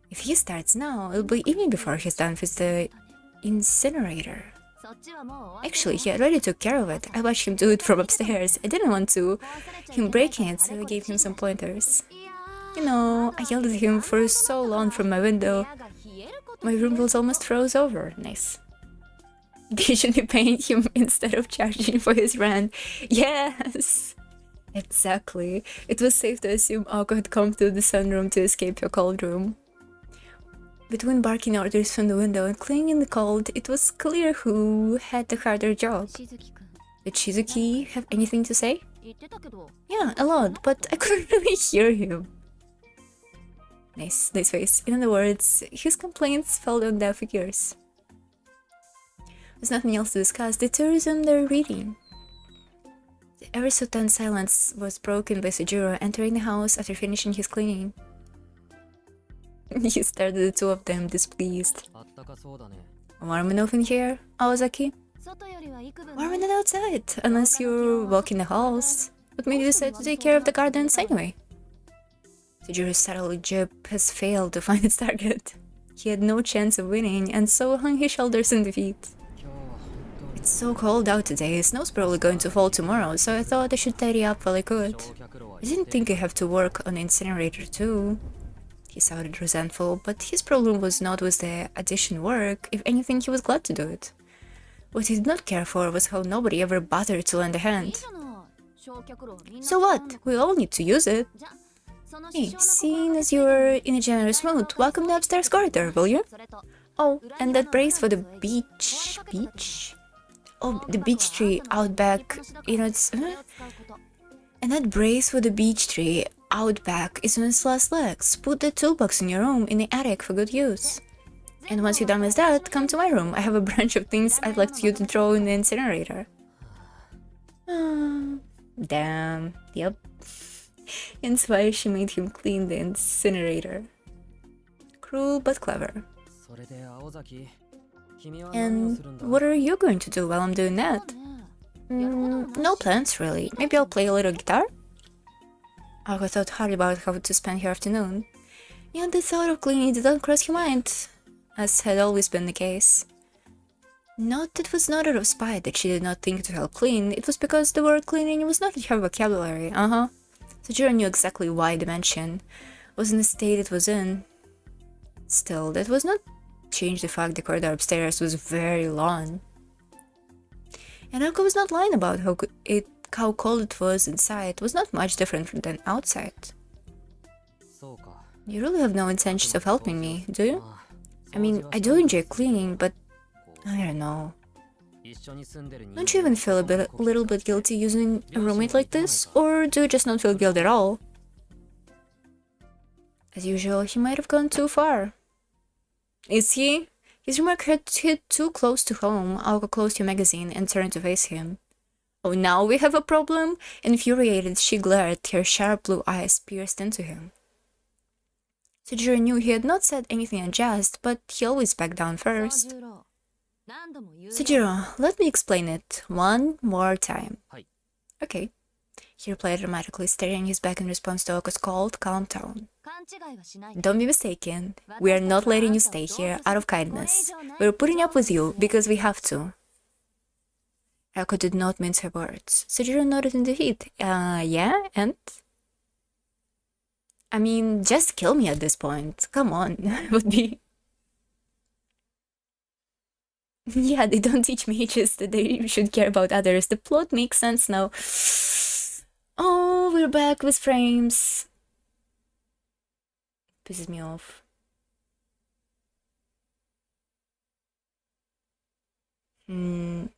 If he starts now, it'll be evening before he's done with the incinerator. Actually, he already took care of it. I watched him do it from upstairs. I didn't want him breaking it, so I gave him some pointers. I yelled at him for so long from my window. My room was almost froze over. Nice. They should be paying him instead of charging for his rent. Yes! Exactly. It was safe to assume Aoko had come to the sunroom to escape her cold room. Between barking orders from the window and cleaning in the cold, it was clear who had the harder job. Did Shizuki have anything to say? Yeah, a lot, but I couldn't really hear him. Nice face. In other words, his complaints fell on deaf ears. With nothing else to discuss, the two resumed their reading. The ever so tense silence was broken by Sujiro entering the house after finishing his cleaning. He stared at the two of them, displeased. Warm enough in here, Awazaki? Warmer than outside, unless you're walking the halls. What made you decide to take care of the gardens anyway? Sujiro's subtle jib has failed to find its target. He had no chance of winning, and so hung his shoulders in defeat. It's so cold out today, snow's probably going to fall tomorrow, so I thought I should tidy up while I could. I didn't think I have to work on the incinerator too. He sounded resentful, but his problem was not with the addition work. If anything, he was glad to do it. What he did not care for was how nobody ever bothered to lend a hand. So what? We all need to use it. Hey, seeing as you're in a generous mood, welcome the upstairs corridor, will you? Oh, and that brace for the beach? Oh, the beech tree out back, it's... And that brace for the beech tree out back is on its last legs. Put the toolbox in your room in the attic for good use. And once you're done with that, come to my room. I have a bunch of things I'd like you to throw in the incinerator. Damn. Yep. And why she made him clean the incinerator. Cruel but clever. And what are you going to do while I'm doing that? No plans, really. Maybe I'll play a little guitar? Aoko thought hard about how to spend her afternoon. Yet the thought of cleaning did not cross her mind, as had always been the case. It was not out of spite that she did not think to help clean, it was because the word cleaning was not in her vocabulary, Sujiro knew exactly why the mansion was in the state it was in. Still, that was not change the fact the corridor upstairs was very long. And Aoko was not lying about how cold it was inside. It was not much different than outside. You really have no intentions of helping me, do you? I mean, I do enjoy cleaning, but I don't know. Don't you even feel little bit guilty using a roommate like this? Or do you just not feel guilt at all? As usual, he might have gone too far. Is he? His remark hit too close to home. I'll go close to your magazine and turn to face him. Oh, now we have a problem? Infuriated, she glared, her sharp blue eyes pierced into him. Sujiro knew he had not said anything unjust, but he always backed down first. Sujiro, let me explain it one more time. Okay. He replied dramatically, staring his back in response to Oko's cold, calm tone. Don't be mistaken. We are not letting you stay here out of kindness. We're putting up with you because we have to. Oko did not mince her words. Sujiro nodded in defeat. Yeah, and? I mean, just kill me at this point. Come on, would be... Yeah, they don't teach mages that they should care about others. The plot makes sense now. Oh, we're back with frames. Pisses me off.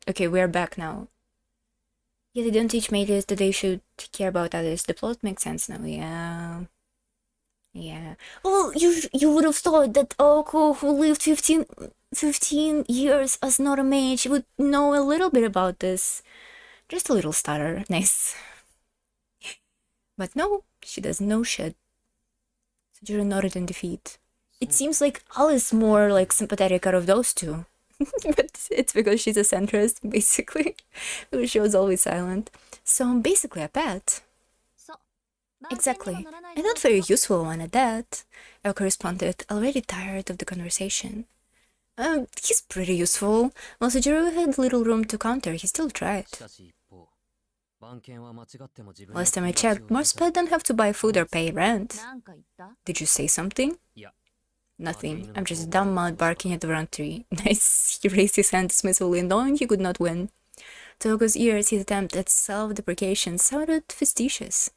Okay, we're back now. Yeah, they don't teach mages that they should care about others. The plot makes sense now, yeah. Yeah. Well, you would have thought that Oko, who lived 15 years as not a mage, would know a little bit about this. Just a little stutter. Nice. But no, she does no shit. Sujiro nodded in defeat. It seems like Alice more like sympathetic out of those two. But it's because she's a centrist, basically. Because she was always silent. So I'm basically a pet. Exactly. And not very useful one at that. Oko responded, already tired of the conversation. He's pretty useful. While Sujiro had little room to counter, he still tried. Last time I checked, most pets don't have to buy food or pay rent. Did you say something? Nothing. I'm just a dumb mud barking at the wrong tree. Nice. He raised his hand dismissively, knowing he could not win. To Oko's ears, his attempt at self-deprecation sounded facetious.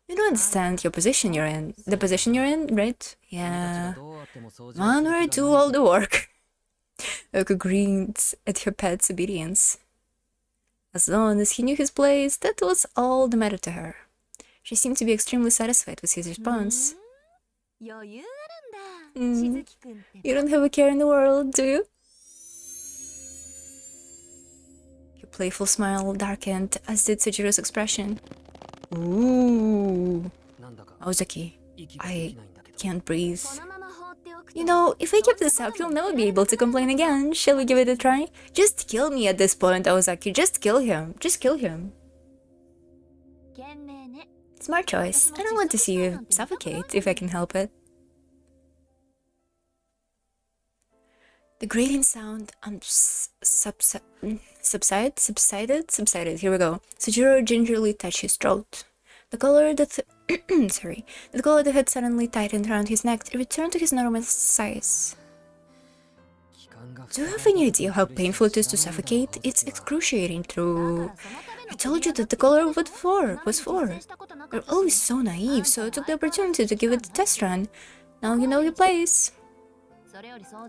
You don't understand your position you're in. The position you're in, right? Yeah. One where I do all the work. Oko grinned at her pet's obedience. As long as he knew his place, that was all that mattered to her. She seemed to be extremely satisfied with his response. You don't have a care in the world, do you? Her playful smile darkened, as did Sujiro's expression. Ooh. Ozaki, I can't breathe. You know, if I keep this up, you'll never be able to complain again. Shall we give it a try? Just kill me at this point, Ozaki. Just kill him. Just kill him. Smart choice. I don't want to see you suffocate, if I can help it. The grating sound subsided. Here we go. Sujiro gingerly touched his throat. The collar that the collar that had suddenly tightened around his neck returned to his normal size. Do you have any idea how painful it is to suffocate? It's excruciating, true. I told you that the collar was for. You're always so naive, so I took the opportunity to give it a test run. Now you know your place.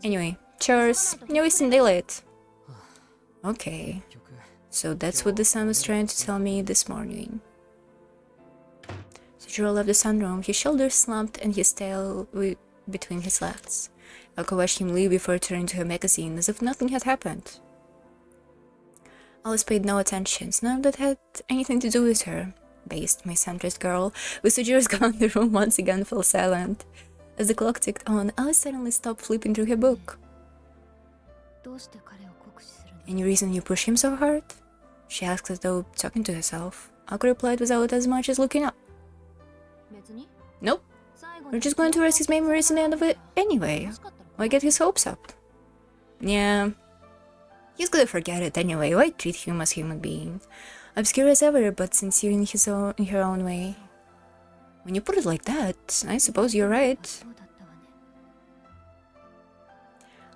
Anyway, cheers. No wasting daylight. Okay. So that's what the sun was trying to tell me this morning. Sujiro left the sunroom, his shoulders slumped and his tail between his legs. Oko watched him leave before turning to her magazine, as if nothing had happened. Alice paid no attention, none of that had anything to do with her. Based, my centrist girl. With Sujiro's gone, the room once again fell silent. As the clock ticked on, Alice suddenly stopped flipping through her book. Any reason you push him so hard? She asked as though talking to herself. Oko replied without as much as looking up. Nope. We're just going to rest his memories in the end of it anyway. Why get his hopes up? Yeah. He's gonna forget it anyway. Why treat him as a human being? Obscure as ever, but sincere in her own way. When you put it like that, I suppose you're right.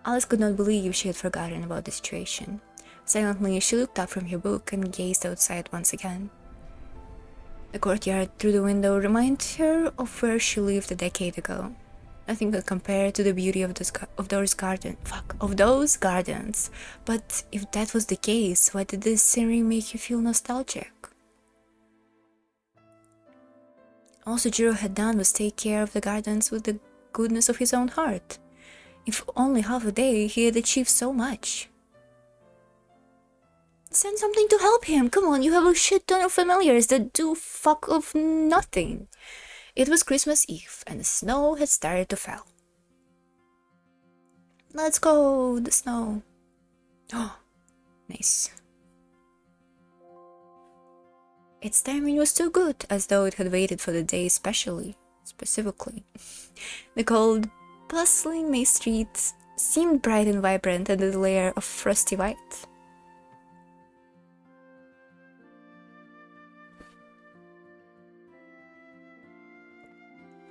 Alice could not believe she had forgotten about the situation. Silently, she looked up from her book and gazed outside once again. The courtyard through the window reminded her of where she lived a decade ago. Nothing could compare to the beauty of those gardens. But if that was the case, why did this scenery make you feel nostalgic? All Sujiro had done was take care of the gardens with the goodness of his own heart. If only half a day, he had achieved so much. Send something to help him. Come on, you have a shit ton of familiars that do fuck of nothing. It was Christmas Eve, and the snow had started to fall. Let's go, the snow. Oh, nice. Its timing was too good, as though it had waited for the day specifically. The cold, bustling May streets seemed bright and vibrant under the layer of frosty white.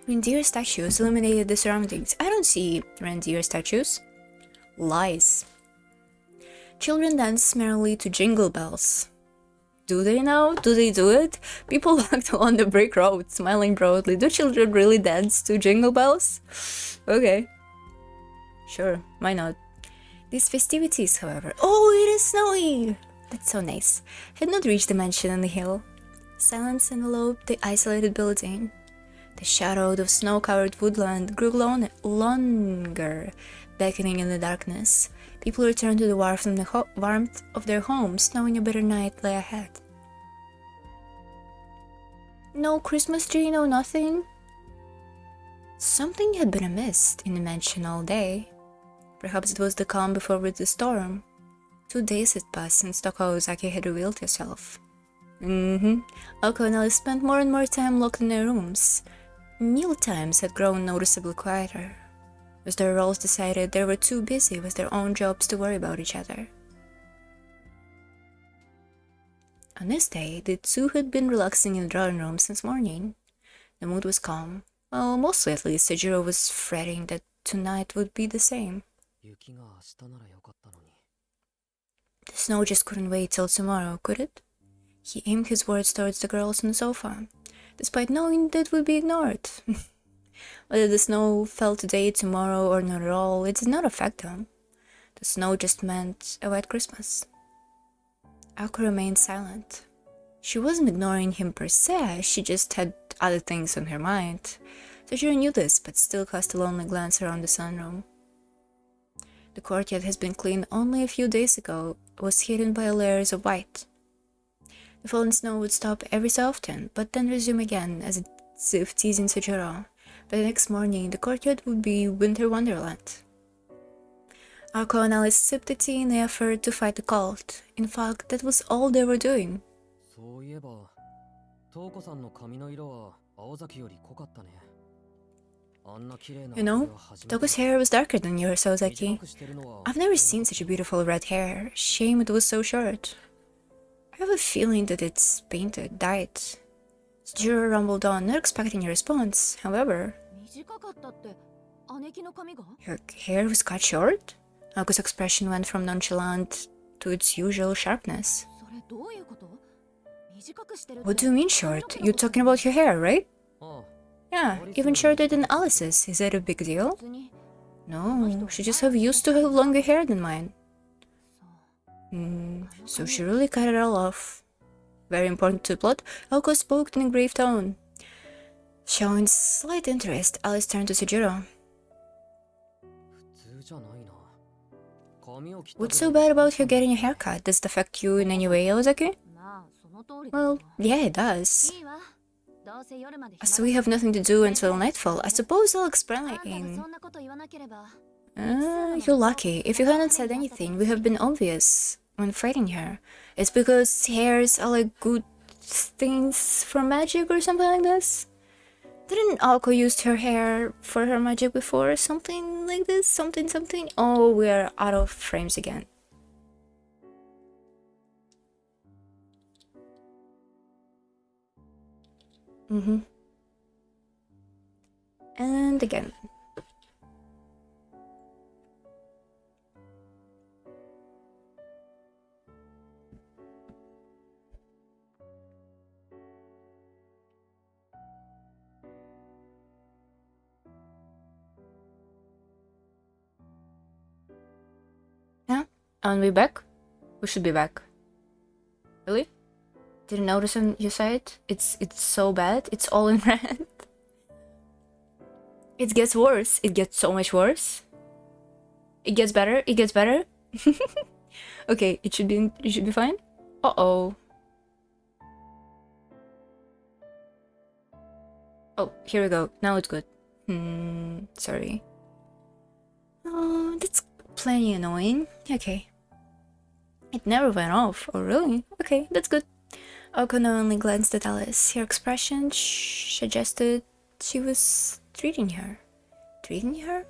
Reindeer statues illuminated the surroundings. I don't see reindeer statues. Lies. Children danced merrily to jingle bells. Do they now? Do they do it? People walked along the brick road, smiling broadly. Do children really dance to jingle bells? Okay. Sure, why not? These festivities, however— oh, it is snowy! That's so nice. Had not reached the mansion on the hill. Silence enveloped the isolated building. The shadow of snow-covered woodland grew longer, beckoning in the darkness. People returned to the wharf from the warmth of their homes, knowing a better night lay ahead. No Christmas tree, no nothing. Something had been amiss in the mansion all day. Perhaps it was the calm before the storm. 2 days had passed since Toko-Ozaki had revealed herself. Ako and Alice spent more and more time locked in their rooms. Meal times had grown noticeably quieter. As their roles decided, they were too busy with their own jobs to worry about each other. On this day, the two had been relaxing in the drawing room since morning. The mood was calm. Well, mostly at least, Sejiro was fretting that tonight would be the same. The snow just couldn't wait till tomorrow, could it? He aimed his words towards the girls on the sofa, despite knowing that would be ignored. Whether the snow fell today, tomorrow, or not at all, it did not affect them. The snow just meant a white Christmas. Ako remained silent. She wasn't ignoring him per se, she just had other things on her mind. Sejiro knew this, but still cast a lonely glance around the sunroom. The courtyard has been cleaned only a few days ago, was hidden by layers of white. The fallen snow would stop every so often, but then resume again as if teasing Sejiro. By the next morning, the courtyard would be winter wonderland. Ako and Alice sipped the tea in the effort to fight the cold. In fact, that was all they were doing. You know, Toko's hair was darker than yours, Ozaki. I've never seen such a beautiful red hair. Shame it was so short. I have a feeling that it's painted, dyed. Sejiro rumbled on, not expecting a response. However, her hair was cut short? Ako's expression went from nonchalant to its usual sharpness. What do you mean short? You're talking about your hair, right? Yeah, even shorter than Alice's. Is that a big deal? No, she just have used to have longer hair than mine. So she really cut it all off. Very important to the plot, Ako spoke in a grave tone. Showing slight interest, Alice turned to Sejiro. What's so bad about her getting a haircut? Does it affect you in any way, Ozaki? Well, yeah, it does. As we have nothing to do until nightfall, I suppose I'll explain. You're lucky. If you hadn't said anything, we have been obvious when fighting her. It's because hairs are like good things for magic or something like this. Didn't Ako use her hair for her magic before? Something like this? Something. Oh, we are out of frames again. And again. And we back? We should be back. Really? Didn't notice on your side? It's so bad. It's all in red. It gets worse. It gets so much worse. It gets better. It gets better. Okay, it should be fine. Uh-oh. Oh, here we go. Now it's good. Sorry. Oh, that's plenty annoying. Okay. It never went off. Oh, really? Okay, that's good. Okono only glanced at Alice. Her expression suggested she was treating her. Treating her?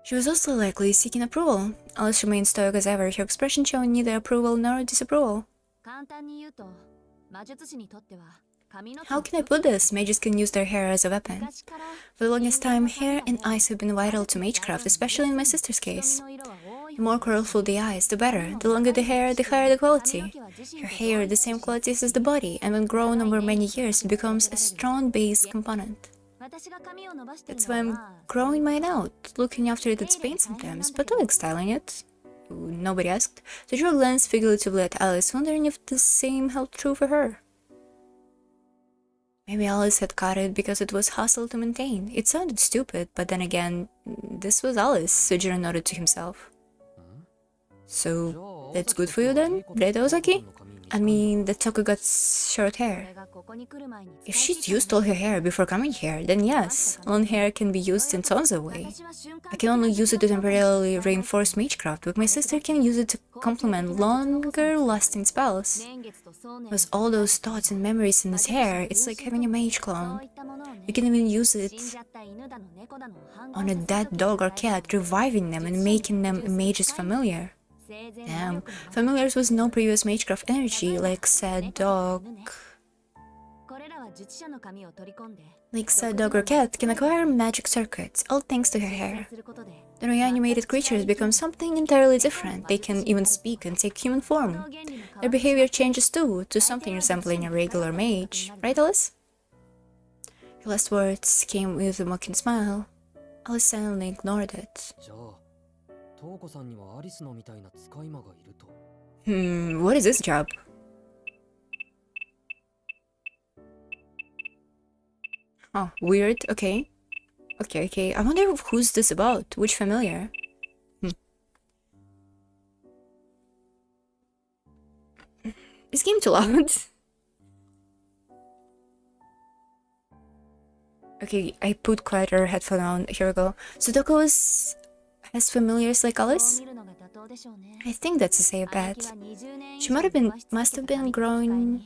She was also likely seeking approval. Alice remained stoic as ever, her expression showing neither approval nor disapproval. How can I put this? Mages can use their hair as a weapon. For the longest time, hair and eyes have been vital to magecraft, especially in my sister's case. The more colorful the eyes, the better. The longer the hair, the higher the quality. Her hair, the same qualities as the body, and when grown over many years, it becomes a strong base component. That's why I'm growing mine out, looking after it at pain sometimes, but I like styling it. Nobody asked. So Drew glanced figuratively at Alice, wondering if the same held true for her. Maybe Alice had cut it because it was hassle to maintain. It sounded stupid, but then again, this was Alice, Sujiro nodded to himself. So, that's good for you then, right, Ozaki? I mean, that Toko got short hair. If she'd used all her hair before coming here, then yes, long hair can be used in tons of ways. I can only use it to temporarily reinforce magecraft, but my sister can use it to complement longer-lasting spells. With all those thoughts and memories in his hair, it's like having a mage clone. You can even use it on a dead dog or cat, reviving them and making them mage's familiar. Damn, familiars with no previous magecraft energy, like said dog or cat, can acquire magic circuits, all thanks to her hair. The reanimated creatures become something entirely different. They can even speak and take human form. Their behavior changes too, to something resembling a regular mage. Right, Alice? Her last words came with a mocking smile. Alice silently ignored it. What is this job? Oh, weird, okay. Okay, I wonder who's this about? Which familiar? Is game too loud? Okay, I put quieter headphone on. Here we go. So Toko has familiars like Alice? I think that's a safe bet. She must have been growing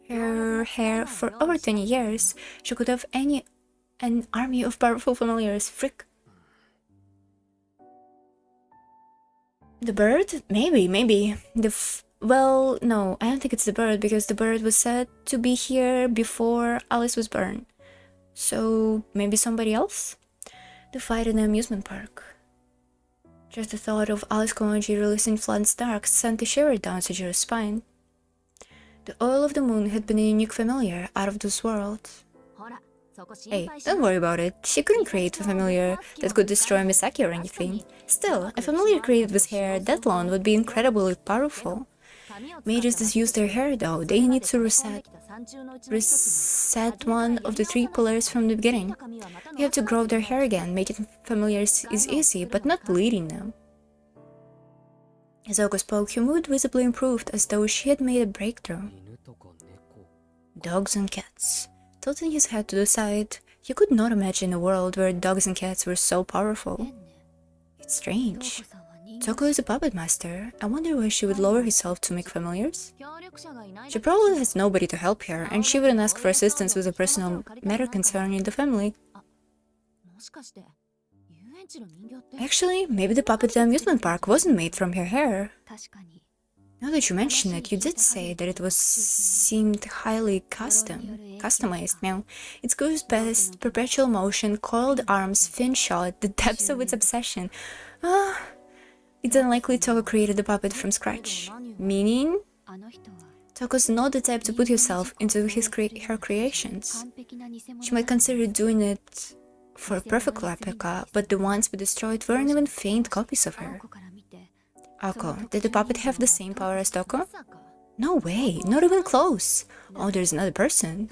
her hair for over 20 years. She could have an army of powerful familiars. Frick. The bird? Maybe. Well, no, I don't think it's the bird, because the bird was said to be here before Alice was born. So, maybe somebody else? The fight in the amusement park. Just the thought of Alice Konoji releasing Flint Stark sent a shiver down Sujiro's spine. The oil of the moon had been a unique familiar out of this world. Hey, don't worry about it. She couldn't create a familiar that could destroy Misaki or anything. Still, a familiar created with hair that long would be incredibly powerful. Mages just use their hair though. They need to reset one of the 3 pillars from the beginning. They have to grow their hair again. Making familiars is easy, but not bleeding them. As Oko spoke, her mood visibly improved, as though she had made a breakthrough. Dogs and cats. Tilting his head to the side, he could not imagine a world where dogs and cats were so powerful. It's strange. Toko is a puppet master. I wonder why she would lower herself to make familiars. She probably has nobody to help her, and she wouldn't ask for assistance with a personal matter concerning the family. Actually, maybe the puppet at the amusement park wasn't made from her hair. Now that you mention it, you did say that it seemed highly customized. Now, its goose best, perpetual motion, coiled arms, fin shot, the depths of its obsession. It's unlikely Toko created the puppet from scratch. Meaning? Toko's not the type to put herself into her creations. She might consider doing it for a perfect replica, but the ones we destroyed weren't even faint copies of her. Ako, did the puppet have the same power as Toko? No way, not even close. Oh, there's another person.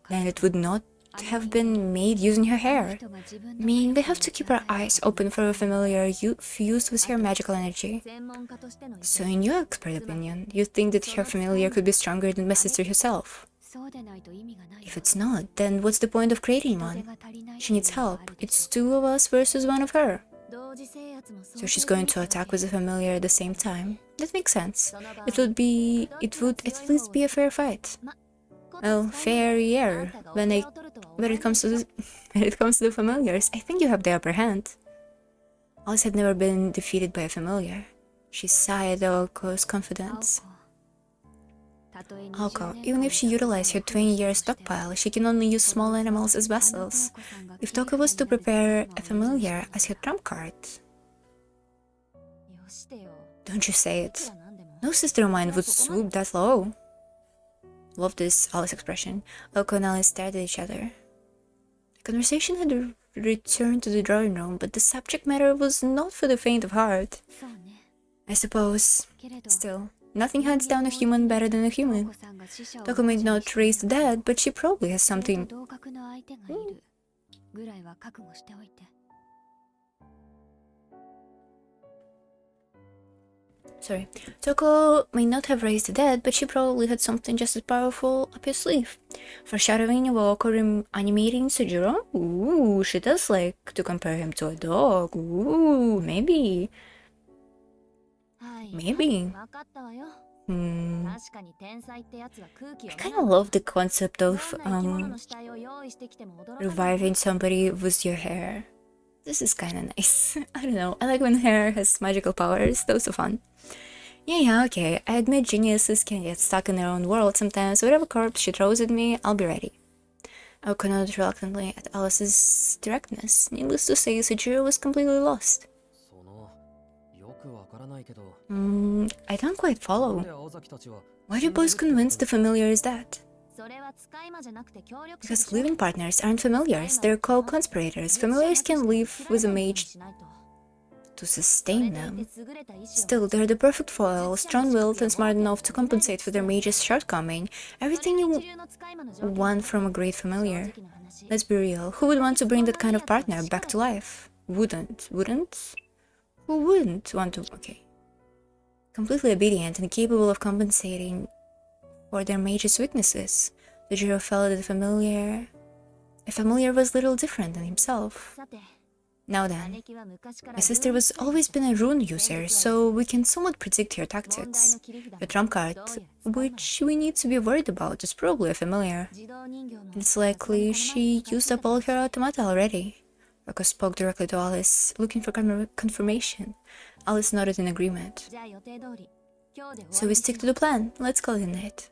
Then it would not have been made using her hair. I mean, we have to keep our eyes open for a familiar fused with her magical energy. So in your expert opinion, you think that her familiar could be stronger than my sister herself? If it's not, then what's the point of creating one? She needs help. It's two of us versus one of her. So she's going to attack with a familiar at the same time. That makes sense. It would at least be a fair fight. Well, fair. When it comes to the familiars, I think you have the upper hand. Alice had never been defeated by a familiar. She sighed at Aoko's confidence. Aoko, even if she utilized her 20-year stockpile, she can only use small animals as vessels. If Toko was to prepare a familiar as her trump card... Don't you say it. No sister of mine would swoop that low. Love this Alice expression. Aoko and Alice stared at each other. The conversation had returned to the drawing room, but the subject matter was not for the faint of heart. I suppose. Still, nothing hands down a human better than a human. Toko may not raise the dead, but she probably has something. Sorry. Toko may not have raised the dead, but she probably had something just as powerful up her sleeve. Foreshadowing of Aoko animating Sujiro? Ooh, she does like to compare him to a dog. Ooh, maybe. Maybe. I kind of love the concept of reviving somebody with your hair. This is kind of nice. I don't know. I like when hair has magical powers. Those are fun. Yeah, okay. I admit geniuses can get stuck in their own world sometimes. Whatever corpse she throws at me, I'll be ready. Aoko nodded reluctantly at Alice's directness. Needless to say, Sujiro was completely lost. I don't quite follow. Why are you both convinced the familiar is that? Because living partners aren't familiars, they're co-conspirators. Familiars can live with a mage to sustain them. Still, they're the perfect foil, strong-willed and smart enough to compensate for their mage's shortcoming. Everything you want from a great familiar. Let's be real, who would want to bring that kind of partner back to life? Wouldn't? Who wouldn't want to? Okay. Completely obedient and capable of compensating for their mage's weaknesses, Sujiro felt that a familiar was little different than himself. Now then, my sister was always been a rune user, so we can somewhat predict her tactics. The trump card, which we need to be worried about, is probably a familiar. It's likely she used up all her automata already. Aoko spoke directly to Alice, looking for confirmation. Alice nodded in agreement. So we stick to the plan. Let's call it a night.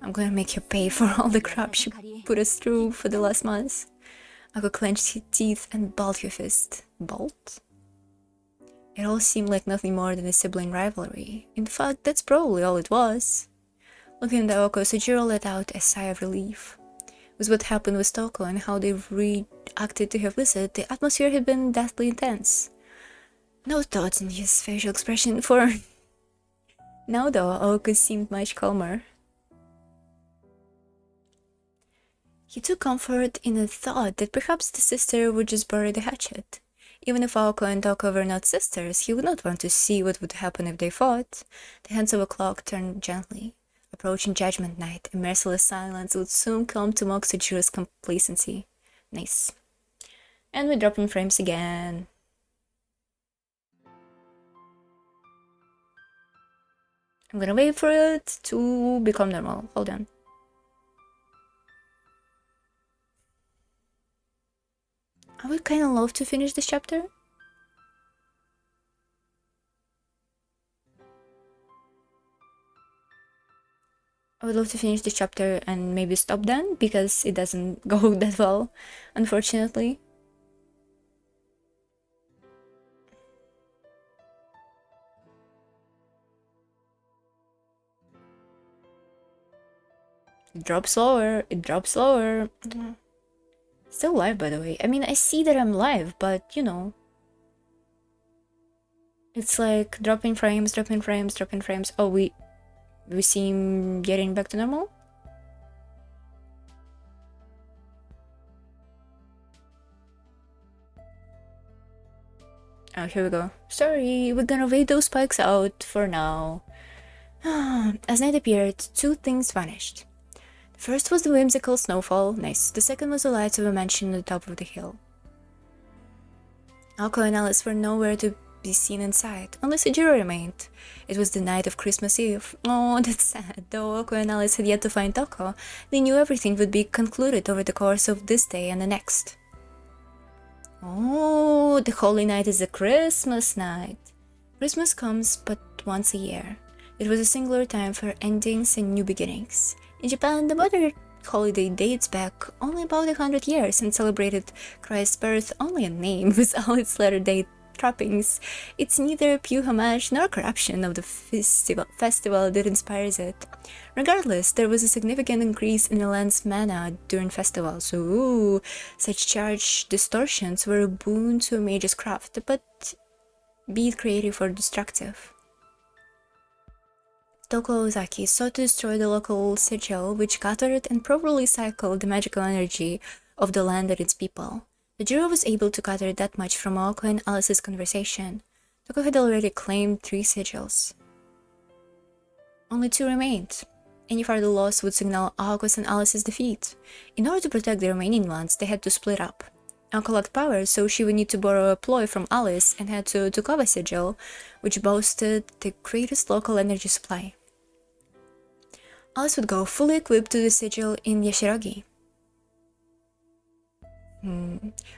I'm gonna make her pay for all the crap she put us through for the last months. Aoko clenched her teeth and balled her fist. Balled? It all seemed like nothing more than a sibling rivalry. In fact, that's probably all it was. Looking at Aoko, Sujiro let out a sigh of relief. With what happened with Toko and how they reacted to her visit, the atmosphere had been deathly intense. No thoughts in his facial expression for... Now though, Aoko seemed much calmer. He took comfort in the thought that perhaps the sister would just bury the hatchet. Even if Aoko and Toko were not sisters, he would not want to see what would happen if they fought. The hands of a clock turned gently. Approaching Judgment Night, a merciless silence would soon come to mock Sujiro's complacency. Nice. And we drop in frames again. I'm gonna wait for it to become normal. Hold on. I would kind of love to finish this chapter. I would love to finish this chapter and maybe stop then, because it doesn't go that well, unfortunately. It drops lower. Still live, by the way. I mean, I see that I'm live, but you know. It's like dropping frames, dropping frames, dropping frames. Oh, we seem getting back to normal? Oh, here we go. Sorry, we're gonna wait those spikes out for now. As night appeared, two things vanished. The first was the whimsical snowfall, nice. The second was the lights of a mansion on the top of the hill. Alco and Alice were nowhere to be seen inside, only Sejiro remained. It was the night of Christmas Eve. Oh, that's sad. Though Alco and Alice had yet to find Toko, they knew everything would be concluded over the course of this day and the next. Oh, the holy night is a Christmas night. Christmas comes but once a year. It was a singular time for endings and new beginnings. In Japan, the modern holiday dates back only about 100 years and celebrated Christ's birth only in name with all its latter-day trappings. It's neither pure homage nor corruption of the festival that inspires it. Regardless, there was a significant increase in the land's mana during festivals, so such charged distortions were a boon to a mage's craft, but be it creative or destructive. Toko Ozaki sought to destroy the local sigil, which gathered and properly cycled the magical energy of the land and its people. The Jiro was able to gather that much from Aoko and Alice's conversation. Toko had already claimed 3 sigils. Only 2 remained. Any further loss would signal Aoko's and Alice's defeat. In order to protect the remaining ones, they had to split up. Aoko lacked power, so she would need to borrow a ploy from Alice and head to Tokawa sigil, which boasted the greatest local energy supply. Alice would go fully equipped to the sigil in Yashiragi.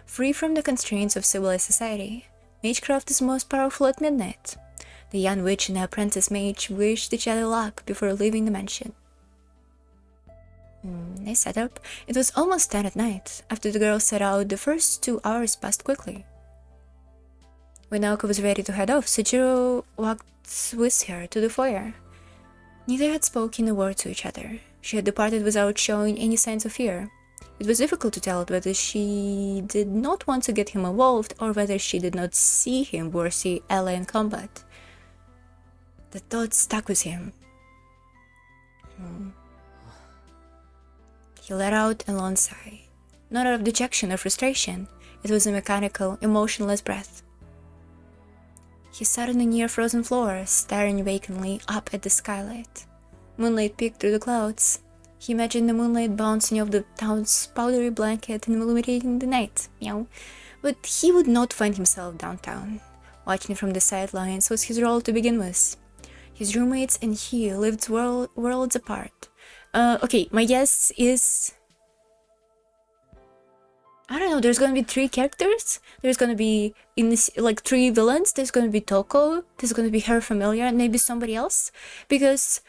Free from the constraints of civilized society, magecraft is most powerful at midnight. The young witch and the apprentice mage wished each other luck before leaving the mansion. Nice setup. It was almost 10 at night. After the girls set out, the first 2 hours passed quickly. When Naoko was ready to head off, Sejiro walked with her to the foyer. Neither had spoken a word to each other. She had departed without showing any signs of fear. It was difficult to tell whether she did not want to get him involved or whether she did not see him worthy ally in combat. The thought stuck with him. He let out a long sigh. Not out of dejection or frustration. It was a mechanical, emotionless breath. He sat on the near-frozen floor, staring vacantly up at the skylight. Moonlight peeked through the clouds. He imagined the moonlight bouncing off the town's powdery blanket and illuminating the night. Meow. But he would not find himself downtown. Watching from the sidelines was his role to begin with. His roommates and he lived worlds apart. Okay, my guess is... I don't know, there's gonna be 3 characters. There's gonna be, like 3 villains. There's gonna be Toko, there's gonna be her familiar, and maybe somebody else. Because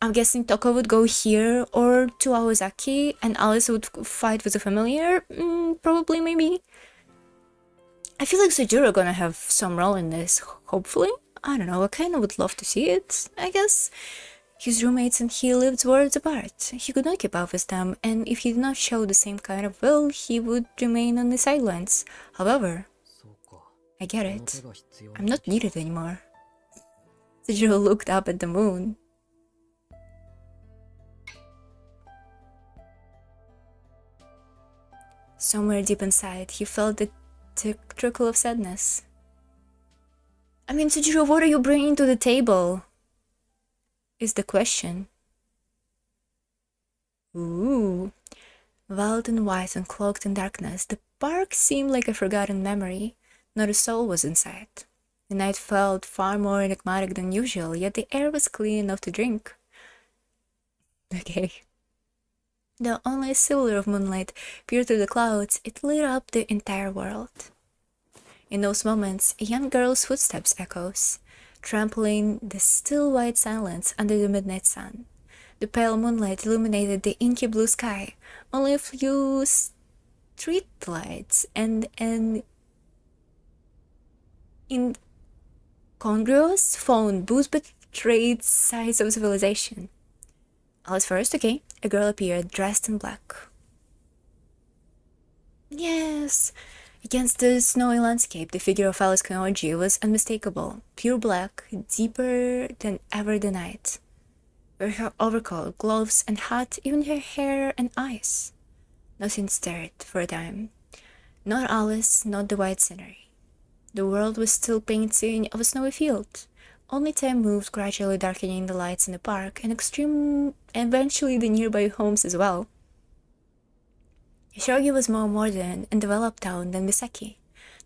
I'm guessing Toko would go here or to Aozaki, and Alice would fight with a familiar. Probably, maybe. I feel like Sejiro gonna have some role in this, hopefully. I don't know, I kinda would love to see it, I guess. His roommates and he lived worlds apart. He could not keep up with them, and if he did not show the same kind of will, he would remain on the sidelines. However, I get it. I'm not needed anymore. Sejiro looked up at the moon. Somewhere deep inside, he felt the trickle of sadness. I mean, Sejiro, what are you bringing to the table? Is the question. Ooh. Veiled in white and cloaked in darkness, the park seemed like a forgotten memory. Not a soul was inside. The night felt far more enigmatic than usual, yet the air was clean enough to drink. Okay. Though only a silver of moonlight peered through the clouds, it lit up the entire world. In those moments, a young girl's footsteps echoes, trampling the still white silence under the midnight sun. The pale moonlight illuminated the inky blue sky, only a few street lights and an incongruous phone booth betrayed signs of civilization. Alice first, okay. A girl appeared, dressed in black. Yes, Against the snowy landscape, the figure of Alice Kanoji was unmistakable, pure black, deeper than ever the night. Her overcoat, gloves, and hat, even her hair and eyes. Nothing stirred for a time. Not Alice, not the white scenery. The world was still painting of a snowy field. Only time moved, gradually darkening the lights in the park and eventually the nearby homes as well. Hishogi was more modern and developed town than Misaki.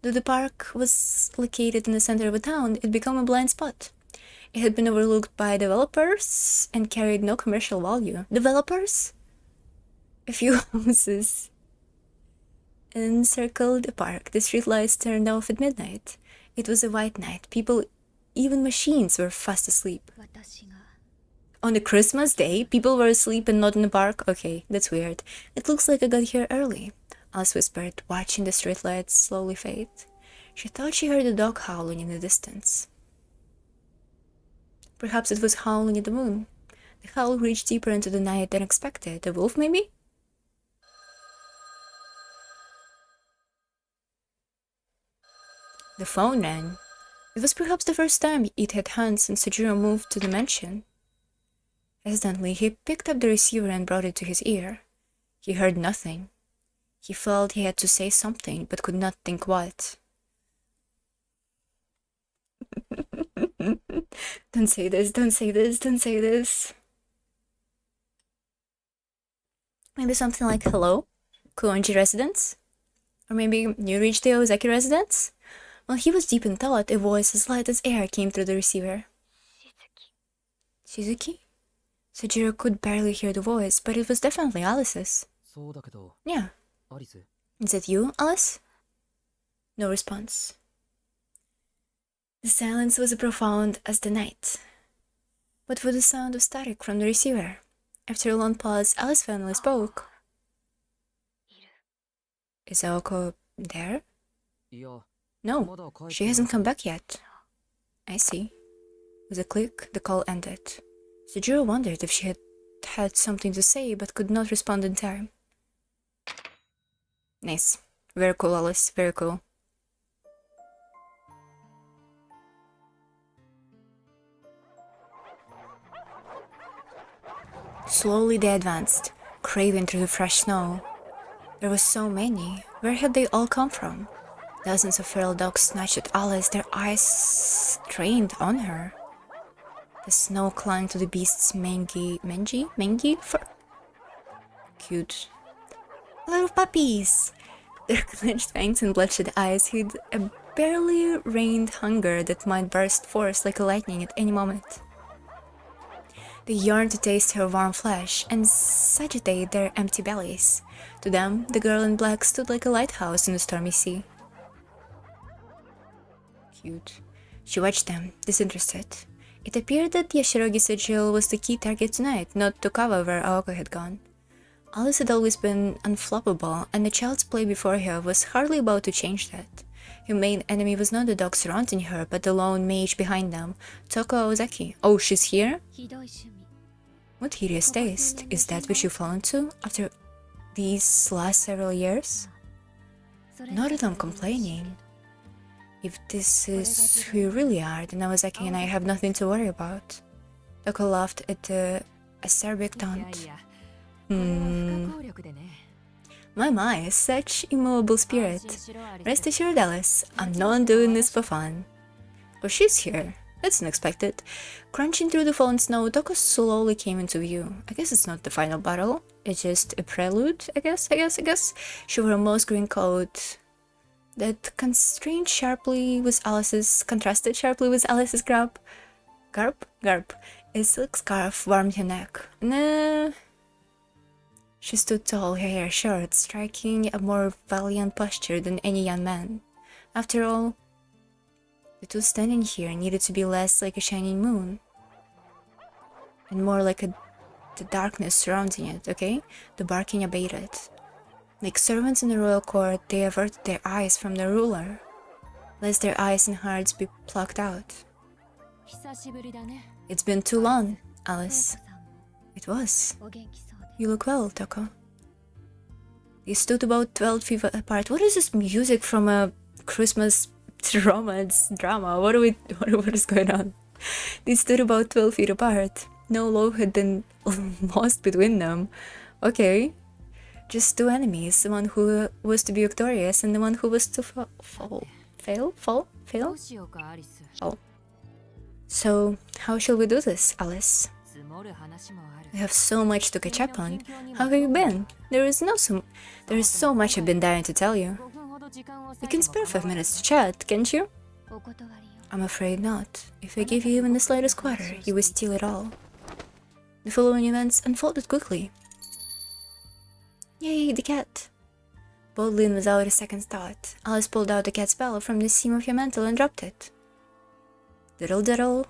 Though the park was located in the center of a town, it became a blind spot. It had been overlooked by developers and carried no commercial value. Developers? A few houses encircled the park. The streetlights turned off at midnight. It was a white night. People, even machines, were fast asleep. On a Christmas day, people were asleep and not in the park? Okay, that's weird. It looks like I got here early, Alice whispered, watching the streetlights slowly fade. She thought she heard a dog howling in the distance. Perhaps it was howling at the moon. The howl reached deeper into the night than expected. A wolf, maybe? The phone rang. It was perhaps the first time it had hung since Sojiro moved to the mansion. Hesitantly, he picked up the receiver and brought it to his ear. He heard nothing. He felt he had to say something, but could not think what. Don't say this, don't say this, don't say this. Maybe something like, hello? Kuonji residence? Or maybe you reached the Ozaki residence? While he was deep in thought, a voice as light as air came through the receiver. Shizuki? Sojiro could barely hear the voice, but it was definitely Alice's. Yeah. Is that you, Alice? No response. The silence was as profound as the night. But for the sound of static from the receiver. After a long pause, Alice finally spoke. Is Aoko there? No, she hasn't come back yet. I see. With a click, the call ended. Sojiro wondered if she had something to say, but could not respond in time. Nice. Very cool, Alice. Very cool. Slowly they advanced, craving through the fresh snow. There were so many. Where had they all come from? Dozens of feral dogs snatched at Alice, their eyes strained on her. The snow clung to the beast's mangy fur. Cute. Little puppies! Their clenched fangs and bloodshot eyes hid a barely reined hunger that might burst forth like a lightning at any moment. They yearned to taste her warm flesh and satiate their empty bellies. To them, the girl in black stood like a lighthouse in the stormy sea. Cute. She watched them, disinterested. It appeared that Yashirogi sigil was the key target tonight, not Tokawa where Aoko had gone. Alice had always been unflappable, and the child's play before her was hardly about to change that. Her main enemy was not the dog surrounding her, but the lone mage behind them, Toko Ozaki. Oh, she's here? What hideous taste is that which you fell into after these last several years? Not that I'm complaining. If this is who you really are, then Ozaki and I have nothing to worry about. Toko laughed at the acerbic taunt. My, such immovable spirit. Rest assured, Alice, I'm not doing this for fun. Oh, she's here. That's unexpected. Crunching through the fallen snow, Toko slowly came into view. I guess it's not the final battle. It's just a prelude, I guess. She wore a moss green coat that contrasted sharply with Alice's garb. A silk scarf warmed her neck. Nah. She stood tall, her hair short, striking a more valiant posture than any young man. After all, the two standing here needed to be less like a shining moon and more like the darkness surrounding it, okay? The barking abated. Like servants in the royal court, they averted their eyes from the ruler, lest their eyes and hearts be plucked out. It's been too long, Alice. It was. You look well, Toko. They stood about 12 feet apart. What is this music from a Christmas romance drama? What is going on? They stood about 12 feet apart. No law had been lost between them. Okay. Just two enemies, the one who was to be victorious and the one who was to fall. So, how shall we do this, Alice? We have so much to catch up on. How have you been? There is so much I've been dying to tell you. You can spare 5 minutes to chat, can't you? I'm afraid not. If I give you even the slightest quarter, you will steal it all. The following events unfolded quickly. Yay, the cat! Boldly and without a second thought, Alice pulled out the cat spell from the seam of her mantle and dropped it. Diddle diddle.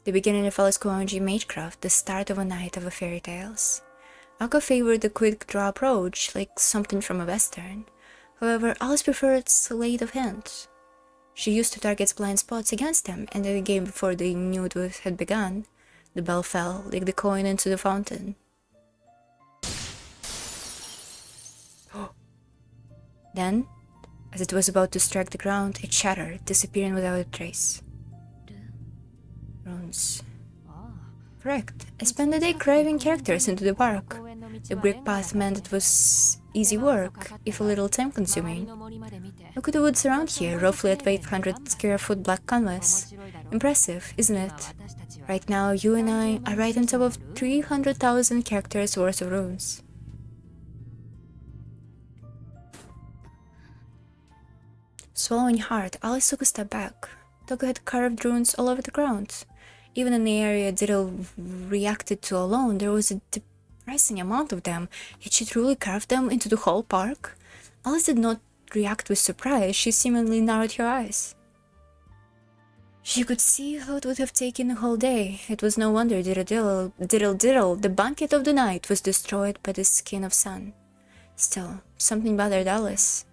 The beginning of Alice Kuonji Magecraft, the start of a night of fairy tales. Aka favored the quick draw approach, like something from a western. However, Alice preferred sleight of hand. She used to target blind spots against them, and in the game before they knew it had begun, the bell fell like the coin into the fountain. Then, as it was about to strike the ground, it shattered, disappearing without a trace. Runes. Correct. I spent the day driving characters into the park. The brick path meant it was easy work, if a little time-consuming. Look at the woods around here, roughly at 800 square foot black canvas. Impressive, isn't it? Right now, you and I are right on top of 300,000 characters worth of runes. Swallowing hard, Alice took a step back. Toko had carved runes all over the ground. Even in the area Diddle reacted to alone, there was a depressing amount of them. Had she truly carved them into the whole park? Alice did not react with surprise. She seemingly narrowed her eyes. She could see how it would have taken a whole day. It was no wonder Diddle, the banquet of the night, was destroyed by the skin of sun. Still, something bothered Alice.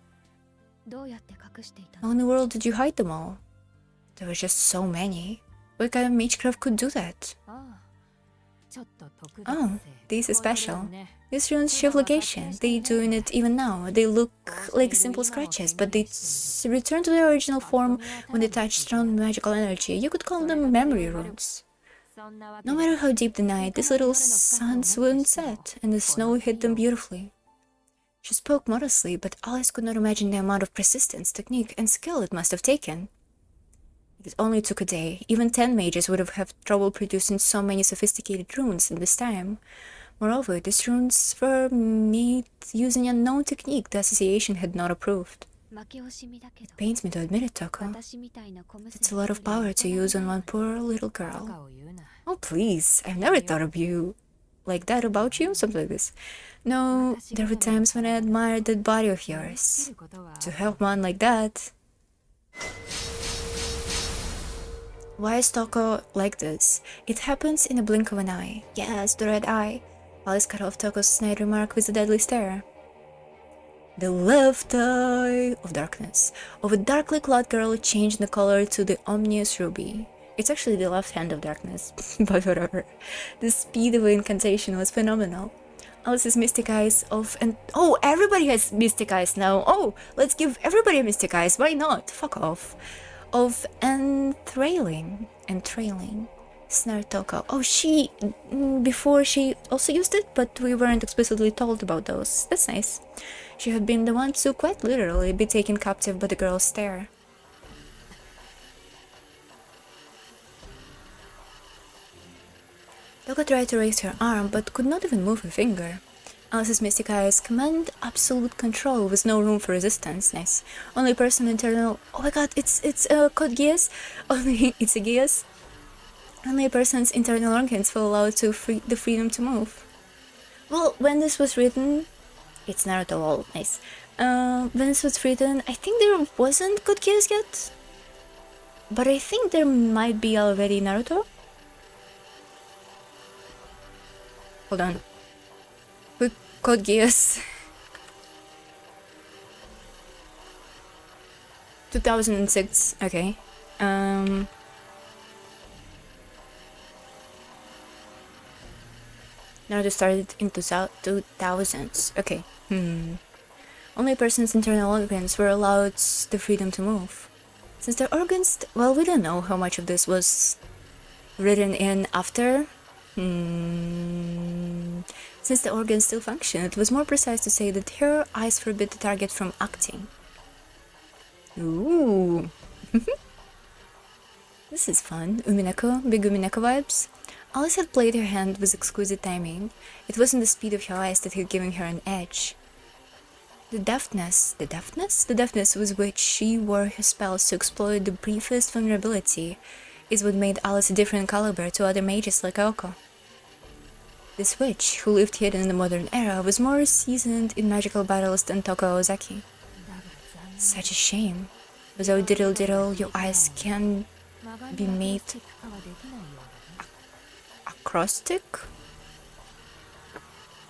How in the world did you hide them all? There were just so many. What kind of magecraft could do that? Oh, these are special. These runes show location. They doing it even now. They look like simple scratches, but they return to their original form when they touch strong magical energy. You could call them memory runes. No matter how deep the night, these little suns wouldn't set, and the snow hid them beautifully. She spoke modestly, but Alice could not imagine the amount of persistence, technique, and skill it must have taken. It only took a day. Even 10 mages would have had trouble producing so many sophisticated runes in this time. Moreover, these runes were made using a known technique the association had not approved. It pains me to admit it, Toko. It's a lot of power to use on one poor little girl. Oh, please. I've never thought of you like that about you, something like this. No, there were times when I admired that body of yours. To help one like that. Why is Toko like this? It happens in a blink of an eye. Yes, the red eye. Alice cut off Toko's snide remark with a deadly stare. The left eye of darkness of a darkly clad girl changed the color to the ominous ruby. It's actually the left hand of darkness, but whatever. The speed of the incantation was phenomenal. Alice's mystic eyes oh, everybody has mystic eyes now. Oh, let's give everybody a mystic eyes. Why not? Fuck off. Of entrailing, snared Toko. Oh, before she also used it, but we weren't explicitly told about those. That's nice. She had been the one to quite literally be taken captive by the girl's stare. Toko tried to raise her arm, but could not even move a finger. Alice's mystic eyes command absolute control with no room for resistance. Nice. Only person internal. Oh my god, it's code Geass. It's a Geass. Only a person's internal organs will allow the freedom to move. Well, when this was written, it's Naruto all nice. When this was written, I think there wasn't code Geass yet, but I think there might be already Naruto. Hold on. Quick code Geass. 2006. Okay. Naruto started in 2000s. Okay. Only a person's internal organs were allowed the freedom to move. Since their organs, well, we don't know how much of this was written in after. Since the organs still function, it was more precise to say that her eyes forbid the target from acting. Ooh. This is fun. Umineko, big Umineko vibes. Alice had played her hand with exquisite timing. It wasn't the speed of her eyes that had given her an edge. The deftness with which she wore her spells to exploit the briefest vulnerability is what made Alice a different caliber to other mages like Aoko. This witch, who lived hidden in the modern era, was more seasoned in magical battles than Toko Ozaki. Such a shame. Without diddle diddle, your eyes can be made acrostic?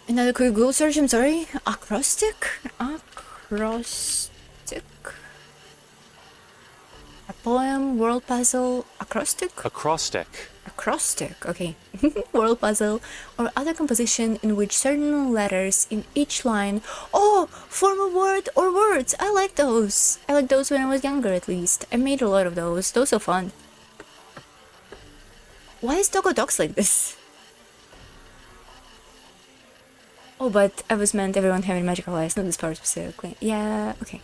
Another quick Google search, I'm sorry. Acrostic? Acrostic? A poem, world puzzle, acrostic? Acrostic, okay. World puzzle, or other composition in which certain letters in each line, form a word or words. I like those. I like those when I was younger, at least. I made a lot of those. Those are fun. Why is Toko talks like this? Oh, but I was meant everyone having magical eyes, not this part specifically. Yeah, okay.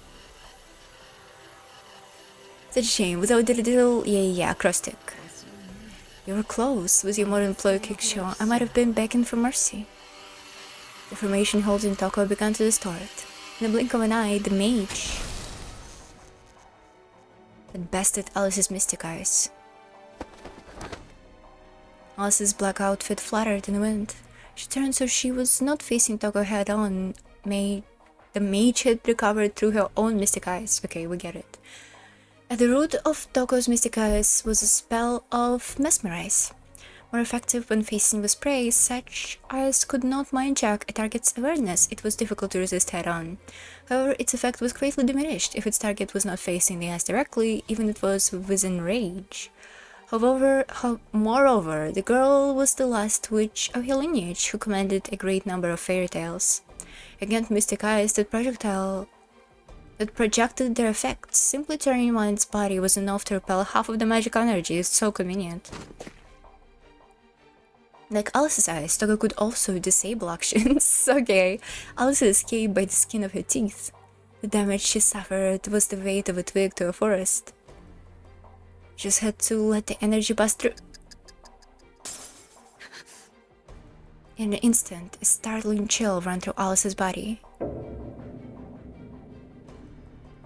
Such a shame. Without diddle, yeah, acrostic. You were close with your modern ploy kick show. I might have been begging for mercy. The formation holding Toko began to distort. In the blink of an eye, the mage had bested Alice's mystic eyes. Alice's black outfit fluttered in the wind. She turned so she was not facing Toko head on. The mage had recovered through her own mystic eyes. Okay, we get it. At the root of Toko's mystic eyes was a spell of mesmerize. More effective when facing with prey, such eyes could not mind-jack a target's awareness. It was difficult to resist head-on. However, its effect was greatly diminished if its target was not facing the eyes directly, even if it was within range. Moreover, the girl was the last witch of her lineage who commanded a great number of fairy tales. Against mystic eyes, that projected their effects. Simply turning one's body was enough to repel half of the magic energy. It's so convenient. Like Alice's eyes, Toko could also disable actions. Okay, Alice escaped by the skin of her teeth. The damage she suffered was the weight of a twig to a forest. Just had to let the energy pass through. In an instant, a startling chill ran through Alice's body.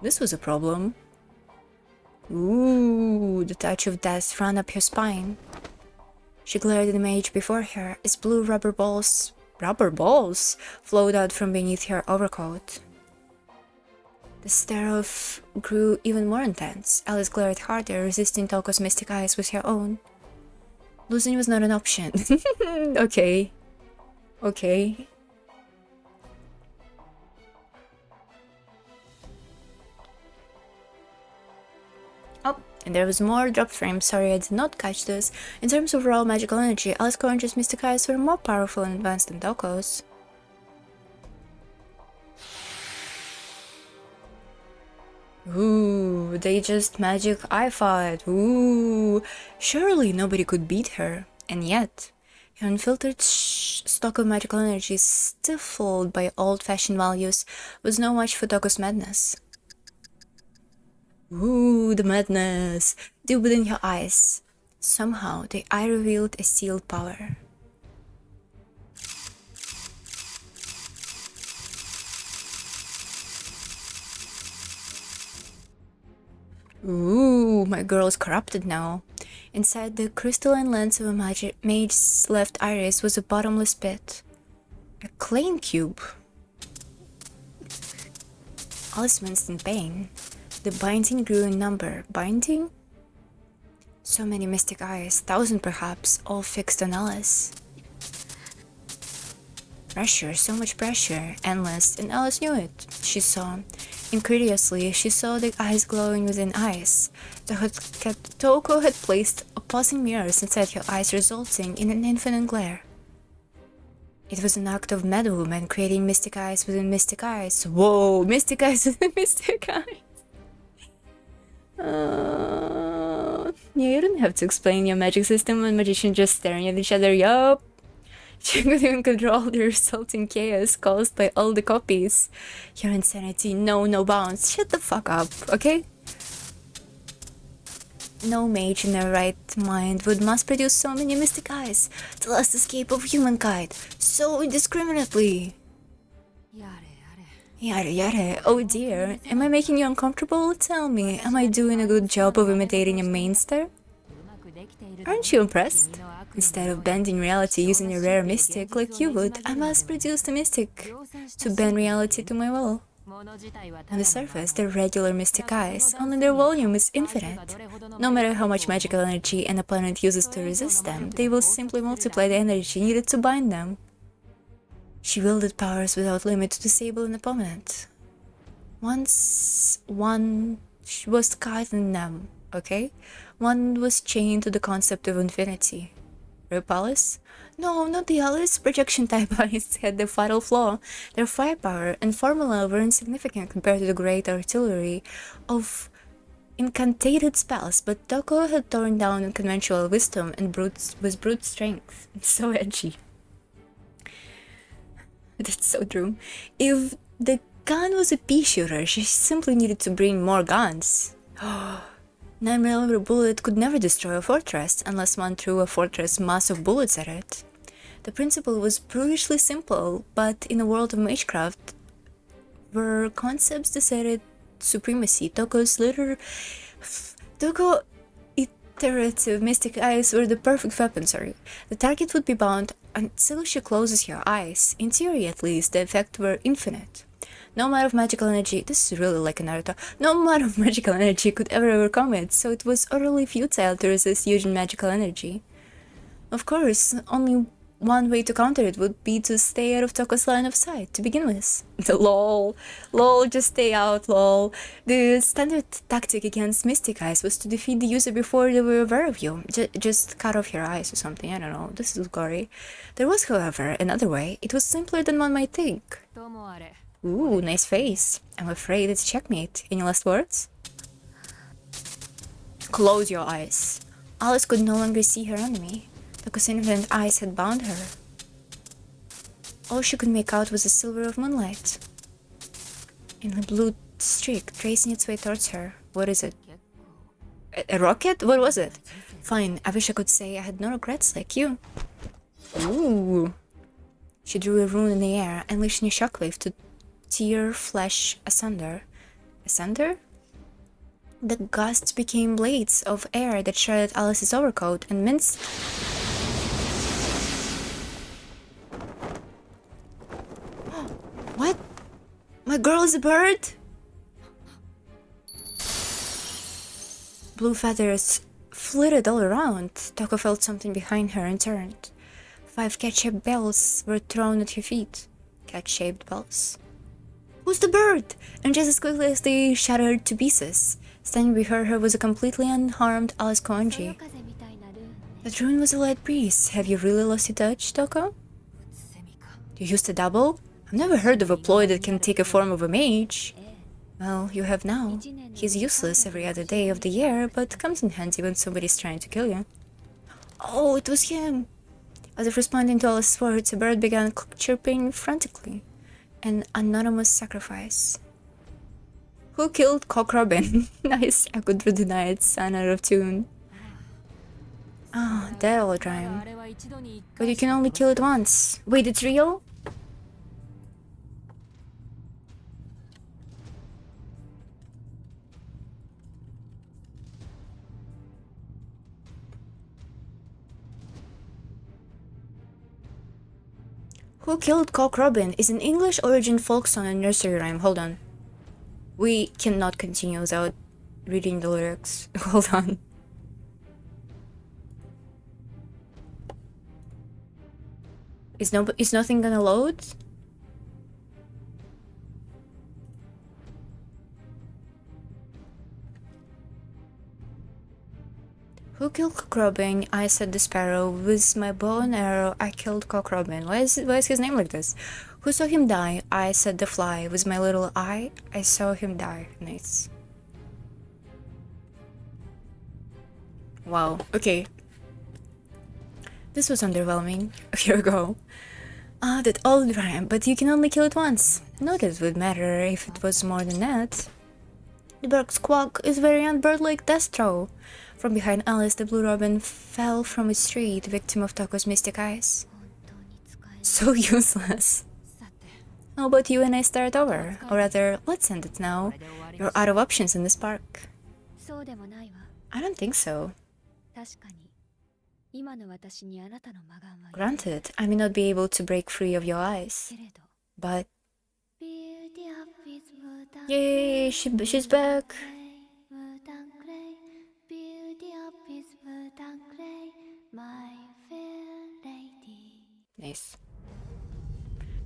This was a problem. Ooh, the touch of death ran up her spine. She glared at the mage before her as blue rubber balls flowed out from beneath her overcoat. The stare-off grew even more intense. Alice glared harder, resisting Toko's mystic eyes with her own. Losing was not an option. Okay. Oh, and there was more drop frame. Sorry, I did not catch this. In terms of raw magical energy, Alice Orange's mystic eyes were more powerful and advanced than Toko's. Ooh, they just magic eye fight. Ooh, surely nobody could beat her. And yet, her unfiltered stock of magical energy, stifled by old-fashioned values, was no match for Toko's madness. Ooh, the madness! Deep within her eyes. Somehow, the eye revealed a sealed power. Ooh, my girl is corrupted now. Inside the crystalline lens of a mage's left iris was a bottomless pit. A claim cube. Alice winced in pain. The binding grew in number. Binding? So many mystic eyes, 1,000 perhaps, all fixed on Alice. Pressure, so much pressure, endless, and Alice knew it. She saw. Incredulously, she saw the eyes glowing within eyes. Toko had placed opposing mirrors inside her eyes, resulting in an infinite glare. It was an act of mad woman creating mystic eyes within mystic eyes. Whoa, mystic eyes within mystic eyes. Yeah, you don't have to explain your magic system when magicians just staring at each other. Yup. She could even control the resulting chaos caused by all the copies. Your insanity, no bounds. Shut the fuck up, okay? No mage in their right mind would mass produce so many mystic eyes, the last escape of humankind, so indiscriminately. Yare. Oh dear, am I making you uncomfortable? Tell me, am I doing a good job of imitating a mainster? Aren't you impressed? Instead of bending reality using a rare mystic like you would, I mass produced a mystic to bend reality to my will. On the surface, they're regular mystic eyes, only their volume is infinite. No matter how much magical energy an opponent uses to resist them, they will simply multiply the energy needed to bind them. She wielded powers without limit to disable an opponent. Once one was caught in them, okay? One was chained to the concept of infinity. Rip Alice? No, not the Alice. Projection type eyes had the fatal flaw. Their firepower and formula were insignificant compared to the great artillery of incantated spells, but Toko had torn down conventional wisdom and brute strength. It's so edgy. That's so true. If the gun was a pea shooter, she simply needed to bring more guns. 9mm bullet could never destroy a fortress unless one threw a fortress mass of bullets at it. The principle was brutishly simple, but in a world of magecraft, where concepts decided supremacy, Toko iterative mystic eyes were the perfect weapon, The target would be bound until she closes your eyes. In theory, at least, the effects were infinite. No amount of magical energy, this is really like a Naruto, no amount of magical energy could ever overcome it, so it was utterly futile to resist using magical energy. Of course, only one way to counter it would be to stay out of Toko's line of sight to begin with. Lol, just stay out, lol. The standard tactic against mystic eyes was to defeat the user before they were aware of you. Just cut off your eyes or something, I don't know, this is gory. There was, however, another way. It was simpler than one might think. Ooh, nice face. I'm afraid it's checkmate. Any last words? Close your eyes. Alice could no longer see her enemy. Toko's infinite eyes had bound her. All she could make out was a silver of moonlight. And a blue streak tracing its way towards her. What is it? A rocket? What was it? Fine, I wish I could say I had no regrets like you. Ooh. She drew a rune in the air, unleashing a shockwave to tear flesh asunder. Asunder? The gusts became blades of air that shredded Alice's overcoat and minced. What? My girl is a bird? Blue feathers flitted all around. Toko felt something behind her and turned. 5 cat-shaped bells were thrown at her feet. Cat-shaped bells. Who's the bird? And just as quickly as they shattered to pieces, standing behind her was a completely unharmed Alice Koanji. That rune was a light breeze. Have you really lost your touch, Toko? You used a double? I've never heard of a ploy that can take a form of a mage. Well, you have now. He's useless every other day of the year, but comes in handy when somebody's trying to kill you. Oh, it was him! As if responding to Alice's words, a bird began chirping frantically. An anonymous sacrifice. Who killed Cock Robin? Nice, I could deny it, son out of tune. Ah, that old rhyme. But you can only kill it once. Wait, it's real? Who Killed Cock Robin is an English origin folk song and nursery rhyme. Hold on. We cannot continue without reading the lyrics. Hold on. Is nothing gonna load? Who kill Cockrobin, I said the sparrow. With my bow and arrow, I killed Cockrobin. Why is his name like this? Who saw him die? I said the fly. With my little eye, I saw him die. Nice. Wow, okay. This was underwhelming. Here we go. That old rhyme, but you can only kill it once. Not it would matter if it was more than that. The bird's squawk is very unbird-like death throw. From behind Alice, the blue robin fell from its tree, the victim of Toko's mystic eyes. So useless. How about you and I start over? Or rather, let's end it now. You're out of options in this park. I don't think so. Granted, I may not be able to break free of your eyes, but... Yay, she's back! Nice.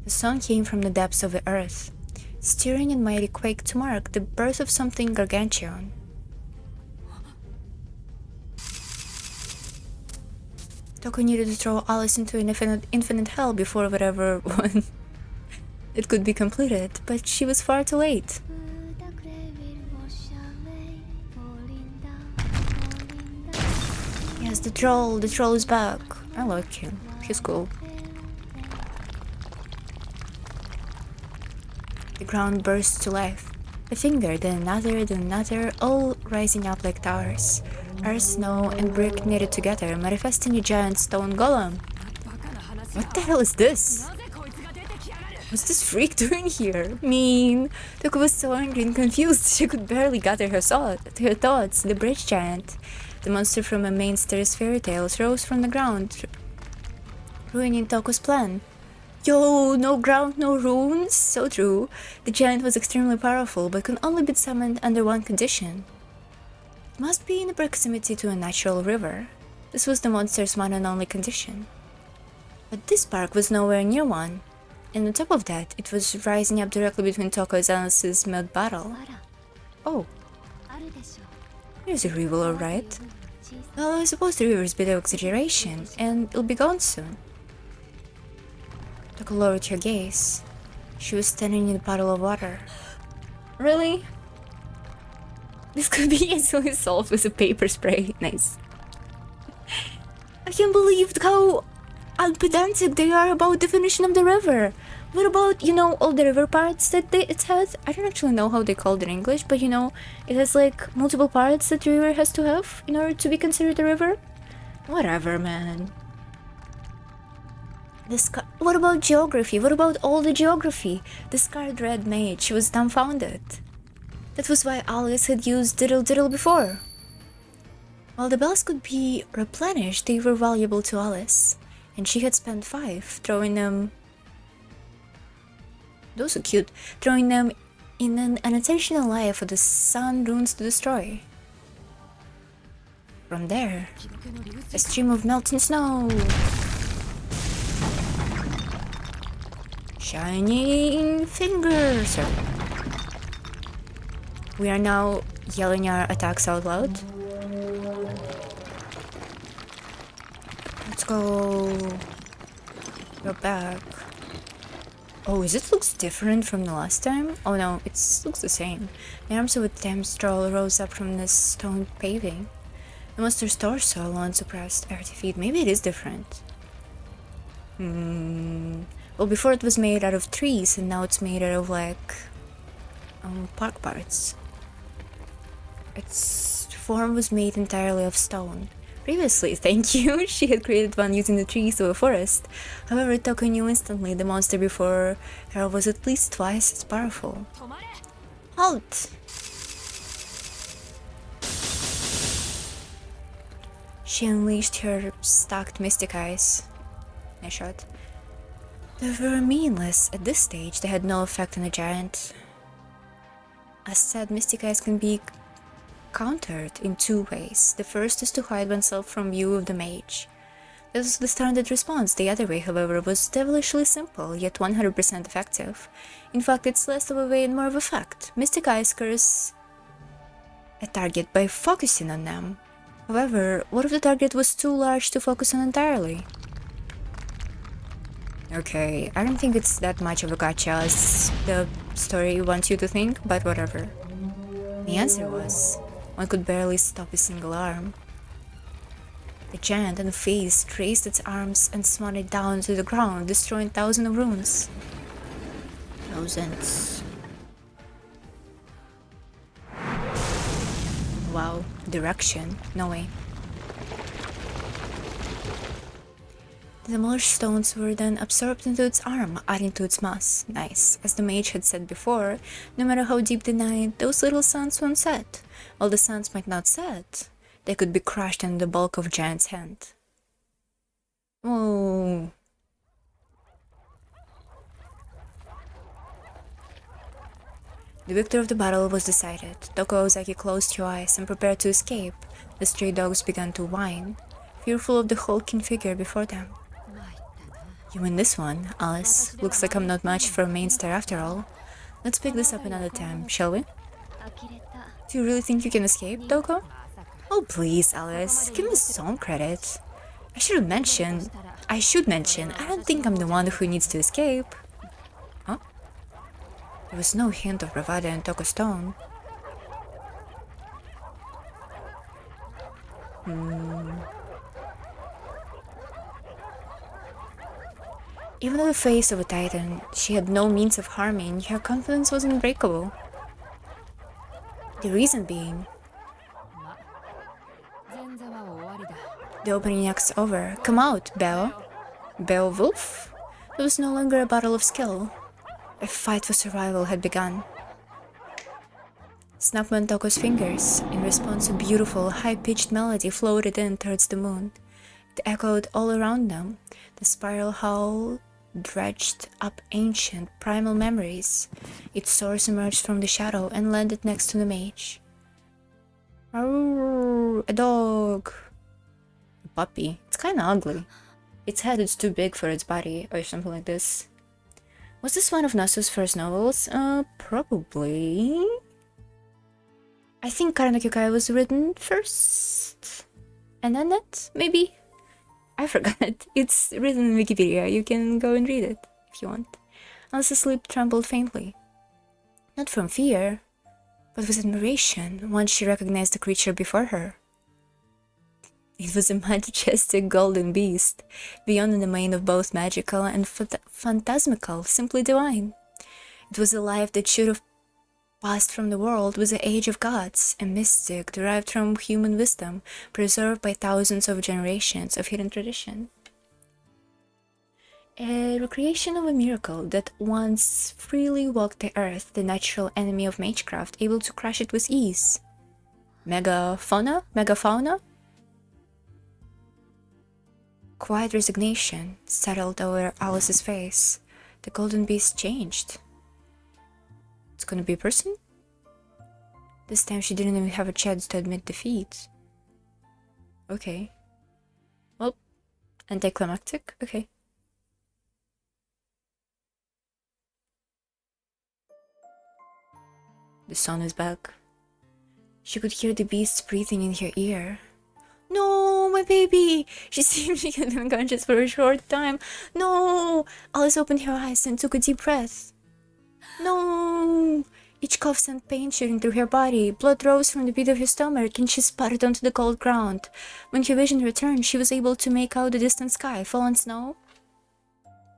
The song came from the depths of the earth, stirring in mighty quake to mark the birth of something gargantuan. Toko needed to throw Alice into an infinite hell before whatever one it could be completed, but she was far too late. Yes, the troll is back. I like him, he's cool. The ground burst to life. A finger, then another, all rising up like towers. Earth, snow, and brick knitted together, manifesting a giant stone golem. What the hell is this? What's this freak doing here? Mean. Toko was so angry and confused, she could barely gather her thoughts. The bridge giant, the monster from a mainstream fairy tales, rose from the ground, ruining Toko's plan. Yo, no ground, no runes? So true. The giant was extremely powerful, but could only be summoned under one condition. It must be in proximity to a natural river. This was the monster's one and only condition. But this park was nowhere near one, and on top of that, it was rising up directly between Toko and Alice's mud battle. Oh. There's a river, alright. Well, I suppose the river's a bit of exaggeration, and it'll be gone soon. Toko lowered her gaze. She was standing in a puddle of water. Really? This could be easily solved with a paper spray. Nice. I can't believe how unpedantic they are about definition of the river. What about, you know, all the river parts that it has? I don't actually know how they call it in English, but you know, it has like multiple parts that the river has to have in order to be considered a river. Whatever, man. What about geography? What about all the geography? The scarred red mage was dumbfounded. That was why Alice had used diddle diddle before. While the bells could be replenished, they were valuable to Alice, and she had spent 5 throwing them. Those are cute. Throwing them in an unintentional layer for the sun runes to destroy. From there, a stream of melting snow. Shining fingers. We are now yelling our attacks out loud. Let's go. Go back. Oh, it looks different from the last time? Oh no, it looks the same. The arms of a damn stroll rose up from the stone paving. The monster's torso alone suppressed earthy feet. Maybe it is different. Well, before it was made out of trees, and now it's made out of like park parts. Its form was made entirely of stone. Previously, thank you, she had created one using the trees of a forest. However, Toko knew instantly the monster before her was at least twice as powerful. Halt! She unleashed her stacked mystic eyes. Nice shot. They were meaningless at this stage, they had no effect on the giant. As said, mystic eyes can be countered in 2 ways. The first is to hide oneself from view of the mage. This was the standard response. The other way, however, was devilishly simple, yet 100% effective. In fact, it's less of a way and more of a fact. Mystic eyes curse a target by focusing on them. However, what if the target was too large to focus on entirely? Okay, I don't think it's that much of a gotcha as the story wants you to think, but whatever. The answer was, one could barely stop a single arm. The giant unfazed raised its arms and smote it down to the ground, destroying thousands of runes. Thousands. Wow, direction? No way. The demolished stones were then absorbed into its arm, adding to its mass. Nice. As the mage had said before, no matter how deep the night, those little suns won't set. While the suns might not set, they could be crushed under the bulk of Giant's hand. Oh. The victor of the battle was decided. Toko Ozaki closed her eyes and prepared to escape. The stray dogs began to whine, fearful of the hulking figure before them. You win this one, Alice. Looks like I'm not much for a mainstay after all. Let's pick this up another time, shall we? Do you really think you can escape, Toko? Oh please, Alice, give me some credit. I should mention, I don't think I'm the one who needs to escape. Huh? There was no hint of bravado in Toko's tone. Even in the face of a titan she had no means of harming, her confidence was unbreakable. The reason being, the opening act's over. Come out, Beowulf? It was no longer a battle of skill. A fight for survival had begun. Snap went Toko's fingers. In response, a beautiful, high-pitched melody floated in towards the moon. It echoed all around them. The spiral howl dredged up ancient, primal memories. Its source emerged from the shadow and landed next to the mage. Arr, a dog. A puppy. It's kinda ugly. Its head is too big for its body, or something like this. Was this one of Nasu's first novels? Probably. I think Karanakyukai was written first. And then that, maybe? I forgot. It's written in Wikipedia. You can go and read it if you want. Alice's lip trembled faintly. Not from fear, but with admiration once she recognized the creature before her. It was a majestic golden beast, beyond the domain of both magical and phantasmical, simply divine. It was a life that should have passed from the world with the age of gods, a mystic derived from human wisdom, preserved by thousands of generations of hidden tradition. A recreation of a miracle that once freely walked the earth, the natural enemy of magecraft, able to crush it with ease. Megafauna? Quiet resignation settled over Alice's face. The golden beast changed. It's gonna be a person? This time she didn't even have a chance to admit defeat. Okay. Well, anticlimactic? Okay. The sun is back. She could hear the beast breathing in her ear. No, my baby! She seemed to get unconscious for a short time. No! Alice opened her eyes and took a deep breath. No! Each cough sent pain shooting through her body. Blood rose from the pit of her stomach and she sputtered onto the cold ground. When her vision returned, she was able to make out the distant sky, fallen snow.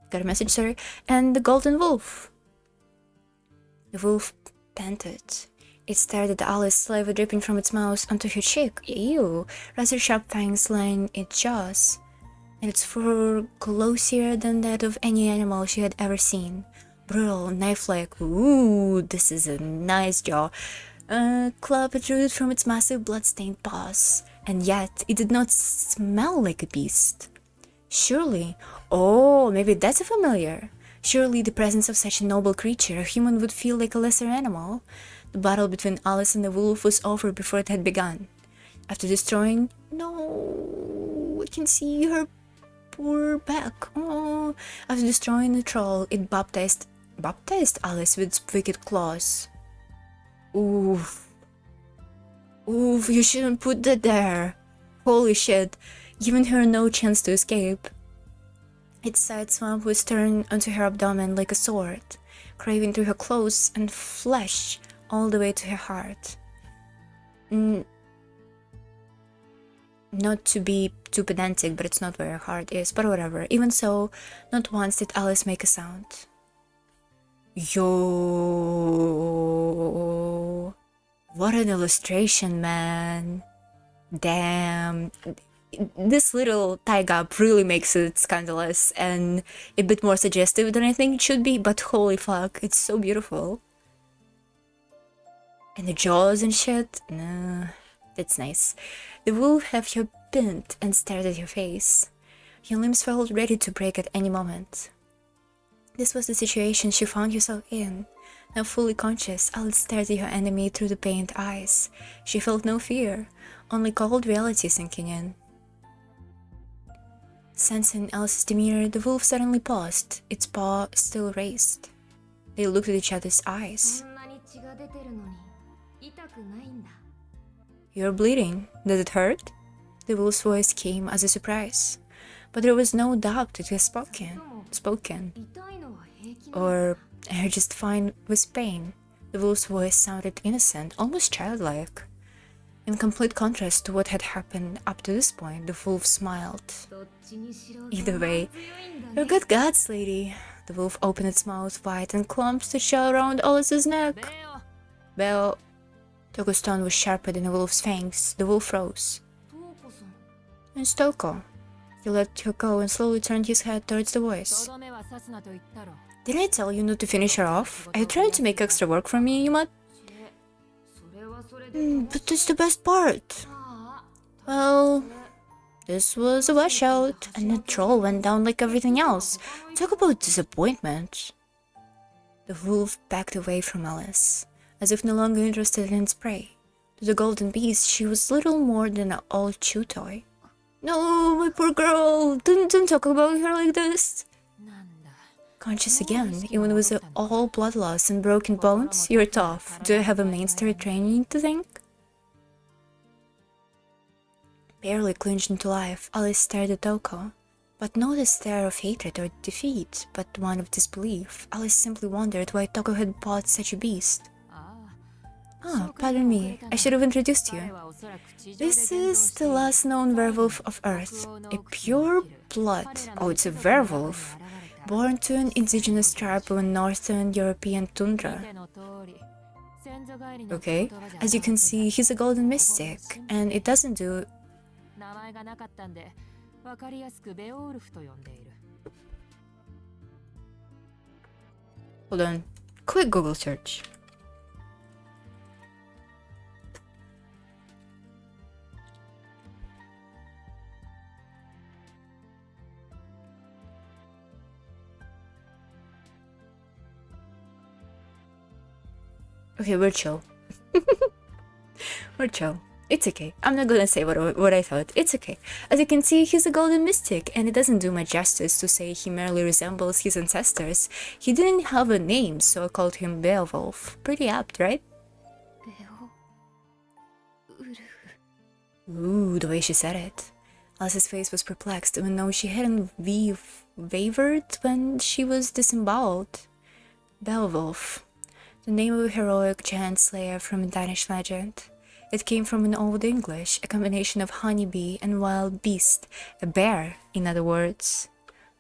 Got a message, sir. And the golden wolf. The wolf panted. It stared at Alice, saliva dripping from its mouth onto her cheek. Ew! Rather sharp fangs lined its jaws, and its fur glossier than that of any animal she had ever seen. Brutal, knife-like. Ooh, this is a nice jaw. Claw protruded from its massive blood-stained paws, and yet it did not smell like a beast. Surely, oh, maybe that's a familiar. Surely the presence of such a noble creature, a human would feel like a lesser animal. The battle between Alice and the wolf was over before it had begun. After destroying... No, I can see her poor back. Oh, after destroying the troll, it baptized Alice with its wicked claws. Oof. Oof, you shouldn't put that there. Holy shit, giving her no chance to escape. Its side swamp was turned onto her abdomen like a sword, craving through her clothes and flesh all the way to her heart. Not to be too pedantic, but it's not where her heart is, but whatever. Even so, not once did Alice make a sound. Yo, what an illustration, man. Damn. This little tie gap really makes it scandalous and a bit more suggestive than I think it should be, but holy fuck, it's so beautiful. And the jaws and shit, nah, that's nice. The wolf had her pinned and stared at her face. Her limbs felt ready to break at any moment. This was the situation she found herself in. Now fully conscious, Alice stared at her enemy through the pained eyes. She felt no fear, only cold reality sinking in. Sensing Alice's demeanor, the wolf suddenly paused, its paw still raised. They looked at each other's eyes. You're bleeding. Does it hurt? The wolf's voice came as a surprise. But there was no doubt it was spoken. Or her just fine with pain. The wolf's voice sounded innocent, almost childlike. In complete contrast to what had happened up to this point, the wolf smiled. Either way, you're good gods, lady. The wolf opened its mouth wide and clumped the shell around Alice's neck. Bell. Toko's tone was sharper than the wolf's fangs. The wolf rose. It's Toko. He let her go and slowly turned his head towards the voice. Didn't I tell you not to finish her off? Are you trying to make extra work for me, you mutt? But that's the best part. Well, this was a washout, and the troll went down like everything else. Talk about disappointment. The wolf backed away from Alice, as if no longer interested in its prey. To the golden beast, she was little more than an old chew toy. No, my poor girl, don't talk about her like this. Conscious again, even with all blood loss and broken bones, you're tough. Do I have a mainstay training to think? Barely clinging to life, Alice stared at Toko, but not a stare of hatred or defeat, but one of disbelief. Alice simply wondered why Toko had bought such a beast. Ah, pardon me, I should have introduced you. This is the last known werewolf of Earth, a pure blood. Oh, it's a werewolf. Born to an indigenous tribe of northern European tundra. Okay, as you can see, he's a golden mystic, and it doesn't do... Hold on, quick Google search. Okay, we're chill. We're chill. It's okay. I'm not gonna say what I thought. It's okay. As you can see, he's a golden mystic, and it doesn't do much justice to say he merely resembles his ancestors. He didn't have a name, so I called him Beowulf. Pretty apt, right? Ooh, the way she said it. Alice's face was perplexed, even though she hadn't wavered when she was disemboweled. Beowulf. The name of a heroic giant slayer from a Danish legend. It came from an Old English, a combination of honeybee and wild beast, a bear, in other words.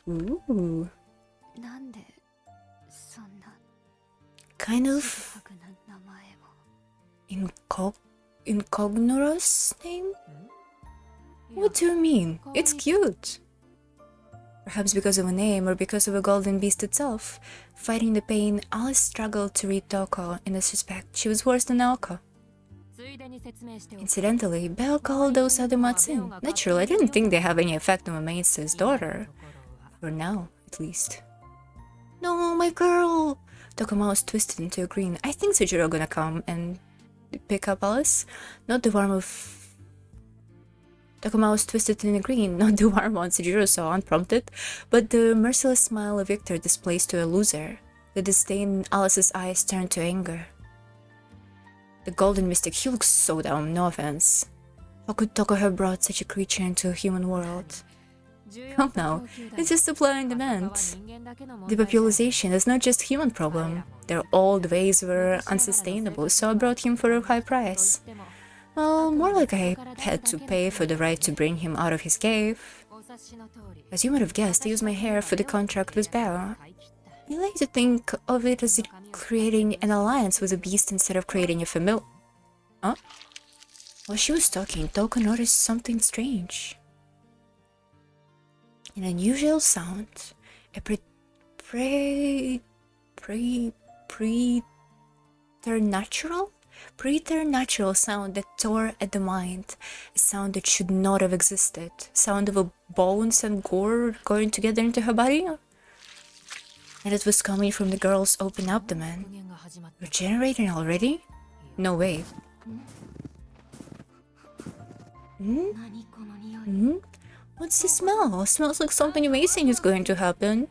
Ooh. Kind of incongruous name? What do you mean? It's cute. Perhaps because of a name or because of a golden beast itself. Fighting the pain, Alice struggled to read Toko in this respect. She was worse than Naoko. Incidentally, Belle called those other mutts in. Naturally, I didn't think they have any effect on my mainstay's daughter. For now, at least. No, my girl! Toko mouse twisted into a grin. I think Sujiro gonna come and pick up Alice. Not the warm of... Toko mouse twisted in a grin, not the warm one Sujiro saw unprompted, but the merciless smile a victor displays to a loser. The disdain in Alice's eyes turned to anger. The golden mystic, he looks so dumb, no offense. How could Toko have brought such a creature into a human world? Come now, it's just supply and demand. Depopulation is not just a human problem. Their old ways were unsustainable, so I brought him for a high price. Well, more like I had to pay for the right to bring him out of his cave. As you might have guessed, I used my hair for the contract with Bao. I like to think of it as creating an alliance with a beast instead of creating a family. Huh? While she was talking, Toko noticed something strange. An unusual sound, a preternatural sound that tore at the mind, a sound that should not have existed, sound of a bones and gore going together into her body. And it was coming from the girl's open abdomen. Regenerating already? No way. What's the smell? Smells like something amazing is going to happen.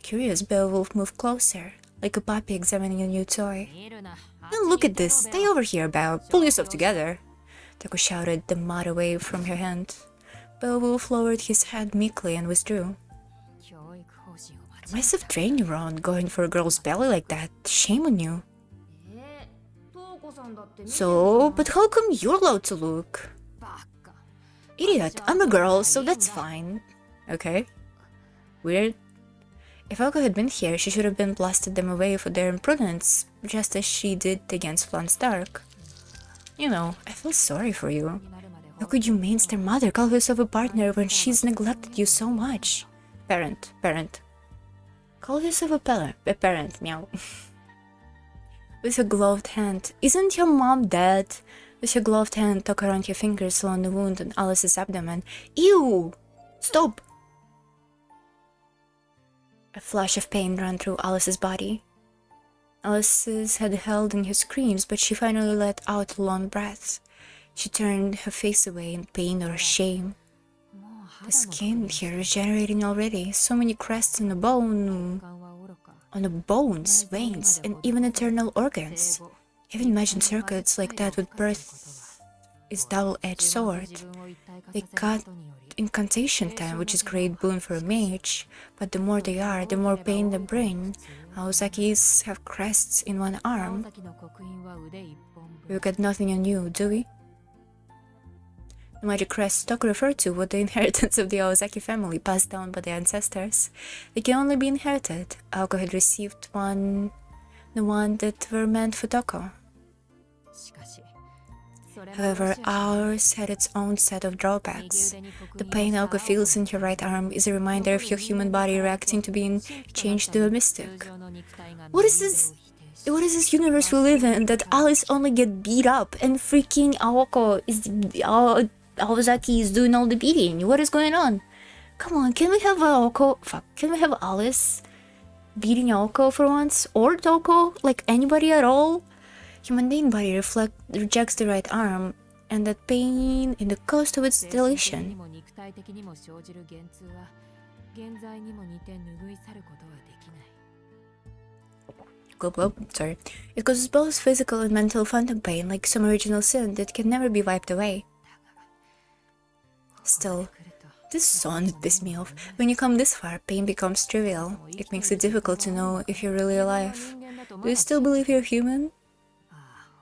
Curious, Beowulf moved closer, like a puppy examining a new toy. Now look at this. Stay over here, Beow. Pull yourself together. Toko shouted the mud away from her hand. Beowulf lowered his head meekly and withdrew. I must have trained you wrong, going for a girl's belly like that. Shame on you. So, but how come you're allowed to look? Idiot, I'm a girl, so that's fine. Okay. Weird. If Alko had been here, she should have been blasted them away for their imprudence, just as she did against Flan Stark. You know, I feel sorry for you. How could you mainstay mother call herself a partner when she's neglected you so much? Parent. Call yourself a parent, meow. With her gloved hand. Isn't your mom dead? With her gloved hand, tuck around her fingers along the wound on Alice's abdomen. Ew! Stop! A flash of pain ran through Alice's body. Alice's had held in her screams, but she finally let out a long breath. She turned her face away in pain or shame. The skin here regenerating already. So many crests on the bone, on the bones, veins, and even internal organs. Even imagined circuits like that would birth is double-edged sword. They cut incantation time, which is great boon for a mage, but the more they are, the more pain they bring. Aozakis have crests in one arm. We've got nothing on you, do we? The magic crests Toko referred to were the inheritance of the Aozaki family, passed down by their ancestors. They can only be inherited. Aoko had received the one that were meant for Toko. However, ours had its own set of drawbacks. The pain Aoko feels in her right arm is a reminder of your human body reacting to being changed to a mystic. What is this universe we live in that Alice only get beat up and freaking Aoko is Aozaki is doing all the beating? What is going on? Come on, can we have can we have Alice beating Aoko for once? Or Toko? Like anybody at all? Your mundane body rejects the right arm, and that pain in the cost of its deletion. Sorry. It causes both physical and mental phantom pain, like some original sin that can never be wiped away. Still, this song pisses me off. When you come this far, pain becomes trivial. It makes it difficult to know if you're really alive. Do you still believe you're human?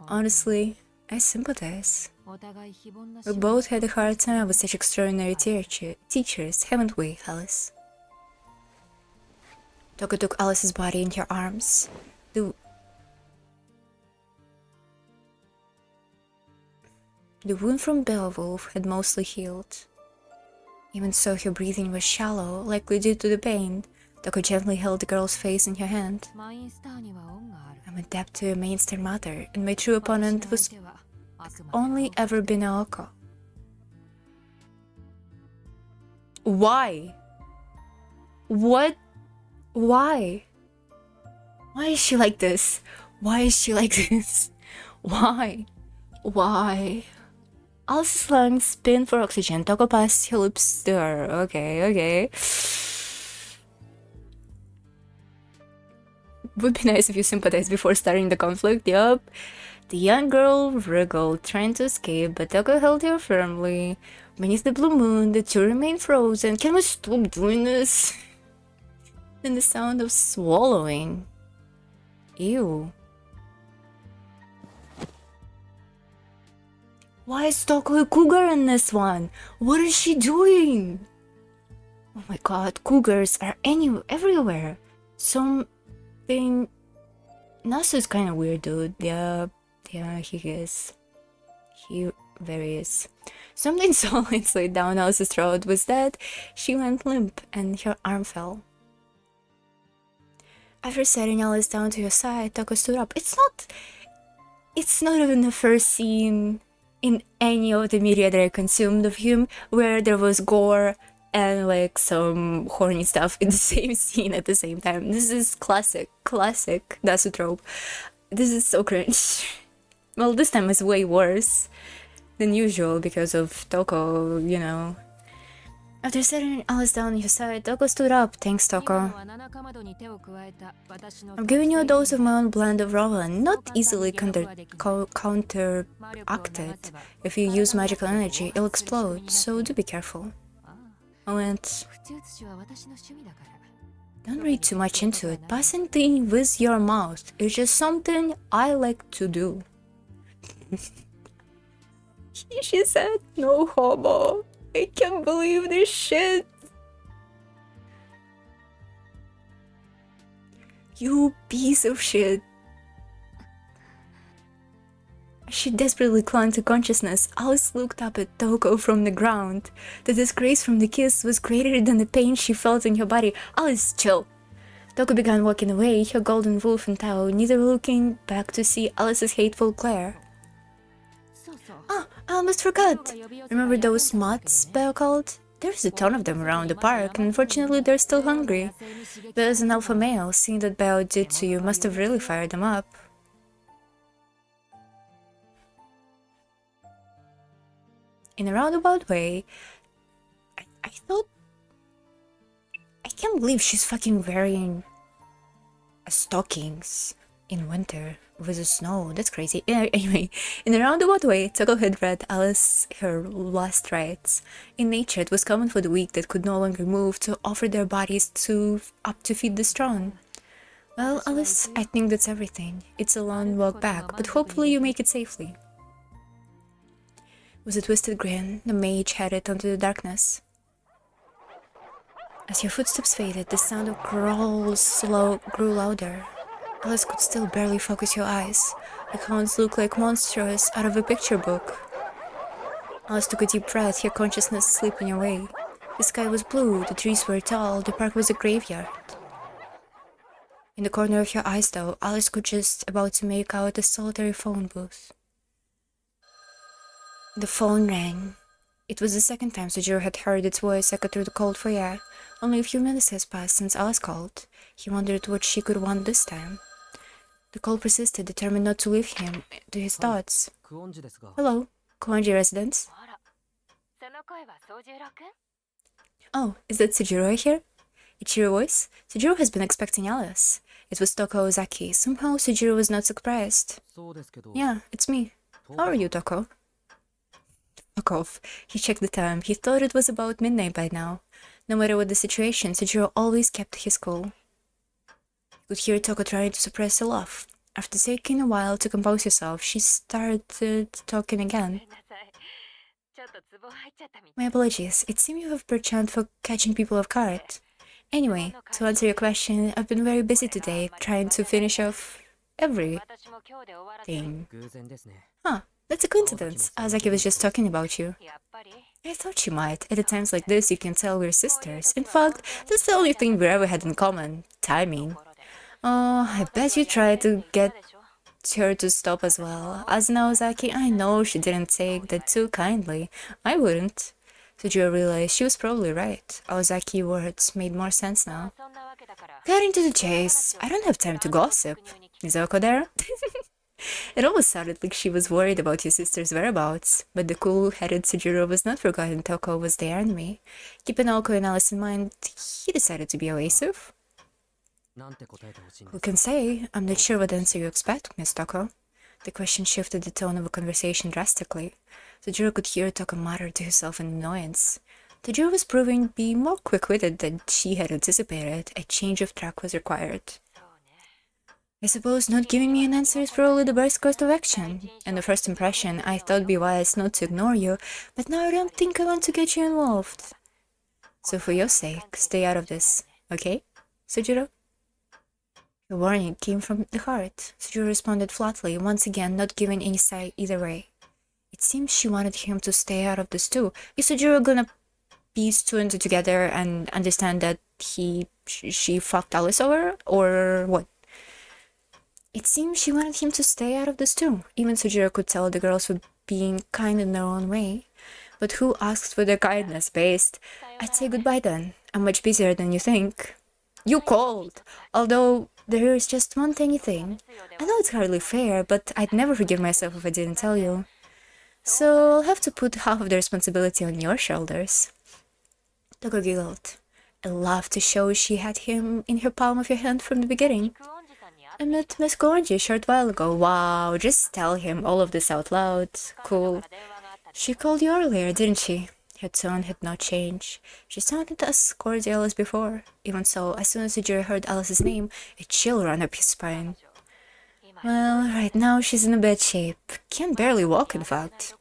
Honestly, I sympathize. We both had a hard time with such extraordinary teachers, haven't we, Alice? Toko took Alice's body in her arms. The wound from Beowulf had mostly healed. Even so, her breathing was shallow, likely due to the pain. Toko gently held the girl's face in her hand. I'm adept to a mainstay mother, and my true opponent was only ever been Aoko. Why? What? Why? Why is she like this? Why is she like this? Why? Why? Alice's lungs spin for oxygen. Toko passed her lips to her. Okay. Would be nice if you sympathize before starting the conflict. Yup. The young girl wriggled, trying to escape, but Toko held her firmly. Beneath the blue moon, the two remained frozen. Can we stop doing this? Then the sound of swallowing. Ew. Why is Toko a cougar in this one? What is she doing? Oh my god, cougars are everywhere. Something... Nasu's kind of weird, dude. Yeah, he is. He very is. Something solid slid down Alice's throat. Was that she went limp and her arm fell. After setting Alice down to her side, Toko stood up. It's not even the first scene in any of the media that I consumed of him where there was gore and like some horny stuff in the same scene at the same time. This is classic Nasu trope. This is so cringe. Well, this time is way worse than usual because of Toko, you know. After setting Alice down on her side, Toko stood up. Thanks, Toko. I'm giving you a dose of my own blend of Rowan, not easily counteracted. If you use magical energy, it'll explode, so do be careful. I went... Don't read too much into it. Passing thing with your mouth is just something I like to do. She said, no homo. I can't believe this shit. You piece of shit. She desperately clung to consciousness. Alice looked up at Toko from the ground. The disgrace from the kiss was greater than the pain she felt in her body. Alice, chill. Toko began walking away, her golden wolf in tow, neither looking back to see Alice's hateful glare. Ah, I almost forgot. Remember those moths Belle called? There's a ton of them around the park, and unfortunately they're still hungry. But as an alpha male, seeing that Belle did to you must have really fired them up. In a roundabout way, I thought... I can't believe she's fucking wearing stockings in winter with the snow. That's crazy. Anyway, in a roundabout way, Toko had read Alice her last rites. In nature, it was common for the weak that could no longer move to offer their bodies up to feed the strong. Well, Alice, I think that's everything. It's a long walk back, but hopefully you make it safely. With a twisted grin, the mage headed onto the darkness. As your footsteps faded, the sound of growls grew louder. Alice could still barely focus her eyes. The hounds looked like monsters out of a picture book. Alice took a deep breath, her consciousness slipping away. The sky was blue, the trees were tall, the park was a graveyard. In the corner of her eyes, though, Alice could just about to make out a solitary phone booth. The phone rang. It was the second time Sujiro had heard its voice echo through the cold foyer. Only a few minutes has passed since Alice called. He wondered what she could want this time. The call persisted, determined not to leave him to his thoughts. Hello, Kuonji residence. Oh, is that Sujiro here? Ichiro voice? Sujiro has been expecting Alice. It was Toko Ozaki. Somehow Sujiro was not surprised. Yeah, it's me. How are you, Toko? Fuck off. He checked the time. He thought it was about midnight by now. No matter what the situation, Sujiro always kept his cool. He could hear Toko trying to suppress a laugh. After taking a while to compose herself, she started talking again. My apologies. It seems you have perchance for catching people off guard. Anyway, to answer your question, I've been very busy today, trying to finish off everything. Huh. That's a coincidence. Ozaki was just talking about you. I thought she might. At times like this, you can tell we're sisters. In fact, that's the only thing we ever had in common. Timing. Oh, I bet you tried to get her to stop as well. As an Ozaki, I know she didn't take that too kindly. I wouldn't. Sujiro realized she was probably right. Ozaki words made more sense now. Getting to the chase. I don't have time to gossip. Is Oko there? It almost sounded like she was worried about your sister's whereabouts, but the cool-headed Sujiro was not forgotten Toko was their enemy. Keeping Oko and Alice in mind, he decided to be evasive. Who can say? I'm not sure what answer you expect, Miss Toko. The question shifted the tone of a conversation drastically. Sujiro could hear Toka mutter to herself in annoyance. Sujiro was proving to be more quick-witted than she had anticipated. A change of track was required. I suppose not giving me an answer is probably the best course of action. In the first impression, I thought it'd be wise not to ignore you, but now I don't think I want to get you involved. So for your sake, stay out of this, okay, Sujiro? The warning came from the heart. Sujiro responded flatly, once again not giving any sign either way. It seems she wanted him to stay out of this too. Is Sujiro gonna piece two and two together and understand that she fucked Alice over, or what? It seems she wanted him to stay out of this too. Even Sujiro could tell the girls were being kind in their own way. But who asked for their kindness based? I'd say goodbye then. I'm much busier than you think. You called! Although, there is just one tiny thing. I know it's hardly fair, but I'd never forgive myself if I didn't tell you. So I'll have to put half of the responsibility on your shoulders. Toko giggled. I laughed to show she had him in her palm of your hand from the beginning. I met Miss Goranji a short while ago. Wow, just tell him all of this out loud. Cool. She called you earlier, didn't she? Her tone had not changed. She sounded as cordial as before. Even so, as soon as Sujiro heard Alice's name, a chill ran up his spine. Well, right now she's in a bad shape. Can barely walk, in fact.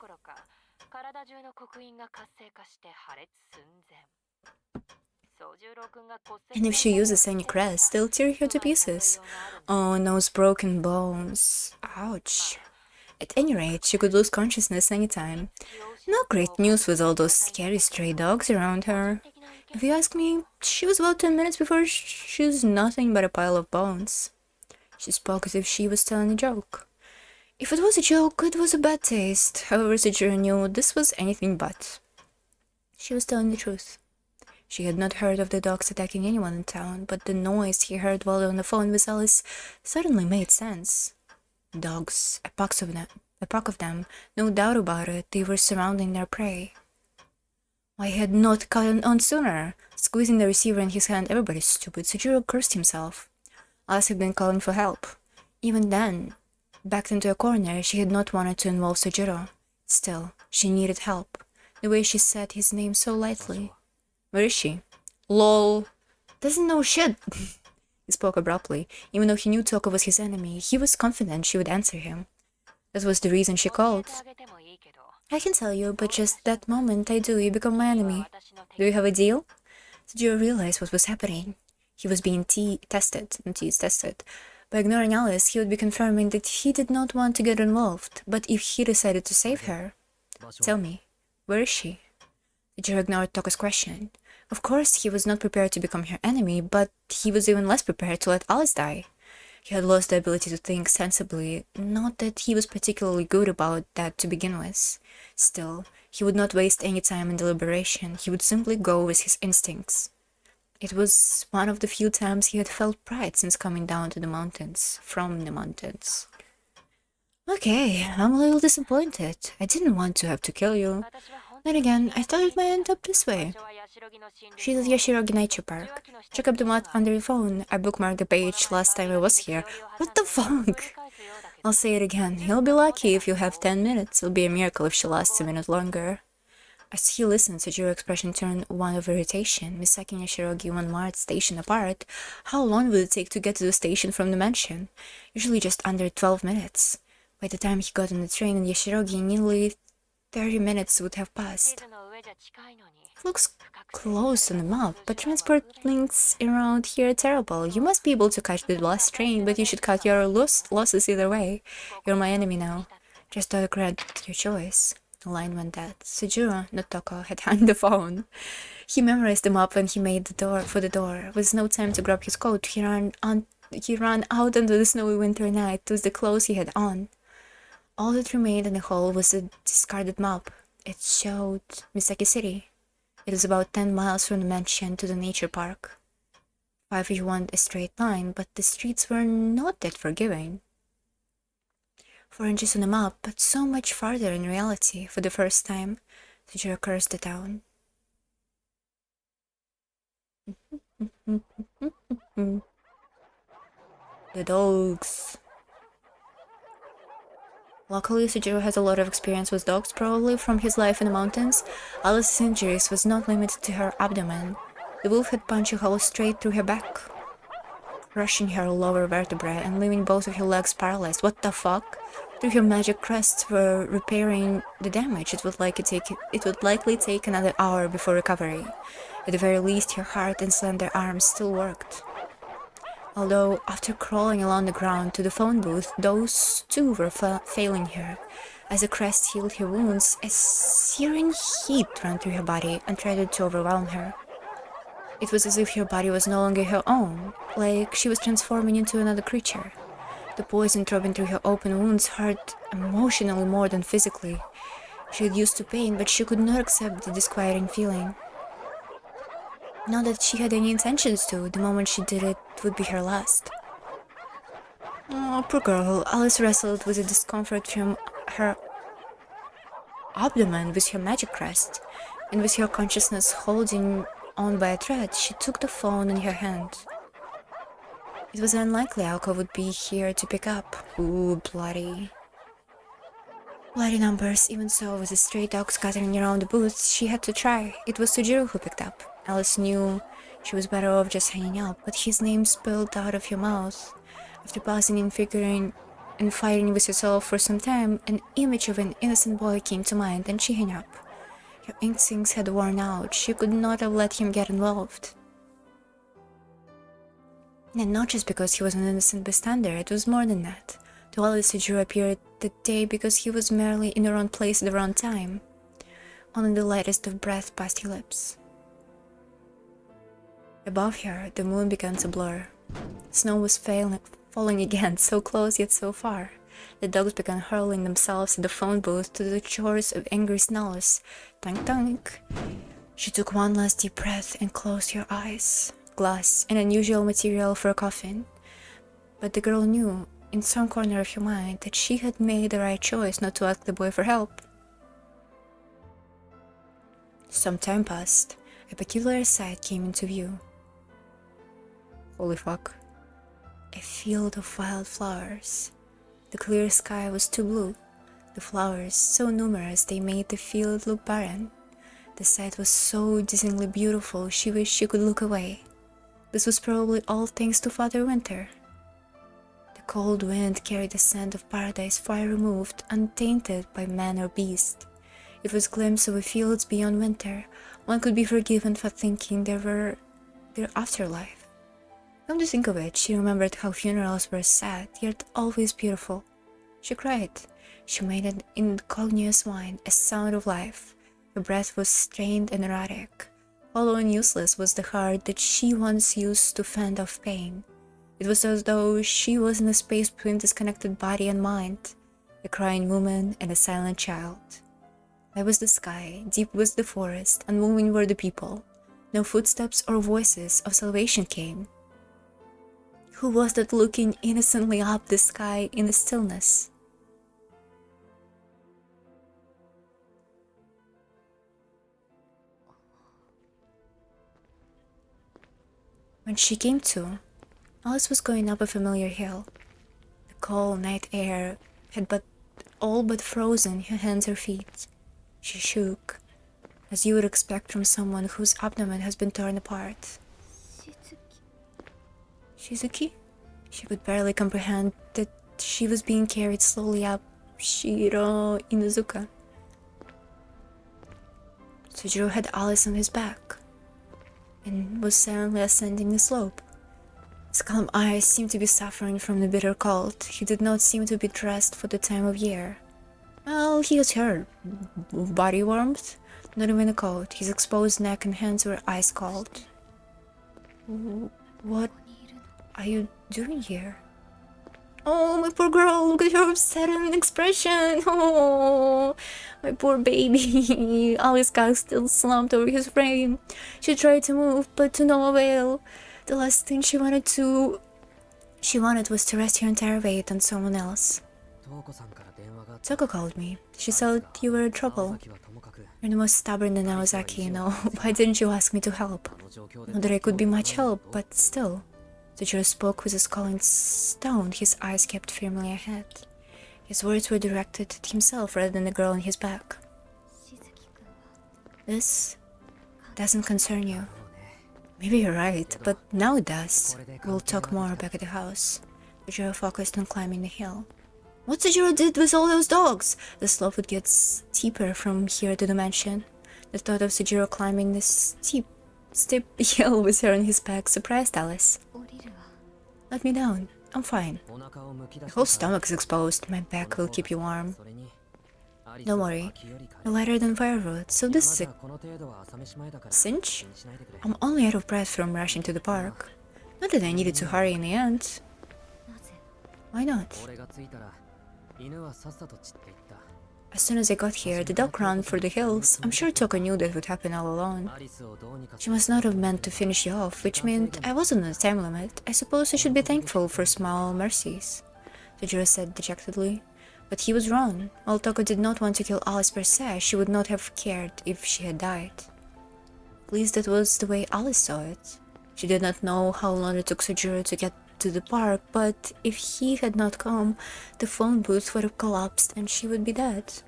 And if she uses any crest, they'll tear her to pieces. Oh, and those broken bones. Ouch. At any rate, she could lose consciousness anytime. Not great news with all those scary stray dogs around her. If you ask me, she was about 10 minutes before she was nothing but a pile of bones. She spoke as if she was telling a joke. If it was a joke, it was a bad taste. However, Sujiro knew this was anything but. She was telling the truth. She had not heard of the dogs attacking anyone in town, but the noise he heard while on the phone with Alice suddenly made sense. Dogs, a pack of them, no doubt about it, they were surrounding their prey. Why had not caught on sooner? Squeezing the receiver in his hand, everybody's stupid. Sujiro cursed himself. Alice had been calling for help. Even then, backed into a corner, she had not wanted to involve Sujiro. Still, she needed help. The way she said his name so lightly. Where is she? Lol. Doesn't know shit. He spoke abruptly. Even though he knew Toko was his enemy, he was confident she would answer him. That was the reason she called. I can tell you, but just that moment I do, you become my enemy. Do you have a deal? Sujiro realized what was happening. He was being tested. By ignoring Alice, he would be confirming that he did not want to get involved. But if he decided to save her... Tell me, where is she? Sujiro ignored Toko's question. Of course, he was not prepared to become her enemy, but he was even less prepared to let Alice die. He had lost the ability to think sensibly, not that he was particularly good about that to begin with. Still, he would not waste any time in deliberation, he would simply go with his instincts. It was one of the few times he had felt pride since coming down to the mountains, from the mountains. Okay, I'm a little disappointed. I didn't want to have to kill you. Then again, I thought it might end up this way. She's at Yashirogi Nature Park. Check up the map under your phone. I bookmarked the page last time I was here. What the fuck? I'll say it again. You'll be lucky if you have 10 minutes. It'll be a miracle if she lasts a minute longer. As he listened, Sujiro's expression turned one of irritation. Misaki and Yashirogi 1 Mart station apart. How long would it take to get to the station from the mansion? Usually just under 12 minutes. By the time he got on the train in Yashirogi, nearly 30 minutes would have passed. It looks close on the map, but transport links around here are terrible. You must be able to catch the last train, but you should cut your losses either way. You're my enemy now. Just don't regret your choice. The line went dead. Sujiro, not Toko, had hung the phone. He memorized the map when he made the door. With no time to grab his coat, he ran out into the snowy winter night. It was the clothes he had on. All that remained in the hall was a discarded map. It showed Misaki City. It was about 10 miles from the mansion to the nature park. 5 if you want a straight line, but the streets were not that forgiving. 4 inches on the map, but so much farther in reality. For the first time, Sujiro cursed the town. The dogs. Luckily, Sujiro has a lot of experience with dogs, probably from his life in the mountains. Alice's injuries was not limited to her abdomen. The wolf had punched a hole straight through her back, crushing her lower vertebrae and leaving both of her legs paralyzed. What the fuck? Through her magic crests were repairing the damage. It would likely take another hour before recovery. At the very least, her heart and slender arms still worked. Although, after crawling along the ground to the phone booth, those too were failing her. As the crest healed her wounds, a searing heat ran through her body and tried to overwhelm her. It was as if her body was no longer her own, like she was transforming into another creature. The poison throbbing through her open wounds hurt emotionally more than physically. She had used to pain, but she could not accept the disquieting feeling. Not that she had any intentions to. The moment she did it would be her last. Oh, poor girl. Alice wrestled with the discomfort from her abdomen with her magic crest, and with her consciousness holding on by a thread, she took the phone in her hand. It was unlikely Alka would be here to pick up. Ooh, bloody numbers. Even so, with the stray dogs gathering around the booth, she had to try. It was Sujiro who picked up. Alice knew she was better off just hanging up, but his name spilled out of her mouth. After pausing and figuring and fighting with herself for some time, an image of an innocent boy came to mind, and she hung up. Her instincts had worn out. She could not have let him get involved. And not just because he was an innocent bystander, it was more than that. To Alice, Sujiro appeared that day because he was merely in the wrong place at the wrong time. Only the lightest of breath passed her lips. Above her, the moon began to blur. Snow was falling again, so close yet so far. The dogs began hurling themselves at the phone booth to the chorus of angry snarls. Tunk tunk. She took one last deep breath and closed her eyes. Glass, an unusual material for a coffin. But the girl knew, in some corner of her mind, that she had made the right choice not to ask the boy for help. Some time passed. A peculiar sight came into view. Holy fuck. A field of wildflowers. The clear sky was too blue. The flowers, so numerous they made the field look barren. The sight was so dizzyingly beautiful she wished she could look away. This was probably all thanks to Father Winter. The cold wind carried the scent of paradise far removed, untainted by man or beast. It was a glimpse of a fields beyond winter. One could be forgiven for thinking they were their afterlife. Come to think of it, she remembered how funerals were sad, yet always beautiful. She cried. She made an incongruous whine, a sound of life. Her breath was strained and erratic. Hollow and useless was the heart that she once used to fend off pain. It was as though she was in a space between disconnected body and mind, a crying woman and a silent child. High was the sky, deep was the forest, unmoving were the people. No footsteps or voices of salvation came. Who was that looking innocently up the sky in the stillness? When she came to, Alice was going up a familiar hill. The cold night air had all but frozen her hands or feet. She shook, as you would expect from someone whose abdomen has been torn apart. Shizuki? She could barely comprehend that she was being carried slowly up Shiro Inuzuka. Sujiro had Alice on his back and was silently ascending the slope. His calm eyes seemed to be suffering from the bitter cold. He did not seem to be dressed for the time of year. Well, he was hurt. Body warmth? Not even a coat. His exposed neck and hands were ice cold. What are you doing here? Oh, my poor girl, look at her saddened expression. Oh, my poor baby. Alice's cock still slumped over his frame. She tried to move, but to no avail. The last thing she wanted was to rest her entire weight on someone else. Toko called me. She said you were in trouble. You're the most stubborn than Naozaki, you know. Why didn't you ask me to help? Not that I could be much help, but still. Sujiro spoke with a scowling stone, his eyes kept firmly ahead. His words were directed at himself rather than the girl on his back. This doesn't concern you. Maybe you're right, but now it does. We'll talk more back at the house. Sujiro focused on climbing the hill. What Sujiro did with all those dogs? The slope would get steeper from here to the mansion. The thought of Sujiro climbing this steep hill with her on his back surprised Alice. Let me down. I'm fine. My whole stomach's exposed. My back will keep you warm. Don't worry. You're lighter than firewood, so this is a cinch? I'm only out of breath from rushing to the park. Not that I needed to hurry in the end. Why not? As soon as I got here, the dog ran for the hills. I'm sure Toko knew that would happen all along. She must not have meant to finish you off, which meant I wasn't on the time limit. I suppose I should be thankful for small mercies, Sujiro said dejectedly. But he was wrong. While Toko did not want to kill Alice per se, she would not have cared if she had died. At least that was the way Alice saw it. She did not know how long it took Sujiro to get to the park, but if he had not come, the phone booth would have collapsed and she would be dead.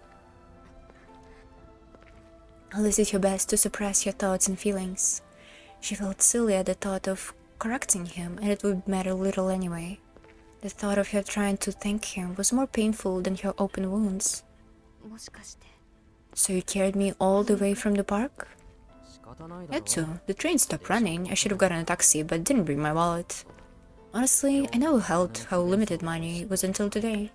Alice did her best to suppress her thoughts and feelings. She felt silly at the thought of correcting him, and it would matter little anyway. The thought of her trying to thank him was more painful than her open wounds. So you carried me all the way from the park? Had to. The train stopped running. I should have gotten a taxi, but didn't bring my wallet. Honestly, I never held how limited money was until today.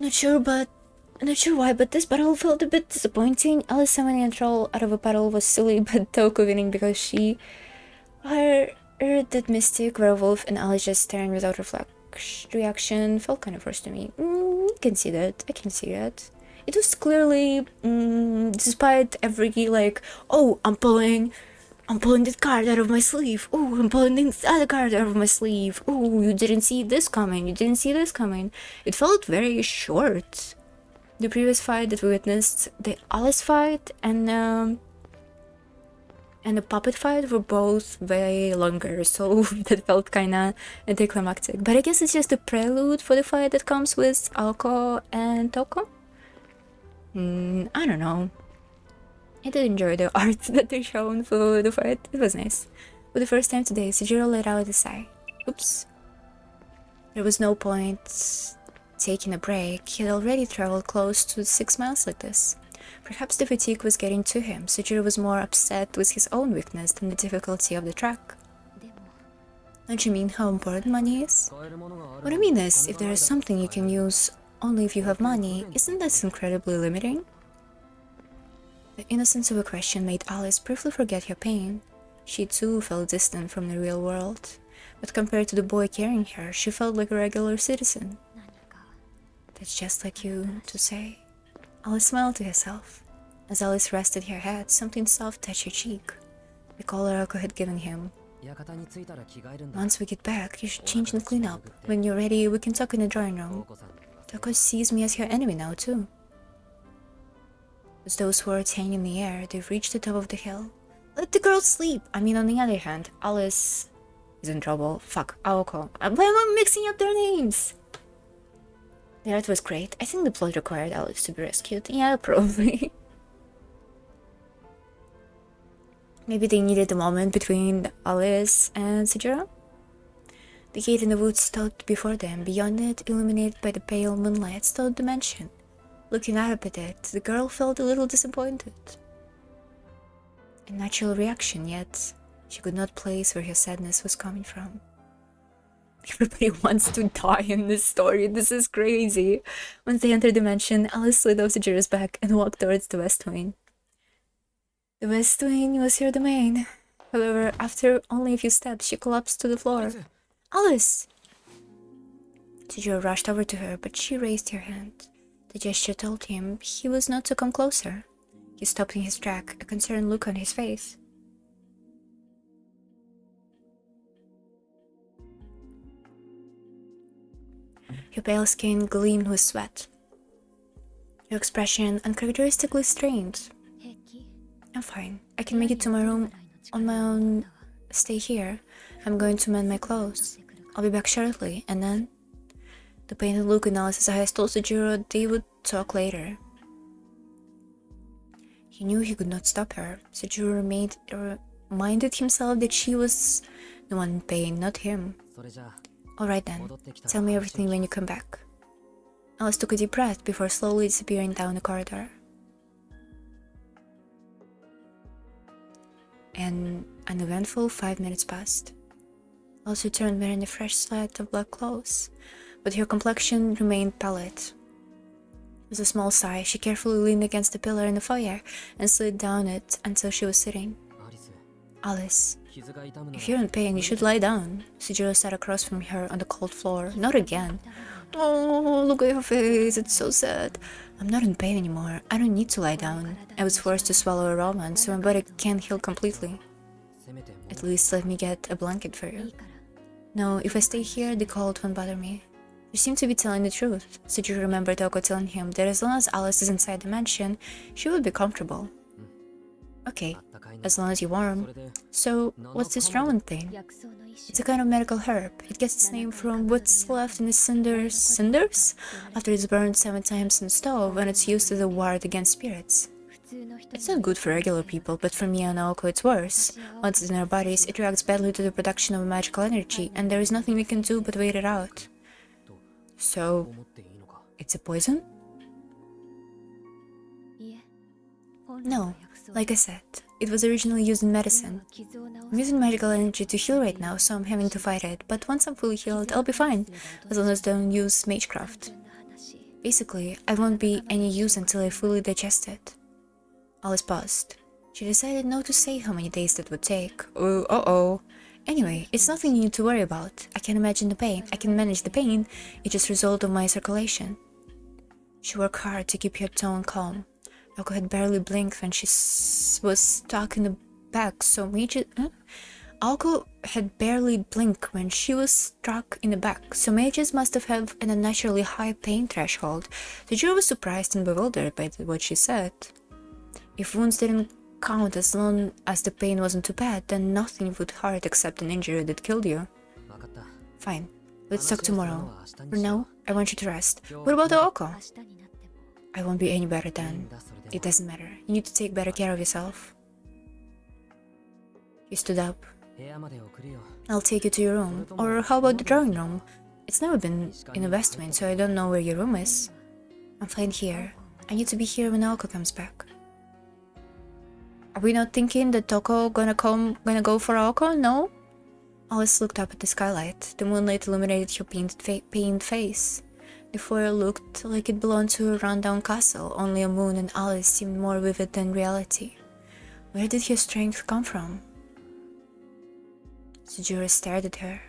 Not sure why, but this battle felt a bit disappointing. Alice summoning a troll out of a battle was silly, but Toko winning because she heard that mystic werewolf and Alice just staring without reaction felt kind of forced to me. I can see that. It was clearly, despite every oh, I'm pulling that card out of my sleeve. Oh, I'm pulling this other card out of my sleeve. Oh, you didn't see this coming. It felt very short. The previous fight that we witnessed, the Alice fight and the puppet fight were both way longer, so that felt kinda anticlimactic. But I guess it's just a prelude for the fight that comes with Aoko and Toko? I don't know. I did enjoy the art that they shown for the fight. It was nice. For the first time today, Sujiro let out a sigh. Oops. There was no point taking a break. He had already traveled close to 6 miles like this. Perhaps the fatigue was getting to him. Sujiro was more upset with his own weakness than the difficulty of the track. Don't you mean how important money is? What I mean is, if there is something you can use only if you have money, isn't that incredibly limiting? The innocence of a question made Alice briefly forget her pain. She too felt distant from the real world, but compared to the boy carrying her, she felt like a regular citizen. That's just like you to say. Alice smiled to herself. As Alice rested her head, something soft touched her cheek. The collar Aoko had given him. Once we get back, you should change and clean up. When you're ready, we can talk in the drawing room. Toko sees me as her enemy now, too. With those words hanging in the air, they reached the top of the hill. Let the girl sleep! I mean, on the other hand, Alice is in trouble. Fuck, Aoko. Why am I mixing up their names? The art was great. I think the plot required Alice to be rescued. Yeah, probably. Maybe they needed a moment between Alice and Sujiro? The gate in the woods stood before them. Beyond it, illuminated by the pale moonlight, stood the mansion. Looking up at it, the girl felt a little disappointed. A natural reaction, yet she could not place where her sadness was coming from. Everybody wants to die in this story. This is crazy. Once they entered the mansion, Alice slid off Sujiro's back and walked towards the west wing. The west wing was her domain. However, after only a few steps, she collapsed to the floor. Alice! Sujiro rushed over to her, but she raised her hand. The gesture told him he was not to come closer. He stopped in his track, a concerned look on his face. Her pale skin gleamed with sweat. Her expression uncharacteristically strained. I'm fine. I can make it to my room on my own. Stay here. I'm going to mend my clothes. I'll be back shortly, and then... The pained look in Alice's eyes told Sujiro they would talk later. He knew he could not stop her. Sujiro reminded himself that she was the one in pain, not him. Alright then, tell me everything when you come back. Alice took a deep breath before slowly disappearing down the corridor. And an eventful 5 minutes passed. Alice returned wearing a fresh set of black clothes, but her complexion remained pallid. With a small sigh, she carefully leaned against a pillar in the foyer and slid down it until she was sitting. Alice, if you're in pain, you should lie down. Sujiro sat across from her on the cold floor. Not again. Oh, look at your face, it's so sad. I'm not in pain anymore. I don't need to lie down. I was forced to swallow a ramen, so my body can't heal completely. At least let me get a blanket for you. No, if I stay here, the cold won't bother me. You seem to be telling the truth. Sujiro remembered Oko telling him that as long as Alice is inside the mansion, she would be comfortable. Okay, as long as you're warm. So, what's this ramen thing? It's a kind of medical herb. It gets its name from what's left in the cinders? After it's burned 7 times in the stove, and it's used as a ward against spirits. It's not good for regular people, but for me and Naoko it's worse. Once it's in our bodies, it reacts badly to the production of magical energy, and there is nothing we can do but wait it out. So, it's a poison? No, like I said, it was originally used in medicine. I'm using magical energy to heal right now, so I'm having to fight it, but once I'm fully healed, I'll be fine, as long as I don't use magecraft. Basically, I won't be any use until I fully digest it. Alice paused. She decided not to say how many days that would take. Oh. Anyway, it's nothing you need to worry about. I can imagine the pain. I can manage the pain. It's just a result of my circulation. She worked hard to keep her tone calm. Oko had barely blinked when she was stuck in the back, so mages... Oko had barely blinked when she was struck in the back, so mages must have had an unnaturally high pain threshold. Sujiro was surprised and bewildered by what she said. If wounds didn't count as long as the pain wasn't too bad, then nothing would hurt except an injury that killed you. Fine, let's talk tomorrow. For now, I want you to rest. What about Oko? I won't be any better then. It doesn't matter. You need to take better care of yourself. He stood up. I'll take you to your room. Or how about the drawing room? It's never been in the West Wing, so I don't know where your room is. I'm fine here. I need to be here when Oko comes back. Are we not thinking that Toko gonna go for Oko? No? Alice looked up at the skylight. The moonlight illuminated her pained face. The foyer looked like it belonged to a rundown castle. Only a moon and Alice seemed more vivid than reality. Where did her strength come from? Sujiro stared at her.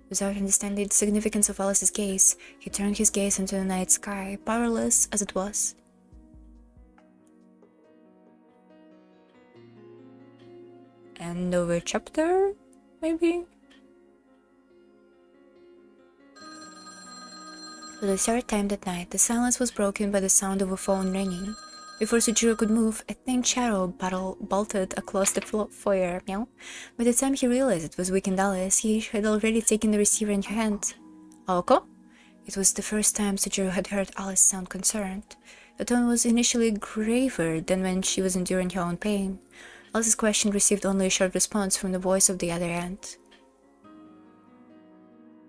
Without understanding the significance of Alice's gaze, he turned his gaze into the night sky, powerless as it was. End of a chapter, maybe? For the 3rd time that night, the silence was broken by the sound of a phone ringing. Before Sujiro could move, a thin shadow bolted across the foyer. Meow. By the time he realized it was weakened Alice, he had already taken the receiver in her hand. Oko? It was the first time Sujiro had heard Alice sound concerned. The tone was initially graver than when she was enduring her own pain. Alice's question received only a short response from the voice of the other end.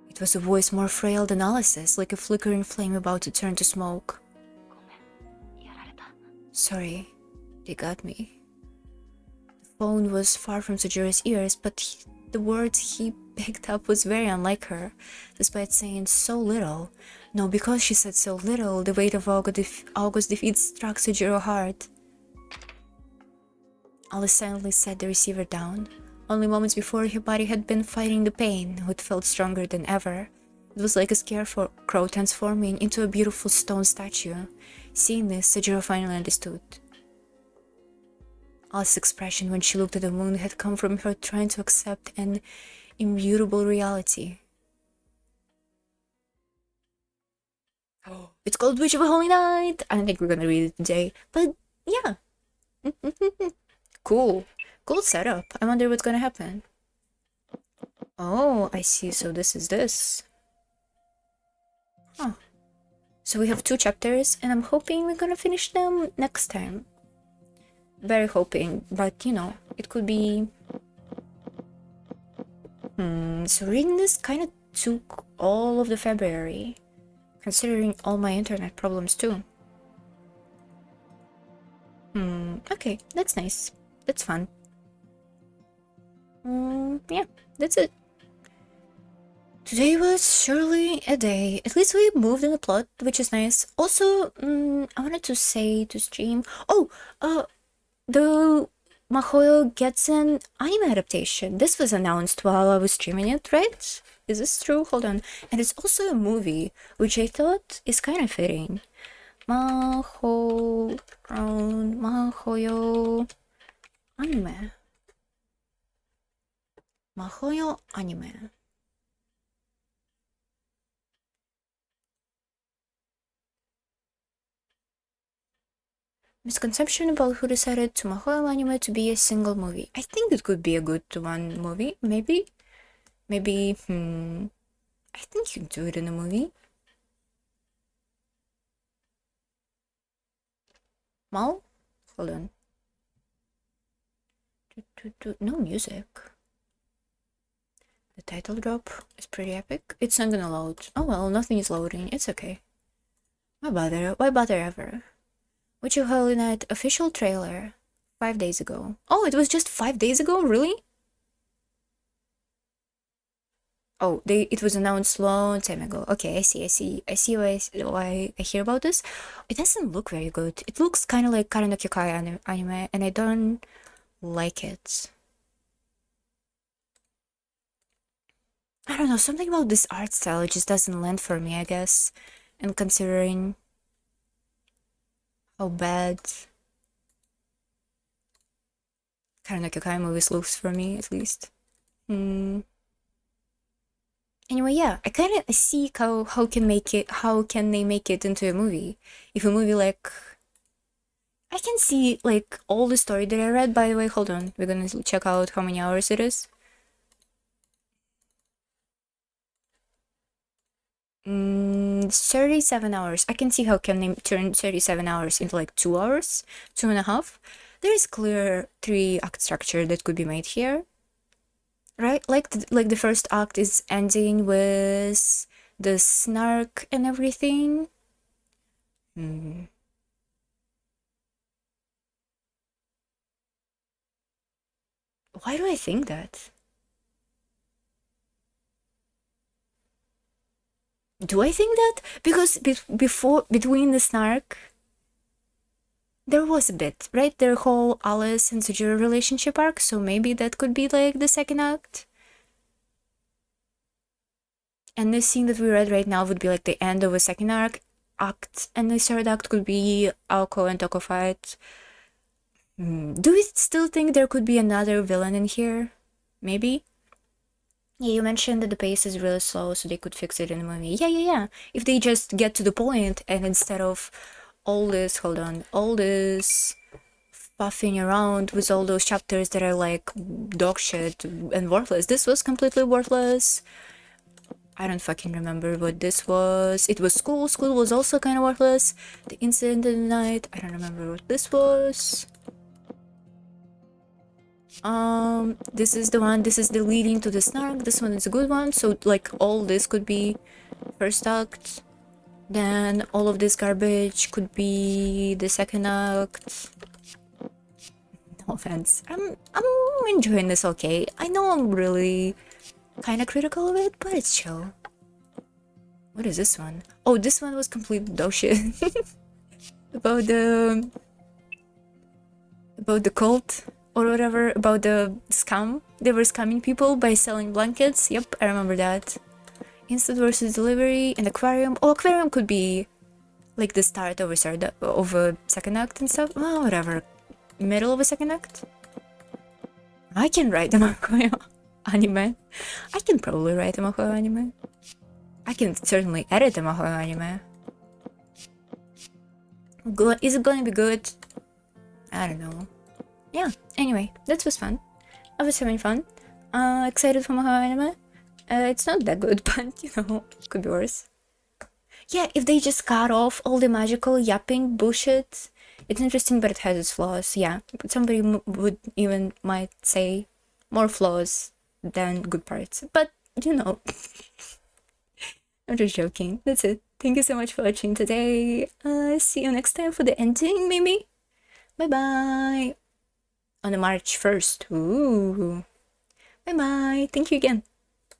It was a voice more frail than Alice's, like a flickering flame about to turn to smoke. Sorry, they got me. The phone was far from Sujiro's ears, but the words he picked up was very unlike her, despite saying so little. No, because she said so little, the weight of August's defeat struck Sujiro hard. Alice silently set the receiver down. Only moments before, her body had been fighting the pain, which felt stronger than ever. It was like a scarecrow transforming into a beautiful stone statue. Seeing this, Sujiro finally understood. Alice's expression when she looked at the moon had come from her trying to accept an immutable reality. Oh, it's called Witch of a Holy Night! I don't think we're gonna read it today, but yeah. Cool. Cool setup. I wonder what's gonna happen. Oh, I see. So this is this. Oh. So we have 2 chapters, and I'm hoping we're gonna finish them next time. Very hoping, but you know, it could be... So reading this kind of took all of the February, considering all my internet problems too. Okay, that's nice. That's fun. Yeah, that's it. Today was surely a day. At least we moved in the plot, which is nice. Also, I wanted to say to stream... Oh, the Mahoyo gets an anime adaptation. This was announced while I was streaming it, right? Is this true? Hold on. And it's also a movie, which I thought is kind of fitting. Mahoyo anime. Mahoyo anime. Misconception about who decided to Mahoyo anime to be a single movie. I think it could be a good one movie, maybe. Maybe, I think you do it in a movie. Mal? Hold on. No music. The title drop is pretty epic. It's not gonna load. Oh well, nothing is loading. It's okay. Why bother? Why bother ever? Witcher Holy Night official trailer. 5 days ago. Oh, it was just 5 days ago? Really? Oh, it was announced long time ago. Okay, I see why I hear about this. It doesn't look very good. It looks kind of like Karen no Kyokai anime, and I don't like it. I don't know, something about this art style just doesn't land for me, I guess. And considering how bad Karen no Kyokai movies looks for me, at least. Anyway, yeah, I kind of see how can they make it into a movie? If a movie like... I can see like all the story that I read, by the way. Hold on, we're gonna check out how many hours it is. 37 hours. I can see how can they turn 37 hours into like 2 hours, 2.5. There's clear 3-act structure that could be made here. Right? Like the first act is ending with the snark and everything. Why do I think that? Do I think that? Because between the snark, there was a bit, right? Their whole Alice and Sujiro relationship arc, so maybe that could be like the second act. And this scene that we read right now would be like the end of a second act, and the third act could be Aoko and Toko fight. Do we still think there could be another villain in here? Maybe? Yeah, you mentioned that the pace is really slow, so they could fix it in the movie. Yeah. If they just get to the point, and instead of all this puffing around with all those chapters that are like dog shit and worthless. This was completely worthless. I don't fucking remember what this was. It was school. School was also kind of worthless. The incident in the night. I don't remember what this was. This is the one. This is the leading to the snark. This one is a good one. So like all this could be first act. Then all of this garbage could be the second act. No offense. I'm enjoying this okay. I know I'm really kind of critical of it, but it's chill. What is this one? Oh, this one was complete dog shit. about the cult or whatever, about the scam. They were scamming people by selling blankets. Yep, I remember that. Instant versus delivery and aquarium. Oh, aquarium could be like the start of a second act and stuff. Oh, whatever. Middle of a second act. I can write a mahoyo anime. I can probably write a mahoyo anime. I can certainly edit a mahoyo anime. Good. Is it going to be good? I don't know. Yeah. Anyway, that was fun. I was having fun. Excited for mahoyo anime. It's not that good, but you know, could be worse. Yeah, if they just cut off all the magical yapping bullshit, it's interesting, but it has its flaws. Yeah, but somebody would even might say more flaws than good parts. But you know, I'm just joking. That's it. Thank you so much for watching today. See you next time for the ending, maybe. Bye bye. On the March 1st. Ooh. Bye bye. Thank you again.